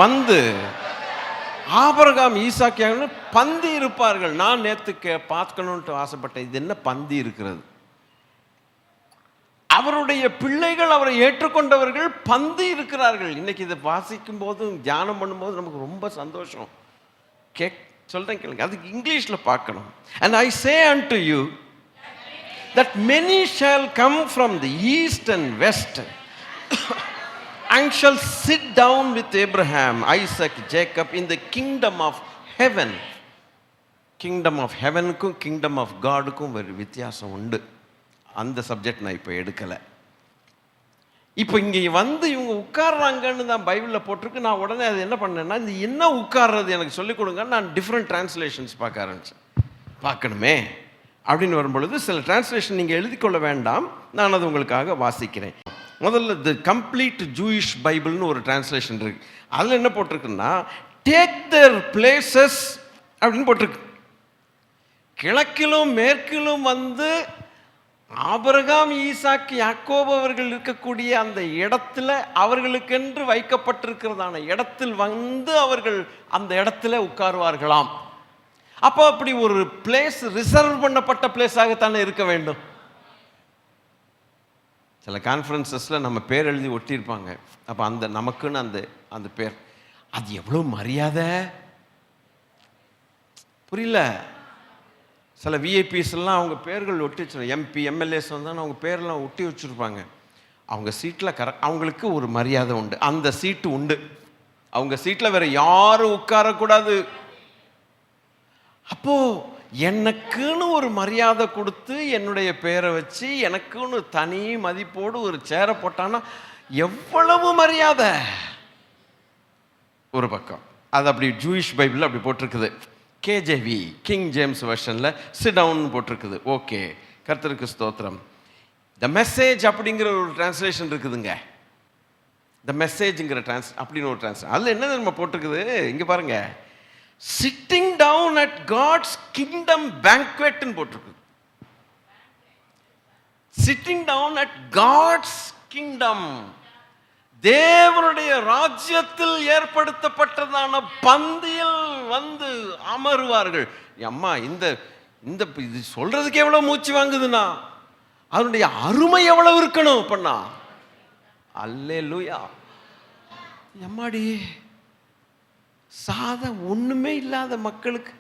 வந்து ஆபிரகாம் ஈசாக்கு பந்தி இருப்பார்கள். நான் நேத்துக்கு பார்க்கணும்னு ஆசைப்பட்டேன், இது என்ன பந்தி இருக்கிறது? அவருடைய பிள்ளைகள், அவரை ஏற்றுக்கொண்டவர்கள் பந்தி இருக்கிறார்கள். இன்னைக்கு இதை வாசிக்கும் போதும் தியானம் பண்ணும்போது நமக்கு ரொம்ப சந்தோஷம். சொல்றேன் கேளுங்க, அதுக்கு இங்கிலீஷ்ல பார்க்கணும். And I say unto you that many shall come from the east and west and shall sit down with Abraham, Isaac, Jacob in the kingdom of heaven. Kingdom of heaven க்கும் kingdom of God க்கும் ஒரு வித்தியாசம் உண்டு. அந்த subject நான் இப்போ எடுக்கலை. இப்போ இங்கே வந்து இவங்க உட்கார்றாங்கன்னு தான் பைபிளில் போட்டிருக்கு. நான் உடனே அது என்ன பண்ணேன்னா, இது என்ன உட்கார்றது எனக்கு சொல்லிக் கொடுங்கன்னு நான் டிஃப்ரெண்ட் டிரான்ஸ்லேஷன்ஸ் பார்க்க ஆரம்பித்தேன். பார்க்கணுமே அப்படின்னு வரும்பொழுது சில டிரான்ஸ்லேஷன் நீங்கள் எழுதி கொள்ள வேண்டாம், நான் அது உங்களுக்காக வாசிக்கிறேன். முதல்ல தி கம்ப்ளீட் ஜூயிஷ் பைபிள்னு ஒரு டிரான்ஸ்லேஷன் இருக்கு. அதில் என்ன போட்டிருக்குன்னா, டேக் தேர் பிளேசஸ் அப்படின்னு போட்டிருக்கு. கிழக்கிலும் மேற்கிலும் வந்து ஆபிரகாம் ஈசாக்கு யாக்கோபு அவர்கள் இருக்கக்கூடிய அந்த இடத்துல அவர்களுக்கென்று வைக்கப்பட்டிருக்கிறதான இடத்தில் வந்து அவர்கள் அந்த இடத்துல உட்காருவார்களாம். அப்போ அப்படி ஒரு பிளேஸ் ரிசர்வ் பண்ணப்பட்ட பிளேஸாகத்தானே இருக்க வேண்டும். சில கான்ஃபரன்சஸில் நம்ம பேர் எழுதி ஒட்டியிருப்பாங்க. அப்போ அந்த நமக்குன்னு அந்த அந்த பேர், அது எவ்வளோ மரியாதை புரியல. சில விஐபிஸ் எல்லாம் அவங்க பேர்கள் ஒட்டி வச்சிருப்பாங்க. எம்பி எம்எல்ஏஸ் வந்தால் அவங்க பேரெல்லாம் ஒட்டி வச்சுருப்பாங்க. அவங்க சீட்டில் அவங்களுக்கு ஒரு மரியாதை உண்டு, அந்த சீட்டு உண்டு. அவங்க சீட்டில் வேற யாரும் உட்காரக்கூடாது. அப்போ எனக்குன்னு ஒரு மரியாதை கொடுத்து என்னுடைய பேரை வச்சு எனக்குன்னு தனி மதிப்போடு ஒரு சேரை போட்டான்னா எவ்வளவு மரியாதை. ஒரு பக்கம் அது அப்படி ஜூயிஷ் பைபிள் அப்படி போட்டிருக்குது. கேஜேவி கிங் ஜேம்ஸ் வெர்ஷனில் சிட் டவுன் போட்டிருக்குது. ஓகே, கர்த்தருக்கு ஸ்தோத்திரம். த மெசேஜ் அப்படிங்கிற ஒரு டிரான்ஸ்லேஷன் இருக்குதுங்க. த மெசேஜ்ங்கிற அப்படின்னு ஒரு டிரான்ஸ்லேஷன், அதில் என்ன நம்ம போட்டிருக்குது இங்கே பாருங்க, sitting down at God's kingdom பேங்க்வெட்னு போட்டிருக்கு. Sitting down at God's kingdom, தேவனுடைய ராஜ்யத்தில் ஏற்படுத்தப்பட்டதான பந்தியில் வந்து அமருவார்கள். அம்மா இந்த இந்த இது சொல்றதுக்கு எவ்வளவு மூச்சு வாங்குதுன்னா அதனுடைய அருமை எவ்வளவு இருக்கணும் பண்ணா. அல்லேலூயா. எம்மாடி, ஒண்ணுமே இல்லாத மக்களுக்கு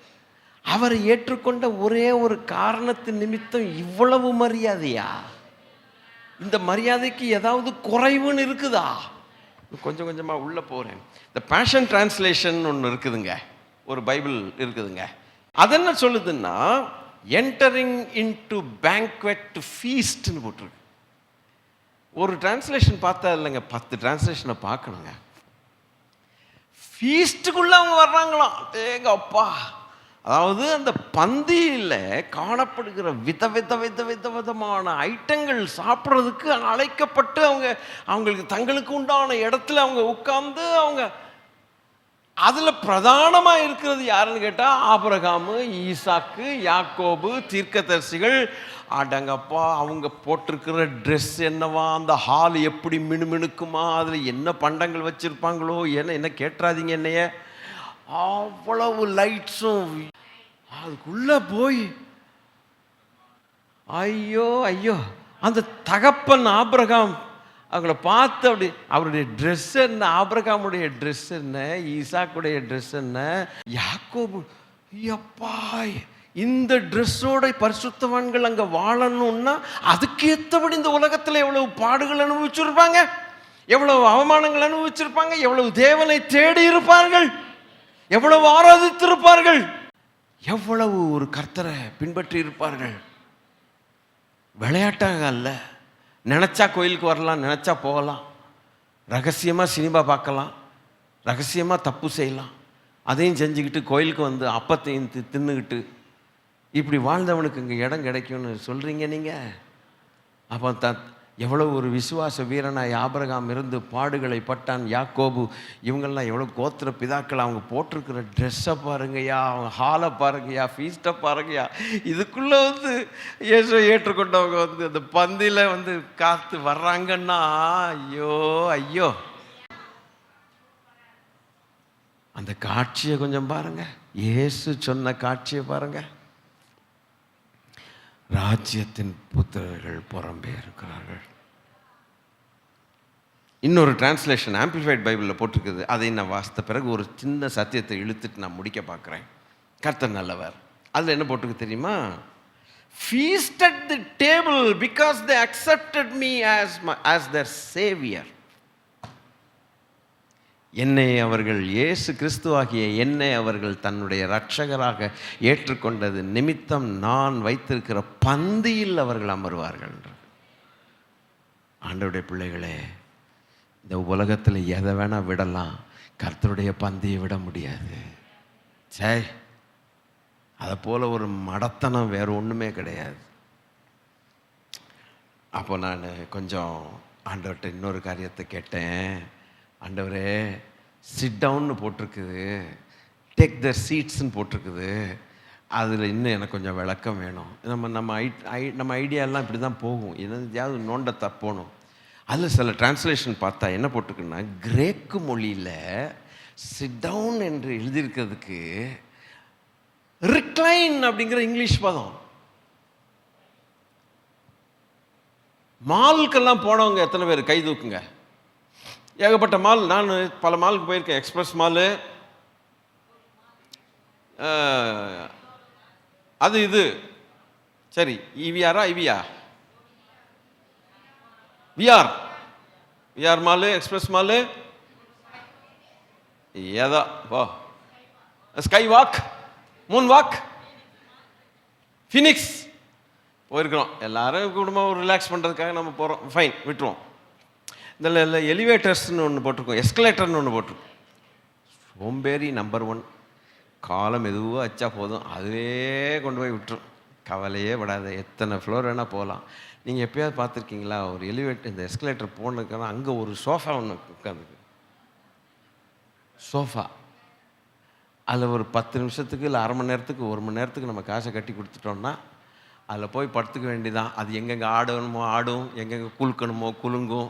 அவரை ஏற்றுக்கொண்ட ஒரே ஒரு காரணத்தின் நிமித்தம் இவ்வளவு மரியாதையா? இந்த மரியாதைக்கு ஏதாவது குறைவுன்னு இருக்குதா? கொஞ்சம் கொஞ்சமாக உள்ள போகிறேன். இந்த பேஷன் டிரான்ஸ்லேஷன் ஒன்று இருக்குதுங்க, ஒரு பைபிள் இருக்குதுங்க. அது என்ன சொல்லுதுன்னா, என்டரிங் இன்டு பேங்க்வெட் ஃபீஸ்ட்னு போட்டிருக்கு. ஒரு டிரான்ஸ்லேஷன் பார்த்தா இல்லைங்க, 10 டிரான்ஸ்லேஷனை பார்க்கணுங்க. ஃபீஸ்ட்டுக்குள்ளே அவங்க வர்றாங்களாம். ஏங்க அப்பா, அதாவது அந்த பந்தியில் காணப்படுகிற விதமான ஐட்டங்கள் சாப்பிட்றதுக்கு அழைக்கப்பட்டு அவங்களுக்கு தங்களுக்கு உண்டான இடத்துல அவங்க உட்கார்ந்து அவங்க அதில் பிரதானமாக இருக்கிறது யாருன்னு கேட்டால் ஆபிரகாமு, ஈசாக்கு, யாக்கோபு, தீர்க்கதரிசிகள். அடங்கப்பா, அவங்க போட்டிருக்கிற ட்ரெஸ் என்னவா, அந்த ஹால் எப்படி மினுமினுக்குமா, அதில் என்ன பண்டங்கள் வச்சுருப்பாங்களோ, என்ன கேட்டுறாதீங்க என்னைய, அவ்வளவு லைட்ஸும். அதுக்குள்ள போய் ஐயோ ஐயோ, அந்த தகப்பன் ஆபிரகாம் அவங்கள பார்த்து அப்படி அவருடைய ட்ரெஸ் என்ன, ஆபிரகாமுடைய ட்ரெஸ் என்ன, ஈசாக்குடைய ட்ரெஸ் என்ன, யாக்கோபு எப்பா, இந்த ட்ரெஸ்ஸோட பரிசுத்தவான்கள் அங்க வாழணும்னா அதுக்கு ஏற்றபடி இந்த உலகத்துல எவ்வளவு பாடுகள் அனுபவிச்சிருப்பாங்க, எவ்வளவு அவமானங்கள் அனுபவிச்சிருப்பாங்க, எவ்வளவு தேவனை தேடி இருப்பார்கள், எவ்வளவு ஆராதித்திருப்பார்கள், எவ்வளவு ஒரு கர்த்தரை பின்பற்றி இருப்பார்கள். விளையாட்டாக அல்ல. நினச்சா கோயிலுக்கு வரலாம், நினச்சா போகலாம், ரகசியமாக சினிமா பார்க்கலாம், ரகசியமாக தப்பு செய்யலாம், அதையும் செஞ்சுக்கிட்டு கோயிலுக்கு வந்து அப்பத்தையும் தின்னுக்கிட்டு இப்படி வாழ்ந்தவனுக்கு இங்கே இடம் கிடைக்கும்னு சொல்கிறீங்க நீங்கள். அப்போ எவ்வளோ ஒரு விசுவாச வீரனாய் ஆபிரகாம் இருந்து பாடுகளை பட்டான், யாக்கோபு, இவங்கெல்லாம் எவ்வளோ கோத்திர பிதாக்கள். அவங்க போட்டிருக்கிற ட்ரெஸ்ஸை பாருங்கய்யா, அவங்க ஹாலை பாருங்கய்யா, ஃபீஸ்ட்டை பாருங்கய்யா. இதுக்குள்ளே வந்து இயேசுவை ஏற்றுக்கொண்டவங்க வந்து அந்த பந்தியில் வந்து காத்து வர்றாங்கன்னா ஐயோ ஐயோ. அந்த காட்சியை கொஞ்சம் பாருங்க, இயேசு சொன்ன காட்சியை பாருங்க. ராஜ்யத்தின் புத்திரர்கள் புறம்பே இருக்கிறார்கள். இன்னொரு டிரான்ஸ்லேஷன் ஆம்பிளிஃபைட் பைபிளில் போட்டிருக்குது. அதை நான் வாசித்த பிறகு ஒரு சின்ன சத்தியத்தை இழுத்துட்டு நான் முடிக்க பார்க்குறேன். கர்த்தர் நல்லவர். அதில் என்ன போட்டிருக்கு தெரியுமா? feast at the table because they accepted me as their savior. என்னை அவர்கள், இயேசு கிறிஸ்துவாகிய என்னை அவர்கள் தன்னுடைய இரட்சகராக ஏற்றுக்கொண்டது நிமித்தம் நான் வைத்திருக்கிற பந்தியில் அவர்கள் அமர்வார்கள். ஆண்டவருடைய பிள்ளைகளே, இந்த உலகத்தில் எதை வேணா விடலாம், கர்த்தருடைய பந்தியை விட முடியாது. சே, அதை போல ஒரு மடத்தனம் வேறு ஒன்றுமே கிடையாது. அப்போ நான் கொஞ்சம் ஆண்டவர்கிட்ட இன்னொரு காரியத்தை கேட்டேன். ஆண்டவரே, சிட் டவுன்னு போட்டிருக்குது, டேக் த சீட்ஸ்ன்னு போட்டிருக்குது, அதில் இன்னும் எனக்கு கொஞ்சம் விளக்கம் வேணும். நம்ம ஐடியாலாம் இப்படி தான் போகும், எதாவது நோண்ட தப்போணும். அதில் சில டிரான்ஸ்லேஷன் பார்த்தா என்ன போட்டிருக்குன்னா, கிரேக்கு மொழியில் சிட் டவுன் என்று எழுதியிருக்கிறதுக்கு ரிக்ளைன் அப்படிங்கிற இங்கிலீஷ் பதம். மாலுக்கெல்லாம் போனவங்க எத்தனை பேர் கை தூக்குங்க? ஏகப்பட்ட மால். நான் பல மாலுக்கு போயிருக்கேன். எக்ஸ்பிரஸ் மாலு, அது இது சரி, இவிஆரா இவியா விஆர் மாலு, எக்ஸ்பிரஸ் மாலு, ஏதோ போ, sky walk, Moon walk, Phoenix போயிருக்கிறோம். எல்லாரும் குடும்பம் ரிலாக்ஸ் பண்ணுறதுக்காக நம்ம போகிறோம். ஃபைன், விட்டுருவோம். இந்த எலிவேட்டர்ஸ்னு ஒன்று போட்டிருக்கோம், எஸ்கலேட்டர்னு ஒன்று போட்டிருக்கோம். சோம்பேறி நம்பர் 1. காலம் எதுவோ வச்சா போதும், அதுவே கொண்டு போய் விட்டுரும். கவலையே விடாது, எத்தனை ஃப்ளோர் வேணால் போகலாம். நீங்கள் எப்போயாவது பார்த்துருக்கீங்களா ஒரு எலிவேட்டர், இந்த எஸ்கலேட்டர் போனதுக்கான அங்கே ஒரு சோஃபா ஒன்று உட்காந்துருக்கு. சோஃபா அதில் ஒரு 10 நிமிஷத்துக்கு இல்லை அரை மணி நேரத்துக்கு 1 மணி நேரத்துக்கு நம்ம காசை கட்டி கொடுத்துட்டோம்னா அதில் போய் படுத்துக்க வேண்டிதான். அது எங்கெங்கே ஆடணுமோ ஆடும், எங்கெங்கே குலுக்கணுமோ குலுங்கும்,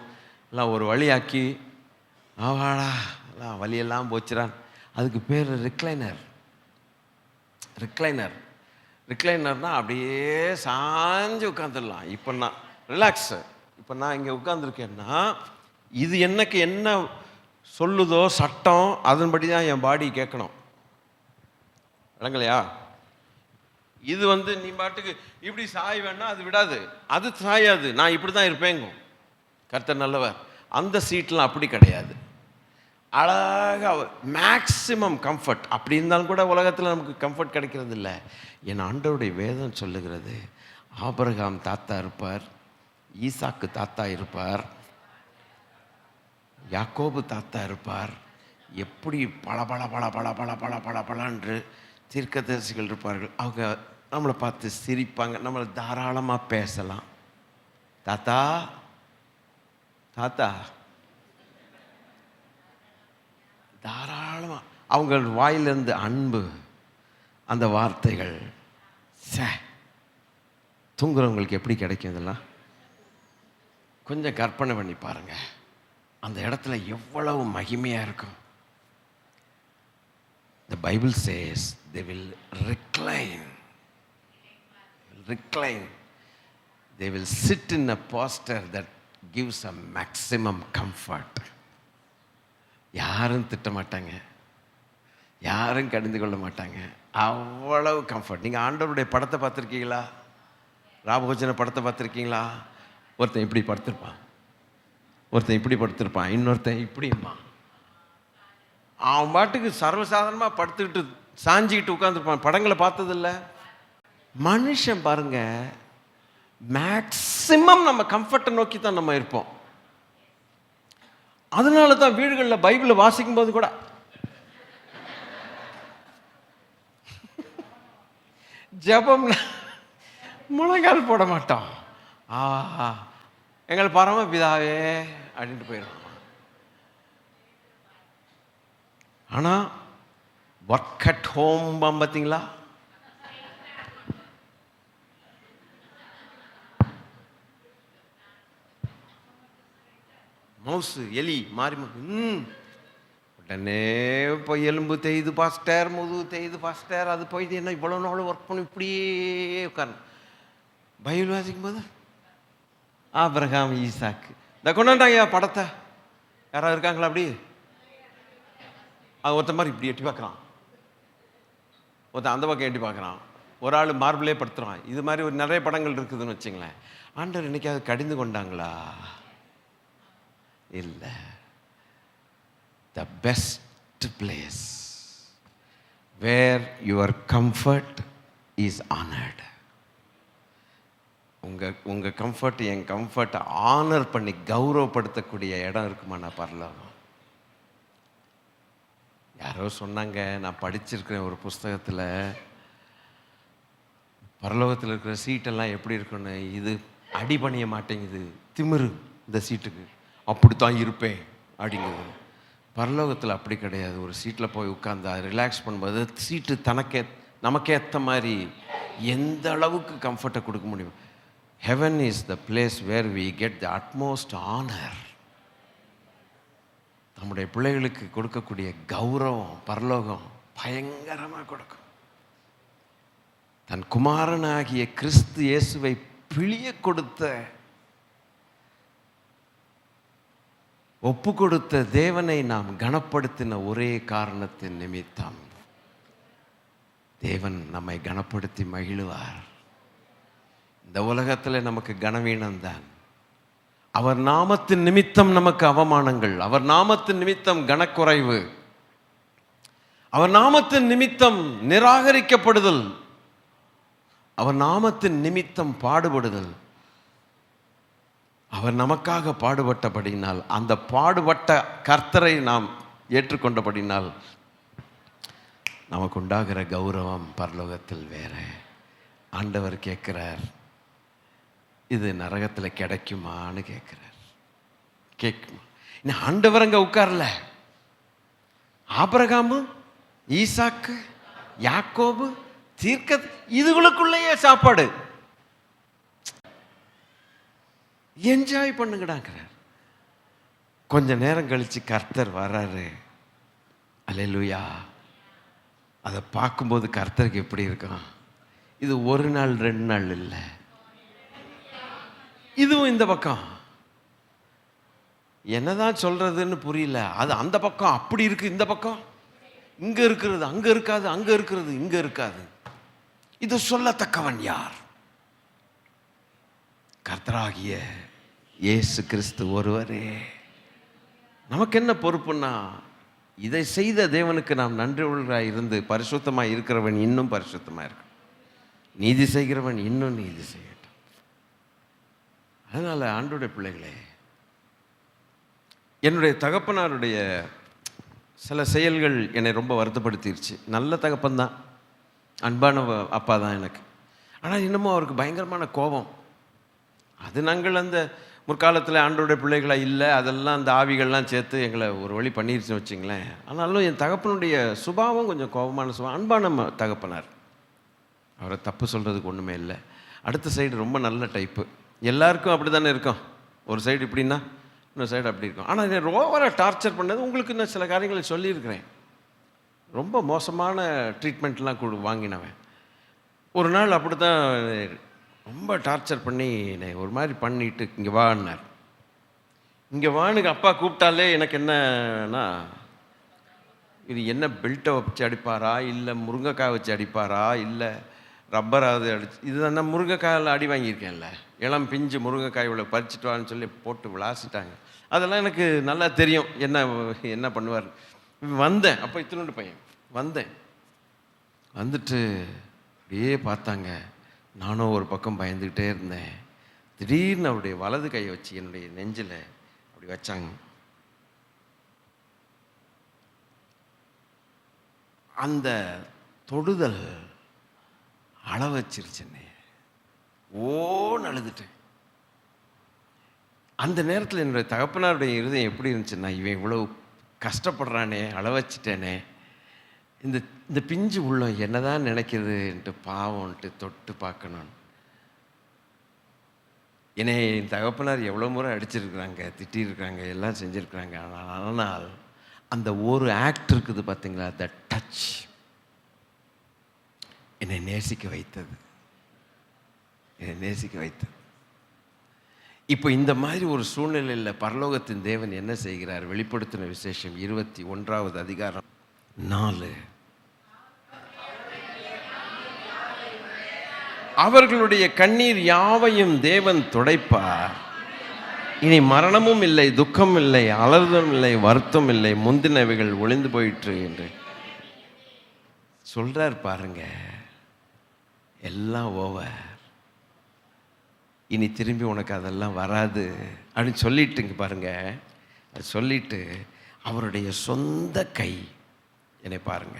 எல்லாம் ஒரு வழியாக்கி ஆவாடா எல்லாம் வழியெல்லாம் போச்சுறான். அதுக்கு பேர் ரிக்ளைனர். ரிக்ளைனர்னால் அப்படியே சாஞ்சு உட்காந்துடலாம். இப்போ நான் ரிலாக்ஸு, இப்போ நான் இங்கே உட்காந்துருக்கேன்னா இது எனக்கு என்ன சொல்லுதோ சட்டம், அதன்படி தான் என் பாடி கேட்கணும். விளங்கலையா? இது வந்து நீ பாட்டுக்கு இப்படி சாய் வேணா அது விடாது, அது சாயாது, நான் இப்படி தான் இருப்பேங்க. கர்த்தர் நல்லவர். அந்த சீட்லாம் அப்படி கிடையாது. அழகாக மேக்சிமம் கம்ஃபர்ட். அப்படி இருந்தாலும் கூட உலகத்தில் நமக்கு கம்ஃபர்ட் கிடைக்கிறது இல்லை. என் ஆண்டவருடைய வேதம் சொல்லுகிறது, ஆபிரகாம் தாத்தா இருப்பார், ஈசாக்கு தாத்தா இருப்பார், யாக்கோபு தாத்தா இருப்பார், எப்படி பல பல பல பல பல பல பல பலன்று தீர்க்கதரிசிகள் இருப்பார்கள். அவங்க நம்மளை பார்த்து சிரிப்பாங்க, நம்மளை தாராளமாக பேசலாம். தாத்தா தாத்தா தாராளமாக அவங்க வாயிலிருந்து அன்பு, அந்த வார்த்தைகள் தூங்குறவங்களுக்கு எப்படி கிடைக்கும்? இதெல்லாம் கொஞ்சம் கற்பனை பண்ணி பாருங்க. அந்த இடத்துல எவ்வளவு மகிமையாக இருக்கும். The Bible says they will recline. They will sit in a posture that gives a maximum comfort. யாரும் திட்ட மாட்டாங்க, யாரும் கடிந்து கொள்ள மாட்டாங்க. அவ்வளவு கம்ஃபர்ட். நீங்கள் ஆண்டவருடைய படத்தை பார்த்துருக்கீங்களா? ராபோஜன படத்தை பார்த்துருக்கீங்களா? ஒருத்தன் இப்படி படுத்திருப்பான், ஒருத்தன் இப்படி படுத்திருப்பான், இன்னொருத்தன் இப்படிம்மா. அவன் பாட்டுக்கு சர்வசாதாரணமாக படுத்துக்கிட்டு சாஞ்சிக்கிட்டு உட்காந்துருப்பான். படங்களை பார்த்ததில்ல. மனுஷன் பாருங்க, மேக்சிமம் நம்ம கம்ஃபர்ட்டை நோக்கி தான் நம்ம இருப்போம். அதனால தான் வீடுகளில் பைபிளை வாசிக்கும் போது கூட ஜெபம் முழங்கால் போட மாட்டோம். ஆஹா, எங்கள் பரமபிதாவே அப்படின்ட்டு போயிடும். ஆனால் ஒர்க் அட் ஹோம் பார்த்தீங்களா? மவுசு எலி மாறி உடனே இப்போ எலும்பு தேயுது பாஸ்டர், முதுகு தேயுது பாஸ்டர், அது போயிட்டு என்ன இவ்வளோ நாள் ஒர்க் பண்ணி இப்படியே உட்காரணும். பைபிள் வாசிக்கும் போது ஆபிரகாம், ஈசாக்கு, இந்த கொண்டாண்டாங்க படத்தை. யாராவது இருக்காங்களா அப்படி? அது ஒருத்த மாதிரி இப்படி எட்டி பார்க்குறான், ஒருத்தன் அந்த பக்கம் எட்டி பார்க்குறான், ஒரு ஆள் மார்பிளே படுத்துறான். இது மாதிரி ஒரு நிறைய படங்கள் இருக்குதுன்னு வச்சுங்களேன். ஆண்டவர் இன்னைக்காவது கடிந்து கொண்டாங்களா? இல்லை. The best place where your comfort is honored. உங்க கம்ஃபர்ட் என் கம்ஃபர்ட்டை ஆனர் பண்ணி கௌரவப்படுத்தக்கூடிய இடம் இருக்குமாண்ணா பரலோகம். யாரோ சொன்னாங்க, நான் படிச்சிருக்கிறேன் ஒரு புஸ்தகத்தில், பரலோகத்தில் இருக்கிற சீட்டெல்லாம் எப்படி இருக்குன்னு. இது அடி பண்ணிய மாட்டேங்குது, திமிரு இந்த சீட்டுக்கு, அப்படித்தான் இருப்பேன் அப்படிங்கிறது. பரலோகத்தில் அப்படி கிடையாது. ஒரு சீட்டில் போய் உட்கார்ந்தா ரிலாக்ஸ் பண்ணும்போது சீட்டு நமக்கேற்ற மாதிரி எந்த அளவுக்கு கம்ஃபர்ட்டை கொடுக்க முடியும். Heaven is the place where we get the utmost honour. நம்முடைய பிள்ளைகளுக்கு கொடுக்கக்கூடிய கௌரவம் பரலோகம் பயங்கரமாக கொடுக்கும். தன் குமாரனாகிய கிறிஸ்து இயேசுவை பிழிய கொடுத்த, ஒப்பு கொடுத்த தேவனை நாம் கனப்படுத்தின ஒரே காரணத்தின் நிமித்தம் தேவன் நம்மை கனப்படுத்தி மகிழுவார். இந்த உலகத்தில் நமக்கு கனவீனம்தான். அவர் நாமத்தின் நிமித்தம் நமக்கு அவமானங்கள், அவர் நாமத்தின் நிமித்தம் கனக்குறைவு, அவர் நாமத்தின் நிமித்தம் நிராகரிக்கப்படுதல், அவர் நாமத்தின் நிமித்தம் பாடுபடுதல். அவர் நமக்காக பாடுபட்டபடினால், அந்த பாடுபட்ட கர்த்தரை நாம் ஏற்றுக்கொண்டபடினால் நமக்கு உண்டாகிற கௌரவம் பரலோகத்தில் வேற. ஆண்டவர் கேட்கிறார், இது நரகத்தில் கிடைக்குமான்னு கேட்கிறார். கேட்குமா? இன்னும் ஆண்டவர் அங்கே உட்காரல. ஆபிரகாமு, ஈசாக்கு, யாக்கோபு, தீர்க்க, இதுகளுக்குள்ளேயே சாப்பாடு. என்ஜாய் பண்ணுங்கடாங்கிறார். கொஞ்ச நேரம் கழிச்சு கர்த்தர் வர்றாரு. அல்லேலூயா. அதை பார்க்கும்போது கர்த்தருக்கு எப்படி இருக்கும்? இது ஒரு நாள் 2 நாள் இல்லை, இதுவும் இந்த பக்கம் என்னதான் சொல்றதுன்னு புரியல. அது அந்த பக்கம் அப்படி இருக்கு, இந்த பக்கம் இங்க இருக்கிறது அங்க இருக்காது, அங்க இருக்கிறது இங்க இருக்காது. இது சொல்லத்தக்கவன் யார்? கர்த்தராகிய இயேசு கிறிஸ்து ஒருவரே. நமக்கு என்ன பொறுப்புன்னா, இதை செய்த தேவனுக்கு நாம் நன்றி உள்ளவராய் இருந்து பரிசுத்தமாக இருக்கிறவன் இன்னும் பரிசுத்தமாக இருக்கும், நீதி செய்கிறவன் இன்னும் நீதி செய்யட்டும். அதனால் ஆண்டவருடைய பிள்ளைகளே, என்னுடைய தகப்பனாருடைய சில செயல்கள் என்னை ரொம்ப வருத்தப்படுத்திடுச்சு. நல்ல தகப்பன்தான், அன்பான அப்பா தான் எனக்கு. ஆனால் இன்னமும் அவருக்கு பயங்கரமான கோபம். அது நாங்கள் அந்த முற்காலத்தில் ஆண்டவருடைய பிள்ளைகளாக இல்லை, அதெல்லாம் அந்த ஆவிகள்லாம் சேர்த்து எங்களை ஒரு வழி பண்ணிருச்சுன்னு வச்சிங்களேன். ஆனாலும் என் தகப்பனுடைய சுபாவம் கொஞ்சம் கோபமான சுபாவம். அன்பான தகப்பனார், அவரை தப்பு சொல்கிறதுக்கு ஒன்றுமே இல்லை. அடுத்த சைடு ரொம்ப நல்ல டைப்பு. எல்லாருக்கும் அப்படி தானே இருக்கும். ஒரு சைடு இப்படின்னா இன்னொரு சைடு அப்படி இருக்கும். ஆனால் என்னை ஓவராக டார்ச்சர் பண்ணது, உங்களுக்கு நான் சில காரியங்களை சொல்லியிருக்கிறேன். ரொம்ப மோசமான ட்ரீட்மெண்ட்லாம் வாங்கினவன். ஒரு நாள் அப்படி தான் ரொம்ப டார்ச்சர் பண்ணி ஒரு மாதிரி பண்ணிட்டு இங்கே வான்னார். இங்கே வானுக்கு அப்பா கூப்பிட்டாலே எனக்கு என்னன்னா, இது என்ன பெல்ட்டை வச்சு அடிப்பாரா, இல்லை முருங்கைக்காய் வச்சு அடிப்பாரா, இல்லை ரப்பராவது அடிச்சு, இது நான் முருங்கைக்காயில் அடி வாங்கியிருக்கேன்ல, இளம் பிஞ்சு முருங்கைக்காய் இவ்வளோ பறிச்சுட்டு வான்னு சொல்லி போட்டு விளாசிட்டாங்க. அதெல்லாம் எனக்கு நல்லா தெரியும் என்ன பண்ணுவார். வந்தேன், அப்போ இத்தினோண்டு பையன் வந்தேன், வந்துட்டு அப்படியே பார்த்தாங்க. நானும் ஒரு பக்கம் பயந்துக்கிட்டே இருந்தேன். திடீர்னு அவருடைய வலது கையை வச்சு என்னுடைய நெஞ்சில் அப்படி வச்சாங்க. அந்த தொடுதல் அழ வச்சிருச்சுன்னே, ஓன்னு அழுதுட்டேன். அந்த நேரத்தில் என்னுடைய தகப்பனாருடைய இருதயம் எப்படி இருந்துச்சுன்னா, இவன் இவ்வளோ கஷ்டப்படுறானே, அழ வச்சிட்டேனே, இந்த பிஞ்சு உள்ளம் என்னதான் நினைக்குதுன்ட்டு பாவம்ன்ட்டு தொட்டு பார்க்கணும். என்னை என் தகப்பனார் எவ்வளோ முறை அடிச்சிருக்கிறாங்க, திட்டிருக்கிறாங்க, எல்லாம் செஞ்சுருக்கிறாங்க. ஆனால் அந்த ஒரு ஆக்ட் இருக்குது பார்த்தீங்களா, த டச் என்னை நேசிக்க வைத்தது, இப்போ இந்த மாதிரி ஒரு சூழ்நிலையில் பரலோகத்தின் தேவன் என்ன செய்கிறார்? வெளிப்படுத்தின விசேஷம் 21வது அதிகாரம் 4. அவர்களுடைய கண்ணீர் யாவையும் தேவன் துடைப்பார். இனி மரணமும் இல்லை, துக்கம் இல்லை, அலறுதலும் இல்லை, வருத்தம் இல்லை, முந்தினவைகள் ஒளிந்து போயிற்று என்று சொல்றார். பாருங்க, எல்லாம் ஓவர், இனி திரும்பி உனக்கு அதெல்லாம் வராது அப்படின்னு சொல்லிட்டுங்க. பாருங்க, அது சொல்லிட்டு அவருடைய சொந்த கை, என்னை பாருங்க,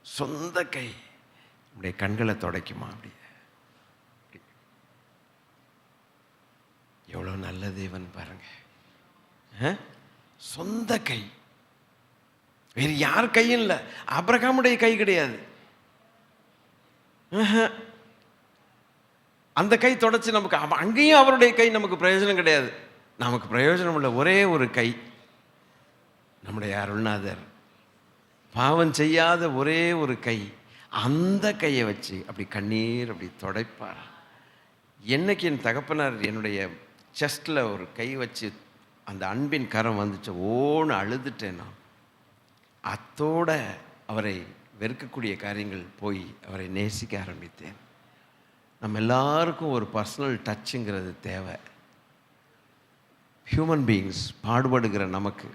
சொந்த கை நம்முடைய கண்களை துடைக்குமா? அப்படி எவ்வளோ நல்ல தேவன் பாருங்க. சொந்த கை, வேறு யார் கையும் இல்லை. ஆபிரகாமுடைய கை கிடையாது. அந்த கை தொடச்சி நமக்கு, அங்கேயும் அவருடைய கை நமக்கு பிரயோஜனம் கிடையாது. நமக்கு பிரயோஜனம் உள்ள ஒரே ஒரு கை நம்முடைய அருள்நாதர், பாவம் செய்யாத ஒரே ஒரு கை. அந்த கையை வச்சு அப்படி கண்ணீர் அப்படி துடைப்பார். என்னைக்கு என் தகப்பனார் என்னுடைய செஸ்டில் ஒரு கை வச்சு அந்த அன்பின் கரம் வந்துச்சு, ஓன்னு அழுதுட்டேன்னா, அத்தோட அவரை வெறுக்கக்கூடிய காரியங்கள் போய் அவரை நேசிக்க ஆரம்பித்தேன். நம்ம எல்லாருக்கும் ஒரு பர்சனல் டச்சுங்கிறது தேவை. ஹியூமன் பீயிங்ஸ் பாடுபடுகிற நமக்கு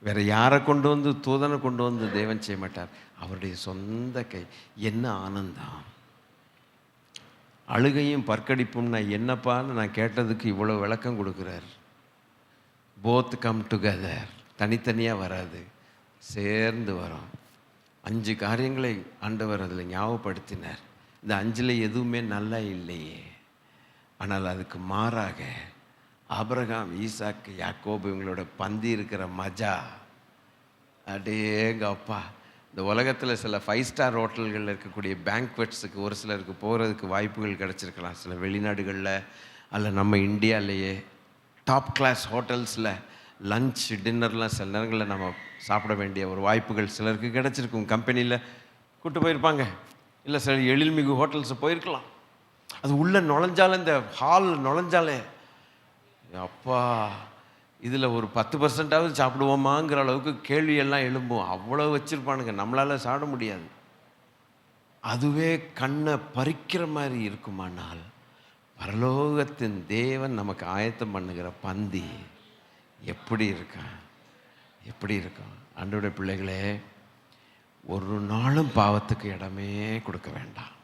வேற யாரை கொண்டு வந்து, தூதனை கொண்டு வந்து தேவன் செய்ய மாட்டார். அவருடைய சொந்த கை. என்ன ஆனந்தம்! அழுகையும் பற்கடிப்பும்னா என்னப்பான்னு நான் கேட்டதுக்கு இவ்வளோ விளக்கம் கொடுக்குறார். போத் கம் டுகெதர், தனித்தனியாக வராது, சேர்ந்து வரும். 5 காரியங்களை ஆண்டவர் அதில் ஞாபகப்படுத்தினார். இந்த 5ல் எதுவுமே நல்லா இல்லையே, ஆனால் அதுக்கு மாறாக ஆபிரகாம், ஈசாக்கு, யாக்கோபு இவங்களோட பந்தி இருக்கிற மஜா, அடேங்க அப்பா! இந்த உலகத்தில் சில 5 ஸ்டார் ஹோட்டல்களில் இருக்கக்கூடிய பேங்க்வெட்ஸுக்கு ஒரு சிலருக்கு போகிறதுக்கு வாய்ப்புகள் கிடச்சிருக்கலாம். சில வெளிநாடுகளில் அல்ல நம்ம இந்தியாவிலேயே டாப் கிளாஸ் ஹோட்டல்ஸில் லஞ்ச் டின்னர்லாம் சில நேரங்களில் நம்ம சாப்பிட வேண்டிய ஒரு வாய்ப்புகள் சிலருக்கு கிடச்சிருக்கும். கம்பெனியில் கூப்பிட்டு போயிருப்பாங்க, இல்லை சில எழில்மிகு ஹோட்டல்ஸை போயிருக்கலாம். அது உள்ளே நுழைஞ்சாலே, இந்த ஹால் நுழைஞ்சாலே, அப்பா இதில் ஒரு 10% சாப்பிடுவோமாங்கிற அளவுக்கு கேள்வியெல்லாம் எழும்பும். அவ்வளோ வச்சுருப்பானுங்க, நம்மளால் சாப்பிட முடியாது. அதுவே கண்ணை பறிக்கிற மாதிரி இருக்குமானால், பரலோகத்தின் தேவன் நமக்கு ஆயத்தம் பண்ணுகிற பந்தி எப்படி இருக்கான், எப்படி இருக்கும்? ஆண்டவருடைய பிள்ளைகளே, ஒரு நாளும் பாவத்துக்கு இடமே கொடுக்க வேண்டாம்.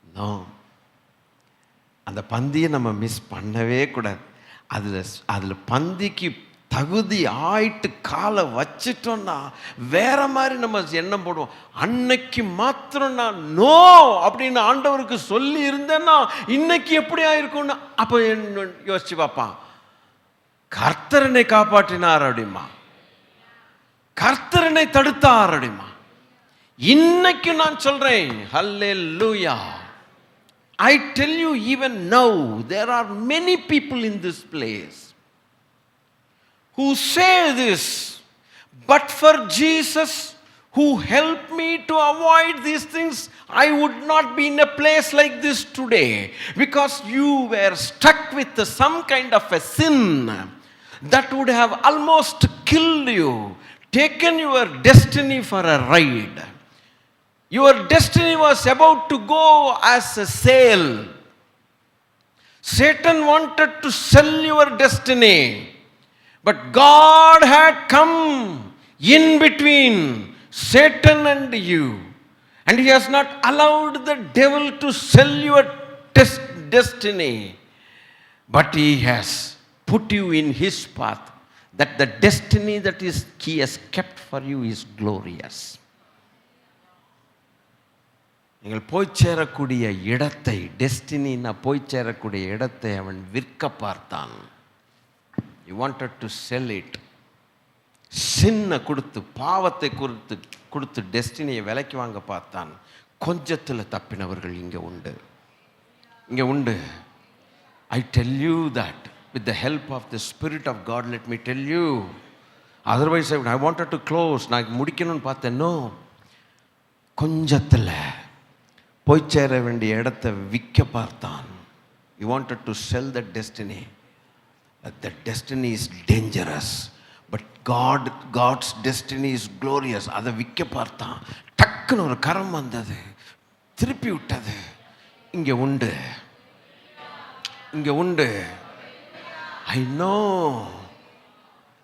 நோ, அந்த பந்தியை நம்ம மிஸ் பண்ணவே கூடாது. அதில் பந்திக்கு தகுதி ஆயிட்டு காலை வச்சிட்டோம்னா வேற மாதிரி நம்ம எண்ணம் போடுவோம். அன்னைக்கு மாத்திரம் நான் நோ அப்படின்னு ஆண்டவருக்கு சொல்லி இருந்தேன்னா இன்னைக்கு எப்படி ஆயிருக்கும்னு அப்போ யோசிச்சு பார்ப்பான். கர்த்தரனை காப்பாற்றினார் அப்படிமா, கர்த்தரனை தடுத்தார் அப்படிமா. இன்னைக்கு நான் சொல்றேன், ஹல்லேலூயா. I tell you, even now, there are many people in this place who say this, but for Jesus who helped me to avoid these things, I would not be in a place like this today, because you were stuck with some kind of a sin that would have almost killed you, taken your destiny for a ride. Your destiny was about to go as a sale. Satan wanted to sell your destiny, but God had come in between Satan and you, and he has not allowed the devil to sell your destiny, but he has put you in his path, that the destiny that is he has kept for you is glorious. நீங்கள் போய் சேரக்கூடிய இடத்தை, டெஸ்டினா போய் சேரக்கூடிய இடத்தை அவன் விற்க பார்த்தான். He wanted to sell it. சின்ன கொடுத்து, பாவத்தை கொடுத்து டெஸ்டினியை விலைக்கு வாங்க பார்த்தான். கொஞ்சத்தில் தப்பினவர்கள் இங்கே உண்டு, இங்கே உண்டு. I tell you that with the help of the Spirit of God, let me tell you. Otherwise I wanted to close. நான் முடிக்கணும்னு பார்த்தேன். நோ, கொஞ்சத்தில் போய் சேர வேண்டிய இடத்தை விற்க பார்த்தான். He wanted to sell that destiny. That destiny is dangerous, but God's destiny is glorious. அதை விற்க பார்த்தான். டக்குன்னு ஒரு கரம் வந்தது, திருப்பி விட்டது. இங்கே உண்டு, இங்கே உண்டு. I know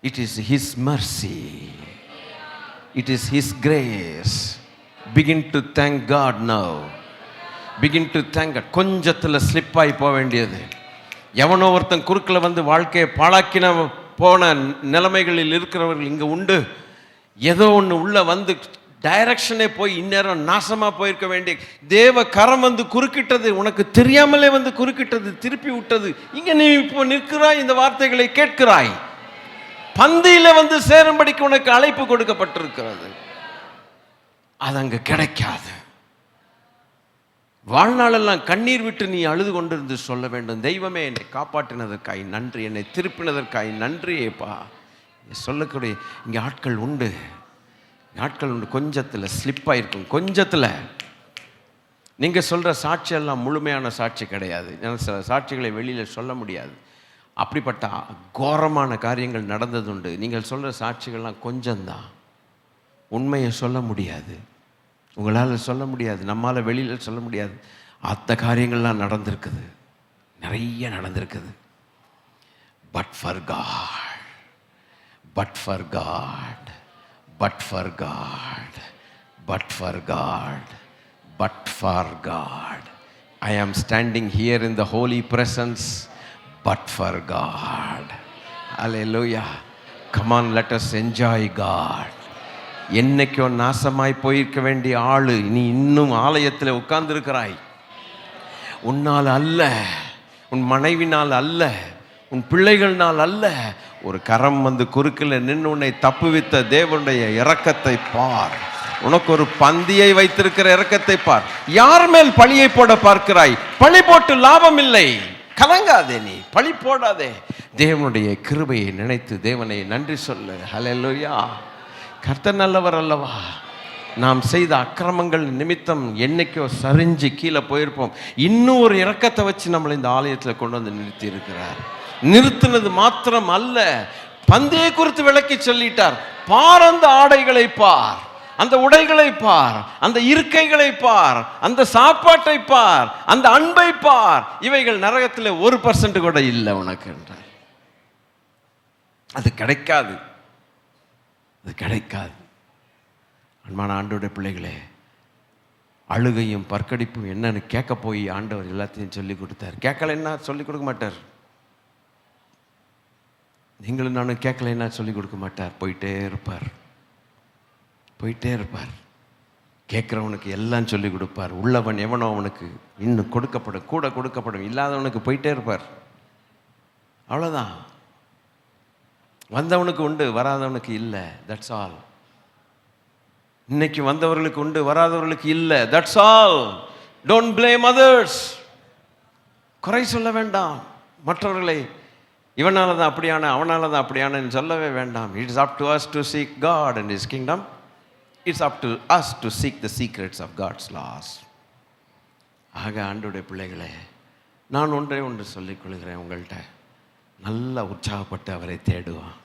it is His mercy, it is His grace. Begin to thank God now. Begin to thank God. கொஞ்சத்தில் ஸ்லிப் ஆகி போக வேண்டியது. எவனோ ஒருத்தன் குறுக்கில் வந்து வாழ்க்கையை பாழாக்கின போன நிலைமைகளில் இருக்கிறவர்கள் இங்கே உண்டு. ஏதோ ஒன்று உள்ள வந்து டைரக்ஷனே போய் இந்நேரம் நாசமாக போயிருக்க வேண்டிய தேவ கரம் வந்து குறுக்கிட்டது, உனக்கு தெரியாமலே வந்து குறுக்கிட்டது, திருப்பி விட்டது. இங்கே நீ இப்போ நிற்கிறாய், இந்த வார்த்தைகளை கேட்கிறாய். பந்தியில் வந்து சேரும்படிக்கு உனக்கு அழைப்பு கொடுக்கப்பட்டிருக்கிறது. அது அங்கே கிடைக்காது. வாழ்நாளெல்லாம் கண்ணீர் விட்டு நீ அழுது கொண்டிருந்து சொல்ல வேண்டும், தெய்வமே என்னை காப்பாற்றினதற்காய் நன்றி, என்னை திருப்பினதற்காய் நன்றியேப்பா. சொல்லக்கூடிய இங்கே ஆட்கள் உண்டு, ஆட்கள் உண்டு. கொஞ்சத்தில் ஸ்லிப் ஆகிருக்கும். கொஞ்சத்தில் நீங்கள் சொல்கிற சாட்சியெல்லாம் முழுமையான சாட்சி கிடையாது. சில சாட்சிகளை வெளியில் சொல்ல முடியாது. அப்படிப்பட்ட கோரமான காரியங்கள் நடந்ததுண்டு. நீங்கள் சொல்கிற சாட்சிகள்லாம் கொஞ்சம்தான். உண்மையை சொல்ல முடியாது, உங்களால் சொல்ல முடியாது, நம்மால் வெளியில் சொல்ல முடியாது. அந்த காரியங்கள்லாம் நடந்திருக்குது, நிறைய நடந்திருக்குது. But for God, but for God, but for God, but for God, but for God. I am standing here in the holy presence, but for God. Hallelujah. Come on, let us enjoy God. என்னைக்கோ நாசமாய் போயிருக்க வேண்டிய ஆளு நீ இன்னும் ஆலயத்தில் உட்கார்ந்திருக்கிறாய். உன்னால் அல்ல, உன் மனைவினால் அல்ல, உன் பிள்ளைகள்னால் அல்ல. ஒரு கரம் வந்து குறுக்கில் நின்று உன்னை தப்புவித்த தேவனுடைய இரக்கத்தை பார். உனக்கு ஒரு பந்தியை வைத்திருக்கிற இரக்கத்தை பார். யார் மேல் பழியை போட பார்க்கிறாய்? பழி போட்டு லாபம் இல்லை. கலங்காதே, நீ பழி போடாதே. தேவனுடைய கிருபையை நினைத்து தேவனை நன்றி சொல்லு. ஹல்லேலூயா. கர்த்தர் நல்லவர் அல்லவா? நாம் செய்த அக்கிரமங்கள் நிமித்தம் என்னைக்கோ சரிஞ்சு கீழே போயிருப்போம். இன்னும் ஒரு இரக்கத்தை வச்சு நம்மளை இந்த ஆலயத்தில் கொண்டு வந்து நிறுத்தி இருக்கிறார். நிறுத்தினது மாத்திரம் அல்ல, பந்தியை குறித்து விளக்கி சொல்லிட்டார். பார், அந்த ஆடைகளை பார், அந்த உடைகளை பார், அந்த இருக்கைகளை பார், அந்த சாப்பாட்டை பார், அந்த அன்பை பார். இவைகள் நரகத்தில் 1% கூட இல்லை உனக்கு என்றார். அது கிடைக்காது, அது கிடைக்காது. அன்பான ஆண்டவருடைய பிள்ளைகளே, அழுகையும் பற்கடிப்பும் என்னன்னு கேட்க போய் ஆண்டவர் எல்லாத்தையும் சொல்லி கொடுத்தார். கேட்கலைன்னா சொல்லி கொடுக்க மாட்டார். நீங்களும் நானும் கேட்கலைன்னா சொல்லி கொடுக்க மாட்டார். போயிட்டே இருப்பார், போயிட்டே இருப்பார். கேட்குறவனுக்கு எல்லாம் சொல்லி கொடுப்பார். உள்ளவன் எவனோ அவனுக்கு இன்னும் கொடுக்கப்படும், கூட கொடுக்கப்படும். இல்லாதவனுக்கு போயிட்டே இருப்பார். அவ்வளோதான். வந்தவனுக்கு உண்டு, வராதவனுக்கு இல்லை. That's all. இன்னைக்கு வந்தவர்களுக்கு உண்டு, வராதவர்களுக்கு இல்லை. That's all. Don't blame others. குறை சொல்ல வேண்டாம் மற்றவர்களை. இவனால தான் அப்படியான, அவனால தான் அப்படியானு சொல்லவே வேண்டாம். It's up to us to seek God and his kingdom. It's up to us to seek the secrets of God's laws. ஆக ஆண்டவருடைய பிள்ளைகளே, நான் ஒன்று சொல்லிக் கொள்கிறேன் உங்கள்கிட்ட. நல்லா உற்சாகப்பட்டு அவரை தேடுவோம்,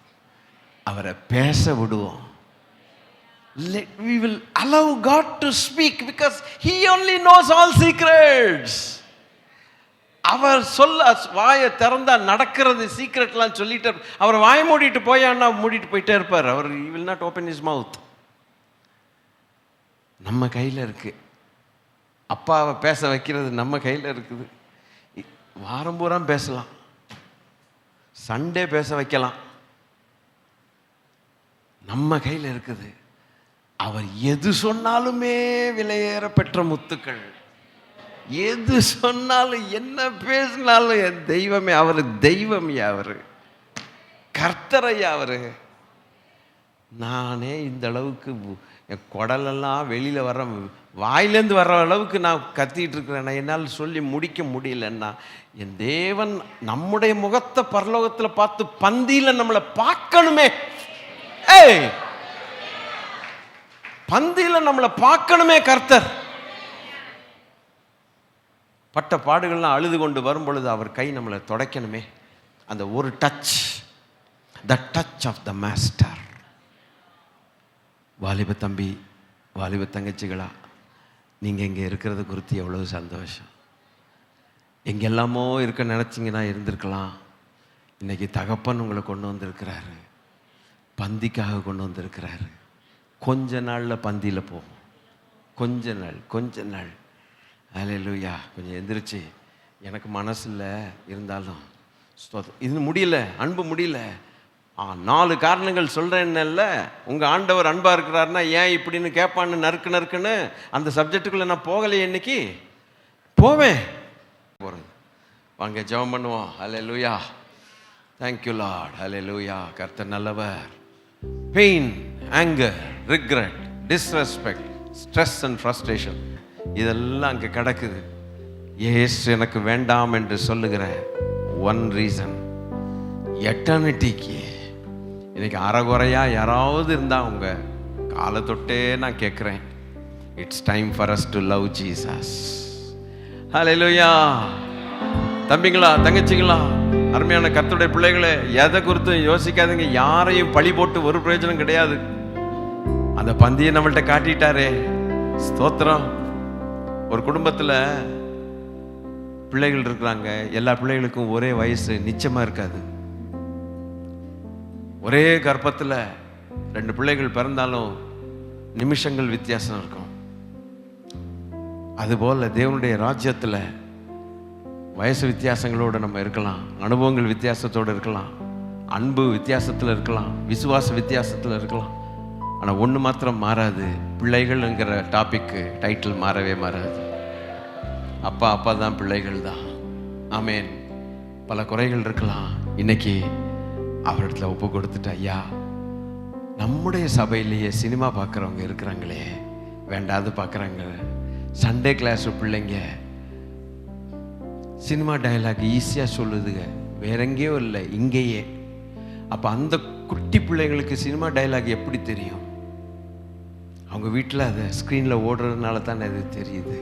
அவரை பேச விடுவோம். We will allow God to speak because He only knows all secrets. அவர் சொல்ல வாயை திறந்தா நடக்கிறது சீக்ரெட்லாம் சொல்லிட்டு அவர் வாயை மூடிட்டு போயான்னா மூடிட்டு போயிட்டே இருப்பார். அவர் he will not open his mouth. நம்ம கையில் இருக்கு. அப்பாவை பேச வைக்கிறது நம்ம கையில் இருக்குது. வாரம் பூரா பேசலாம், சண்டே பேச வைக்கலாம், நம்ம கையில் இருக்குது. அவர் எது சொன்னாலுமே விலையேற பெற்ற முத்துக்கள். எது சொன்னாலும் என்ன பேசினாலும் என் தெய்வமே, அவர் தெய்வமையா, அவர் கர்த்தரையா. அவர் நானே இந்த அளவுக்கு என் குடலெல்லாம் வெளியில் வர வாயிலேருந்து வர்ற அளவுக்கு நான் கத்திட்டு இருக்கிறேன். என்னால் சொல்லி முடிக்க முடியலன்னா என் தேவன் நம்முடைய முகத்தை பரலோகத்தில் பார்த்து பந்தியில் நம்மளை பார்க்கணுமே. பந்தியில் நம்மளை பார்க்கணுமே கர்த்தர். பட்ட பாடுகள்லாம் அழுது கொண்டு வரும் பொழுது அவர் கை நம்மளை துடைக்கணுமே. அந்த ஒரு touch, the touch of the master. வாலிப தம்பி, வாலிப தங்கச்சிகளா, நீங்கள் இங்கே இருக்கிறது குறித்து எவ்வளவு சந்தோஷம். எங்கெல்லாமோ இருக்க நினச்சிங்கன்னா இருந்திருக்கலாம். இன்றைக்கி தகப்பன் உங்களை கொண்டு வந்திருக்கிறாரு, பந்திக்காக கொண்டு வந்திருக்கிறாரு. கொஞ்ச நாளில் பந்தியில் போகும். கொஞ்ச நாள் அல்லேலூயா. கொஞ்சம் எந்திரிச்சு, எனக்கு மனசு இல்லை இருந்தாலும் இது முடியல, அன்பு முடியல. 4 காரணங்கள் சொல்கிறேன்ல. உங்கள் ஆண்டவர் அன்பாக இருக்கிறாருன்னா ஏன் இப்படின்னு கேட்பான்னு நறுக்குன்னு அந்த சப்ஜெக்டுக்குள்ளே நான் போகலையே. இன்னைக்கு போவேன். போகிறது வாங்க ஜெபம் பண்ணுவோம். அல்லேலூயா. Thank you lord. அல்லேலூயா. கர்த்தர் நல்லவர். Pain, anger, regret, disrespect, stress and frustration இதெல்லாம் அங்கே கிடக்குது. இயேசு எனக்கு வேண்டாம் என்று சொல்லுகிற ஒன் ரீசன், எட்டர்னிட்டிக்கு. இன்னைக்கு அறகுறையாக யாராவது இருந்தால் உங்க காலை தொட்டே நான் கேட்குறேன், it's time for us to love Jesus. Hallelujah. தம்பிங்களா, தங்கச்சிங்களா, அருமையான கர்த்தருடைய பிள்ளைகளே, எதை குறித்தும் யோசிக்காதீங்க. யாரையும் பழி போட்டு ஒரு பிரயோஜனம் கிடையாது. அந்த பந்தியை நம்மள்கிட்ட காட்டிட்டாரே, ஸ்தோத்திரம். ஒரு குடும்பத்தில் பிள்ளைகள் இருக்கிறாங்க. எல்லா பிள்ளைகளுக்கும் ஒரே வயசு நிச்சயமாக இருக்காது. ஒரே கர்ப்பத்தில் 2 பிள்ளைகள் பிறந்தாலும் நிமிஷங்கள் வித்தியாசம் இருக்கும். அதுபோல் தேவனுடைய ராஜ்யத்தில் வயசு வித்தியாசங்களோடு நம்ம இருக்கலாம், அனுபவங்கள் வித்தியாசத்தோடு இருக்கலாம், அன்பு வித்தியாசத்தில் இருக்கலாம், விசுவாச வித்தியாசத்தில் இருக்கலாம். ஆனால் ஒன்று மாத்திரம் மாறாது, பிள்ளைகள்ங்கிற டாபிக்கு டைட்டில் மாறவே மாறாது. அப்பா தான், பிள்ளைகள் தான். ஆமேன். பல குறைகள் இருக்கலாம். இன்னைக்கு அவரிடத்துல ஒப்பு கொடுத்துட்டு, ஐயா, நம்முடைய சபையிலேயே சினிமா பார்க்குறவங்க இருக்கிறாங்களே, வேண்டாது பார்க்குறாங்க. சண்டே கிளாஸ் பிள்ளைங்க சினிமா டயலாக் ஈஸியாக சொல்லுதுங்க, வேற எங்கேயோ இல்லை, இங்கேயே. அப்போ அந்த குட்டி பிள்ளைங்களுக்கு சினிமா டயலாக் எப்படி தெரியும்? அவங்க வீட்டில் அதை ஸ்க்ரீனில் ஓடுறதுனால தானே அது தெரியுது.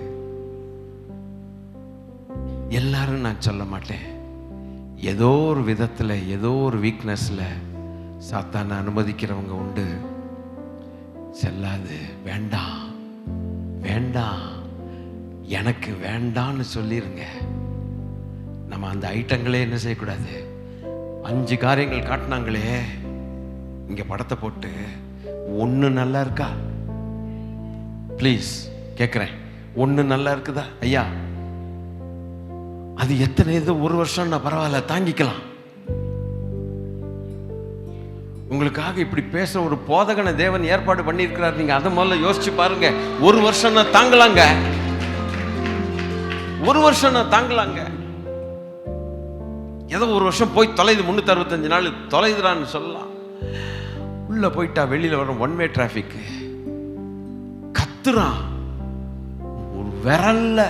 எல்லாரும் நான் சொல்ல மாட்டேன், ஏதோ ஒரு விதத்தில், ஏதோ ஒரு வீக்னஸில் சாத்தானை அனுமதிக்கிறவங்க உண்டு. செல்லாது, வேண்டாம் வேண்டாம், எனக்கு வேண்டான்னு சொல்லிருங்க. நம்ம அந்த ஐட்டங்களே என்ன செய்யக்கூடாது. 5 காரியங்கள் காட்டினாங்களே இங்கே படத்தை போட்டு, ஒன்று நல்லா இருக்கா? ப்ளீஸ் கேட்குறேன், ஒன்று நல்லா இருக்குதா ஐயா? அது எத்தனை இது 1 வருஷம்னா பரவாயில்ல, தாங்கிக்கலாம். உங்களுக்காக இப்படி பேச ஒரு போதகனை தேவன் ஏற்பாடு பண்ணியிருக்கிறார். நீங்க அதை முதல்ல யோசிச்சு பாருங்க. 1 வருஷம்னா தாங்கலாங்க, 1 வருஷம்னா தாங்கலாங்க. ஏதோ 1 வருஷம் போய் தொலைது, 365 நாள் தொலைதுறான்னு சொல்லலாம். உள்ள போயிட்டா வெளியில வரும் ஒன்வே டிராபிக், கத்துறான். ஒரு விரல்ல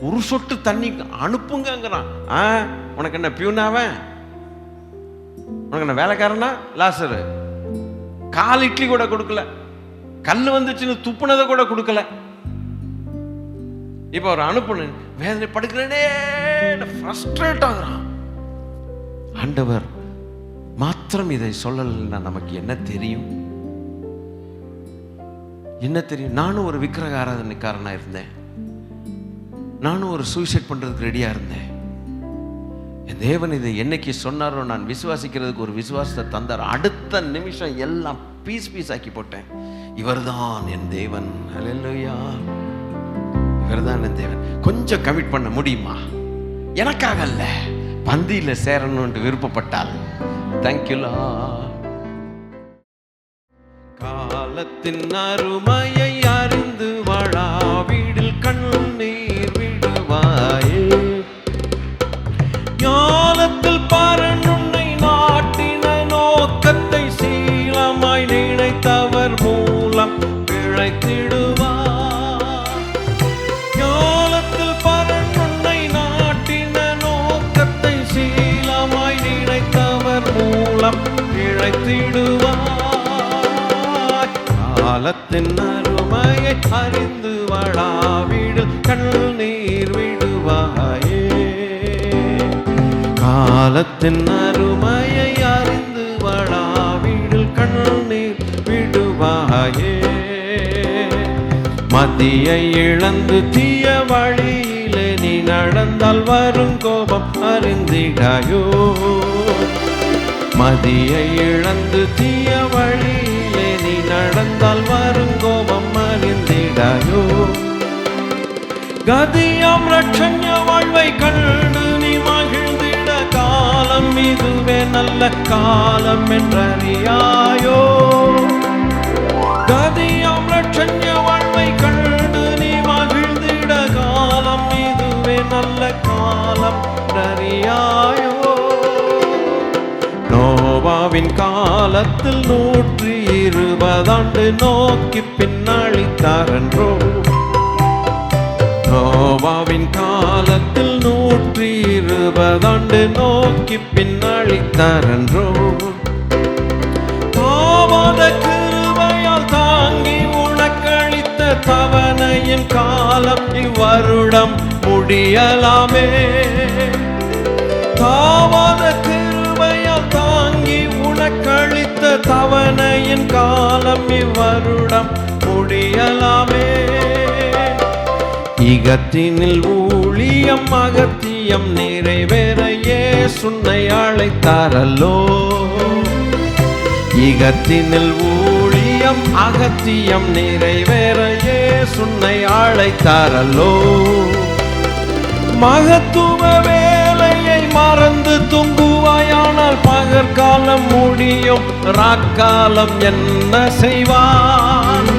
ஒரு சொட்டு தண்ணி அனுப்புங்கிறான். உனக்கு என்ன பியூனாவன்? உனக்கு என்ன வேலைக்காரனா? லாசரு கால் இட்லி கூட கொடுக்கல, கல் வந்துச்சுன்னு துப்புனதை கூட கொடுக்கல. இப்ப ஒரு அனுப்புன வேதனை படுக்கிறேனே, ஃப்ரஸ்ட்ரேட் ஆகுறான். ஆண்டவர் மாத்திரம் இதை சொல்லலைன்னா நமக்கு என்ன தெரியும்? என்ன தெரியும், நானும் ஒரு விக்கிரக ஆராதனைக்காரனா இருந்தேன். நானும் ஒரு சூசைட் பண்றதுக்கு ரெடியா இருந்தேன். என் தேவன் இதை என்னைக்கு சொன்னாரோ நான் விசுவாசிக்கிறதுக்கு ஒரு விசுவாசத்தை தந்தார். அடுத்த நிமிஷம் எல்லாம் பீஸ் பீஸ் ஆக்கி போட்டேன். இவர்தான் என் தேவன். ஹல்லேலூயா. இவர்தான் என் தேவன். கொஞ்சம் கமிட் பண்ண முடியுமா? எனக்காக அல்ல, பந்தியில சேரணும்னு விருப்பப்பட்டால். தேங்க்யூலா. காலத்தின் அருமையை அறிந்து வாழாவிடில் கண்ணீர் விடுவாயே. ஞானத்தில் பரனுன்னை நாட்டின நோக்கத்தை சீலமாய் நினைத்தவர் மூலம் பிழைத்திடுவார். ஞானத்தில் பரனுன்னை நாட்டின நோக்கத்தை சீலமாய் நினைத்தவர் மூலம் பிழைத்திடுவார். காலத்தின் அருமையை அறிந்து வாழாவிடில் கண்ணீர் விடுவாயே. காலத்தின் அருமையை அறிந்து வாழாவிடில் கண்ணீர் விடுவாயே. மதியை இழந்து தீய வழியிலே நீ நடந்தால் வரும் கோபம் அறிந்திடாயோ. மதியை இழந்து தீய வழியிலே நீ நடந்தால் வரும் கோபம் அறிந்திடாயோ. கதியாம் ரட்சண்ய வாழ்வை கண்டு நீ மகிழ்ந்திட காலம் இதுவே நல்ல காலம் என்றறியாயோ. கதியாம் ரட்சண்ய வாழ்வை கண்டு நீ மகிழ்ந்திட காலம் இதுவே நல்ல காலம் என்றறியாயோ. நோவாவின் காலத்தில் 120 ஆண்டு நோக்கி பின்னழித்தாரன்றோ. நோவாவின் காலத்தில் 120 ஆண்டு நோக்கி பின்னழித்தாரன்றோ. பாவத கிருபையால் தாங்கி உனக்களித்த தவணையின் காலம் இவ்வருடம் முடியலாமே. தாவத கிருபையால் தாங்கி உனக்களித்த தவணையின் காலம் இவ்வருடம் முடியலாமே. இகத்தினில் ஊழியம் அகத்தியம் நிறைவேற இயேசுவை அழைத்தாரல்லோ. இகத்தினில் ஊழியம் அகத்தியம் நிறைவேற இயேசுவை அழைத்தாரல்லோ. மகத்துவ வேலையை மறந்து தூங்குவாயானால் பகற்காலம் முடியும், ராக்காலம் என்ன செய்வான்?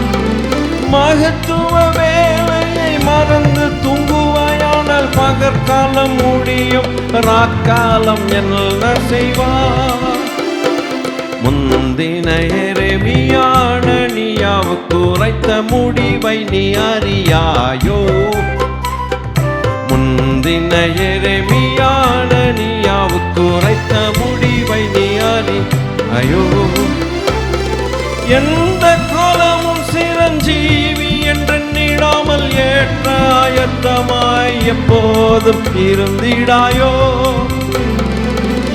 மகத்துவ வேலையை மறந்து தூங்குவாயானால் பகற்காலம் முடியும், ராக்காலம் என்ன செய்வான்? முந்தின எரேமியான நீயாவுக்கு உரைத்த முடிவை நீ அறியாயோ. முந்தின எரேமியான நீயாவுக்கு உரைத்த முடிவை நீ அறியாயோ. எந்த காலமும் சிரஞ்சீவி என்றெண்ணிடாமல் ஏற்ற ஆயத்தமாய் எப்போதும் இருந்திடாயோ.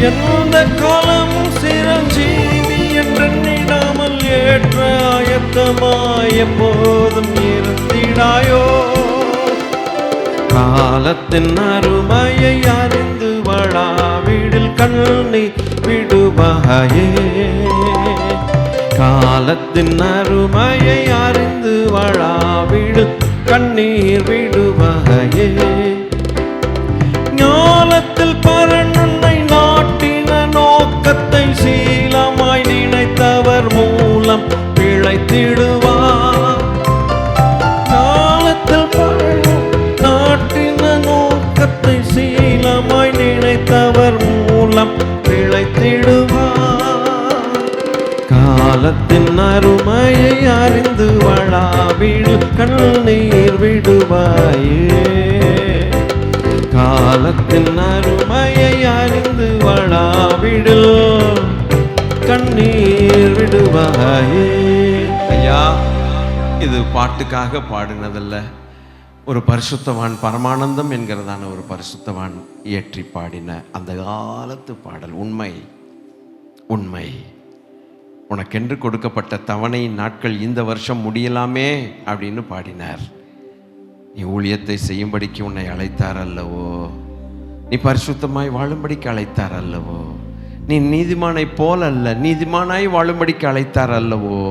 எந்த காலமும் சிரஞ்சீவி என்றெண்ணிடாமல் ஏற்ற ஆயத்தமாய் எப்போதும் இருந்திடாயோ. காலத்தின் அருமையை அறிந்து வாழாவிடில் கண்ணீர் விடுவாயே. காலத்தின் அருமையை அறிந்து வாழாவிடில் கண்ணீர் விடுவாயே. ஞானத்தில் பரனுன்னை நாட்டின நோக்கத்தை சீலமாய் நினைத்தவர் மூலம் பிழைத்திடுவார். ஞானத்தில் பரனும் நாட்டின நோக்கத்தை சீலமாய் நினைத்தவர் மூலம் பிழைத்திடுவார். காலத்தின் அருமையை அறிந்து வாழாவிடில் கண்ணீர் விடுவாயே. காலத்தின் அருமையை அறிந்து வாழாவிடில் கண்ணீர் விடுவாயே. ஐயா, இது பாட்டுக்காக பாடினதல்ல. ஒரு பரிசுத்தவான், பரமானந்தம் என்கிறதான ஒரு பரிசுத்தவான் இயற்றி பாடின அந்த காலத்து பாடல். உண்மை உண்மை உனக்கென்று கொடுக்கப்பட்ட தவணை நாட்கள் இந்த வருஷம் முடியலாமே அப்படின்னு பாடினார். நீ ஊழியத்தை செய்யும்படிக்கு உன்னை அழைத்தார் அல்லவோ, நீ பரிசுத்தமாய் வாழும்படிக்கு அழைத்தார் அல்லவோ, நீ நீதிமானை போல் அல்ல நீதிமானாய் வாழும்படிக்கு அழைத்தார் அல்லவோ.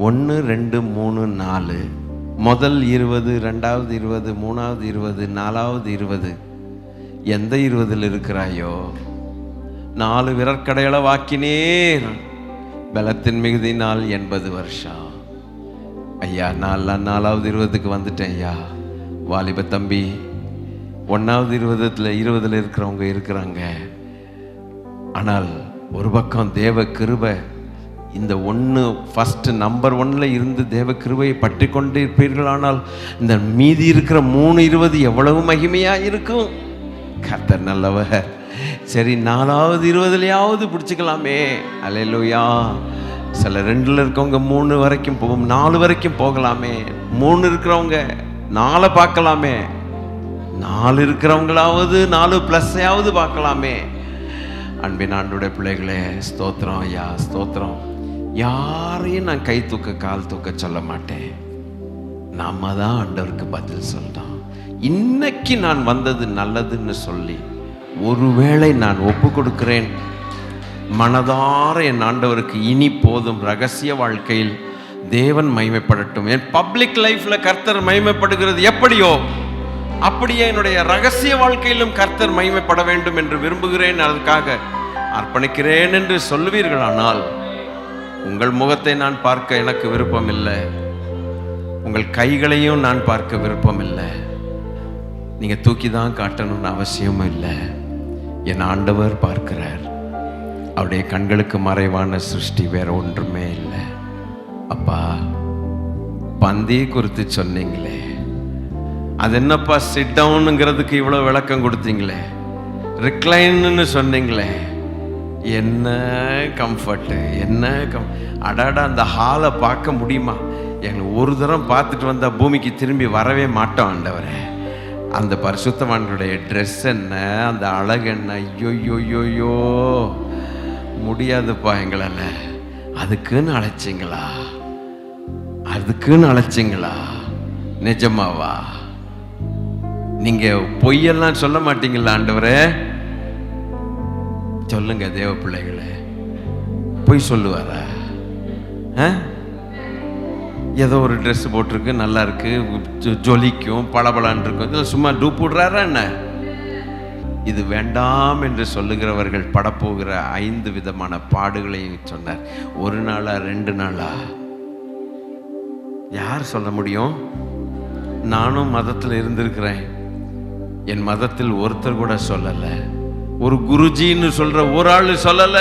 1 2 3 4 முதல் 20, 2வது 20, 3வது 20, 4வது 20. எந்த 20ல் இருக்கிறாயோ? 4 விரற்கடைகளை வாக்கினீர் பலத்தின் மிகுதினால் 80 வருஷம். ஐயா, நான் 4வது 20க்கு வந்துட்டேன் ஐயா. வாலிப தம்பி, 1வது 20ல் இருக்கிறவங்க இருக்கிறாங்க. ஆனால் ஒரு பக்கம் தேவ கிருபை, இந்த ஃபர்ஸ்ட் நம்பர் 1ல் இருந்து தேவ கிருபையை பற்றி கொண்டு இருப்பீர்களானால் இந்த மீதி இருக்கிற 3 20 எவ்வளவு மகிமையா இருக்கும். கர்த்தர் நல்லவர். சரி, 4வது 20லையாவது பிடிச்சிக்கலாமே. அல்லேலூயா. சில 2ல் இருக்கவங்க 3 வரைக்கும் 4 வரைக்கும் போகலாமே. 3 இருக்கிறவங்க 4 பார்க்கலாமே. 4 இருக்கிறவங்களாவது 4+ஆவது பார்க்கலாமே. அன்பின் ஆண்டவருடைய பிள்ளைகளே, ஸ்தோத்திரம் ஐயா, ஸ்தோத்திரம். யாரையும் நான் கை தூக்க கால் தூக்க சொல்ல மாட்டேன். நாம தான் ஆண்டவருக்கு பதில் சொல்றோம். இன்னைக்கு நான் வந்தது நல்லதுன்னு சொல்லி ஒருவேளை நான் ஒப்பு கொடுக்கிறேன். மனதார என் ஆண்டவருக்கு இனி போதும். ரகசிய வாழ்க்கையில் தேவன் மகிமைப்படட்டும். என் பப்ளிக் லைஃப்ல கர்த்தர் மகிமைப்படுகிறது எப்படியோ அப்படியே என்னுடைய ரகசிய வாழ்க்கையிலும் கர்த்தர் மகிமைப்பட வேண்டும் என்று விரும்புகிறேன், அதற்காக அர்ப்பணிக்கிறேன் என்று சொல்லுவீர்களானால், உங்கள் முகத்தை நான் பார்க்க எனக்கு விருப்பம் இல்லை, உங்கள் கைகளையும் நான் பார்க்க விருப்பம் இல்லை. நீங்க தூக்கி தான் காட்டணும்னு அவசியமும் இல்லை. என் ஆண்டவர் பார்க்கிறார். அவருடைய கண்களுக்கு மறைவான சிருஷ்டி வேற ஒன்றுமே இல்லை. அப்பா, பந்தியை குறித்து சொன்னீங்களே, அது என்னப்பா சிட் டவுனுங்கிறதுக்கு இவ்வளோ விளக்கம் கொடுத்தீங்களே, ரிக்ளைன்னு சொன்னீங்களே, என்ன கம்ஃபர்ட்டு, என்ன அடாடா, அந்த ஹாலை பார்க்க முடியுமா? எங்களுக்கு ஒரு தரம் பார்த்துட்டு வந்தால் பூமிக்கு திரும்பி வரவே மாட்டோம் ஆண்டவரே. அந்த பரிசுத்தவான்களுடைய ட்ரெஸ் என்ன, அந்த அழகு என்ன, ஐயோயோயோயோ முடியாதுப்பா எங்களால். அதுக்குன்னு அழைச்சிங்களா? அதுக்குன்னு அழைச்சிங்களா? நிஜமாவா? நீங்க பொய்யெல்லாம் சொல்ல மாட்டீங்களா ஆண்டவரே? சொல்லுங்க தேவ பிள்ளைகளே, பொய் சொல்லுவாரா? ஏதோ ஒரு ட்ரெஸ் போட்டிருக்கு, நல்லா இருக்கு, ஜொலிக்கும், பளபளன்னு இருக்கும், இதில் சும்மா டூப் விடுறாரா என்ன? இது வேண்டாம் என்று சொல்லுகிறவர்கள் படப்போகிற 5 விதமான பாடுகளையும் சொன்னார். 1 நாளா 2 நாளா? யார் சொல்ல முடியும்? நானும் மதத்தில் இருந்திருக்கிறேன். என் மதத்தில் ஒருத்தர் கூட சொல்லல, ஒரு குருஜின்னு சொல்ற ஒரு ஆள் சொல்லல,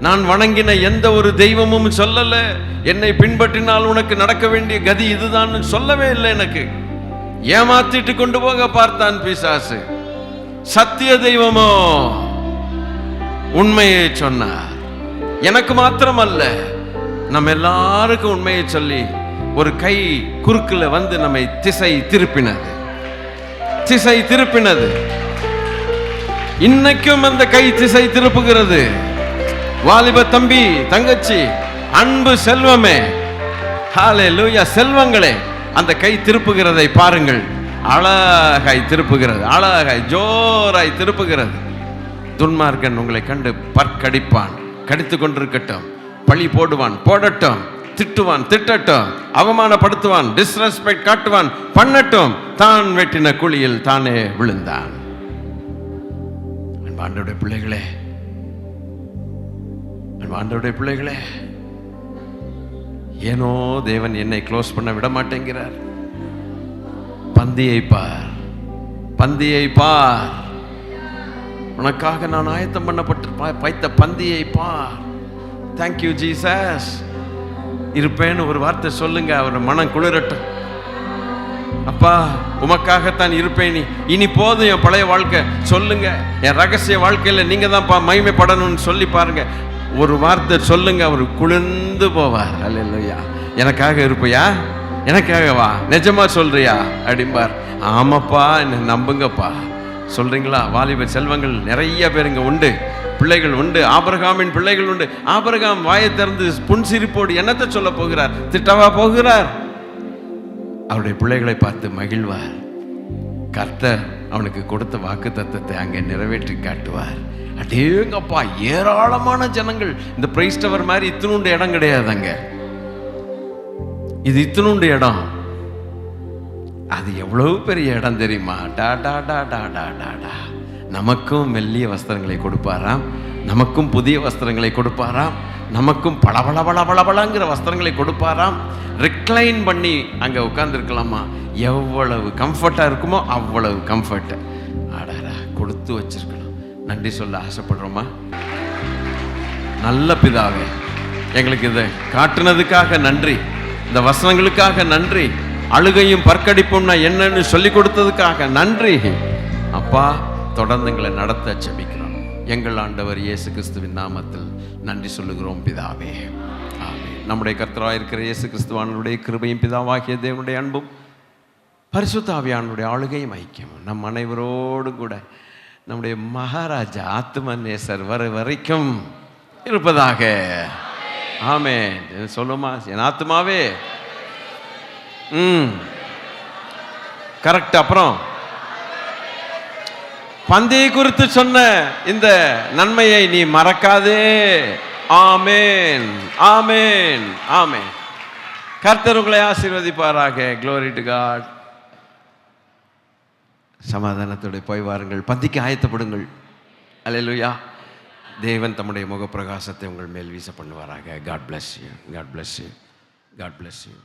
நான் வணங்கின எந்த ஒரு தெய்வமும் சொல்லல, என்னை பின்பற்றினால் உனக்கு நடக்க வேண்டிய கதி இதுதான் சொல்லவே இல்லை. எனக்கு ஏமாத்திட்டு கொண்டு போக பார்த்தான் பிசாசு. சத்திய தெய்வமோ உண்மையை சொன்னார். எனக்கு மாத்திரம் அல்ல, நம்ம எல்லாருக்கும் உண்மையை சொல்லி ஒரு கை குறுக்குல வந்து நம்மை திசை திருப்பினது. இன்னைக்கும் அந்த கை திசை திருப்புகிறது. வாலிப தம்பி, தங்கச்சி, அன்பு செல்வமே, ஹல்லேலூயா, செல்வங்களே, அந்த கை திருப்புகிறதை பாருங்கள். அழகாய் திருப்புகிறது, அழகாய் ஜோராய் திருப்புகிறது. துன்மார்க்கன் உங்களை கண்டு பற்கடிப்பான், கடித்து கொண்டிருக்கட்டும், பழி போடுவான், போடட்டும், திட்டுவான், திட்டட்டும், அவமானப்படுத்துவான், டிஸ்ரெஸ்பெக்ட் காட்டுவான், பண்ணட்டும், தான் வெட்டின குழியில் தானே விழுந்தான். ஆண்டவருடைய பிள்ளைகளே, ஆண்டவருடைய பிள்ளைகளே, ஏனோ தேவன் என்னை க்ளோஸ் பண்ண விட மாட்டேங்கிறார். பந்தியை பார், பந்தியை பார், உனக்காக நான் ஆயத்தம் பண்ணப்பட்டு வைத்த பந்தியை பார். Thank you Jesus. இருப்பேன்னு ஒரு வார்த்தை சொல்லுங்க, அவர் மனம் குளிரட்டும். அப்பா, உமக்காகத்தான் இருப்பேன், இனி போதும் என் பழைய வாழ்க்கை சொல்லுங்க. என் ரகசிய வாழ்க்கையில நீங்க தான் மகிமைப்படணும்னு சொல்லி பாருங்க. ஒரு வார்த்தை சொல்லுங்க, அவர் குளிர்ந்து போவார். அல்லேலூயா. எனக்காக இருப்பையா? எனக்காக வா, நிஜமா சொல்றியா அப்படிம்பார். ஆமாப்பா, என்ன நம்புங்கப்பா, சொல்றீங்களா? வாலிப செல்வங்கள் நிறைய பேருங்க உண்டு, பிள்ளைகள் உண்டு, ஆபிரகாமின் பிள்ளைகள் உண்டு. ஆபிரகாம் வாயை திறந்து புன்சிரிப்போடு என்னத்தை சொல்ல போகிறார்? திட்டவா போகிறார்? அவருடைய பிள்ளைகளை பார்த்து மகிழ்வார். கர்த்தர் அவனுக்கு கொடுத்த வாக்கு தத்தத்தை அங்கே நிறைவேற்றி காட்டுவார். அடேங்கப்பா, ஏராளமான ஜனங்கள். இந்த பிரைஸ் டவர் மாதிரி இத்தினுண்டு இடம் கிடையாதுங்க. இது இத்தினுண்டு இடம். அது எவ்வளவு பெரிய இடம் தெரியுமா? டா டா டா டா டா டா டா. நமக்கும் மெல்லிய வஸ்திரங்களை கொடுப்பாராம், நமக்கும் புதிய வஸ்திரங்களை கொடுப்பாராம், நமக்கும் பளபள பளபளங்கிற வஸ்திரங்களை கொடுப்பாராம். ரிக்ளைன் பண்ணி அங்கே உட்கார்ந்துருக்கலாமா? எவ்வளவு கம்ஃபர்ட்டாக இருக்குமோ அவ்வளவு கம்ஃபர்ட். ஆடாடா, கொடுத்து வச்சிருக்கணும். நன்றி சொல்ல ஆசைப்படுறோமா? நல்ல பிதாவே, எங்களுக்கு இதை காட்டுனதுக்காக நன்றி, இந்த வசனங்களுக்காக நன்றி, அழுகையும் பற்கடிப்பும்னா என்னன்னு சொல்லி கொடுத்ததுக்காக நன்றி அப்பா. தொடர்ந்து எங்களை நடத்த ஜெபிக்கிறோம். எங்கள் ஆண்டவர் இயேசு கிறிஸ்துவின் நாமத்தில் நன்றி சொல்லுகிறோம் பிதாவே, ஆமென். நம்முடைய கர்த்தராக இருக்கிற இயேசு கிறிஸ்துவானுடைய கிருபையும் பிதாவாகிய தேவனுடைய அன்பும் பரிசுத்த ஆவியானுடைய ஆளுகையும் ஐக்கியம் நம் அனைவரோடு கூட நம்முடைய மகாராஜா ஆத்துமநேசர் வர வரைக்கும் இருப்பதாக. ஆமென். சொல்லுமா? என் ஆத்துமாவே கரெக்ட். அப்புறம் பந்தியை குறித்து சொன்ன இந்த நன்மையை நீ மறக்காதே. ஆமென், ஆமென், ஆமென். கர்த்தர் உங்களை ஆசீர்வதிப்பாராக. Glory to God. சமாதானத்தோடு போய் வாருங்கள், பந்திக்கு ஆயத்தப்படுங்கள். அல்லேலூயா. தேவன் தம்முடைய முகப்பிரகாசத்தை உங்கள் மேல் வீச பண்ணுவாராக. God bless you. God bless you. God bless you.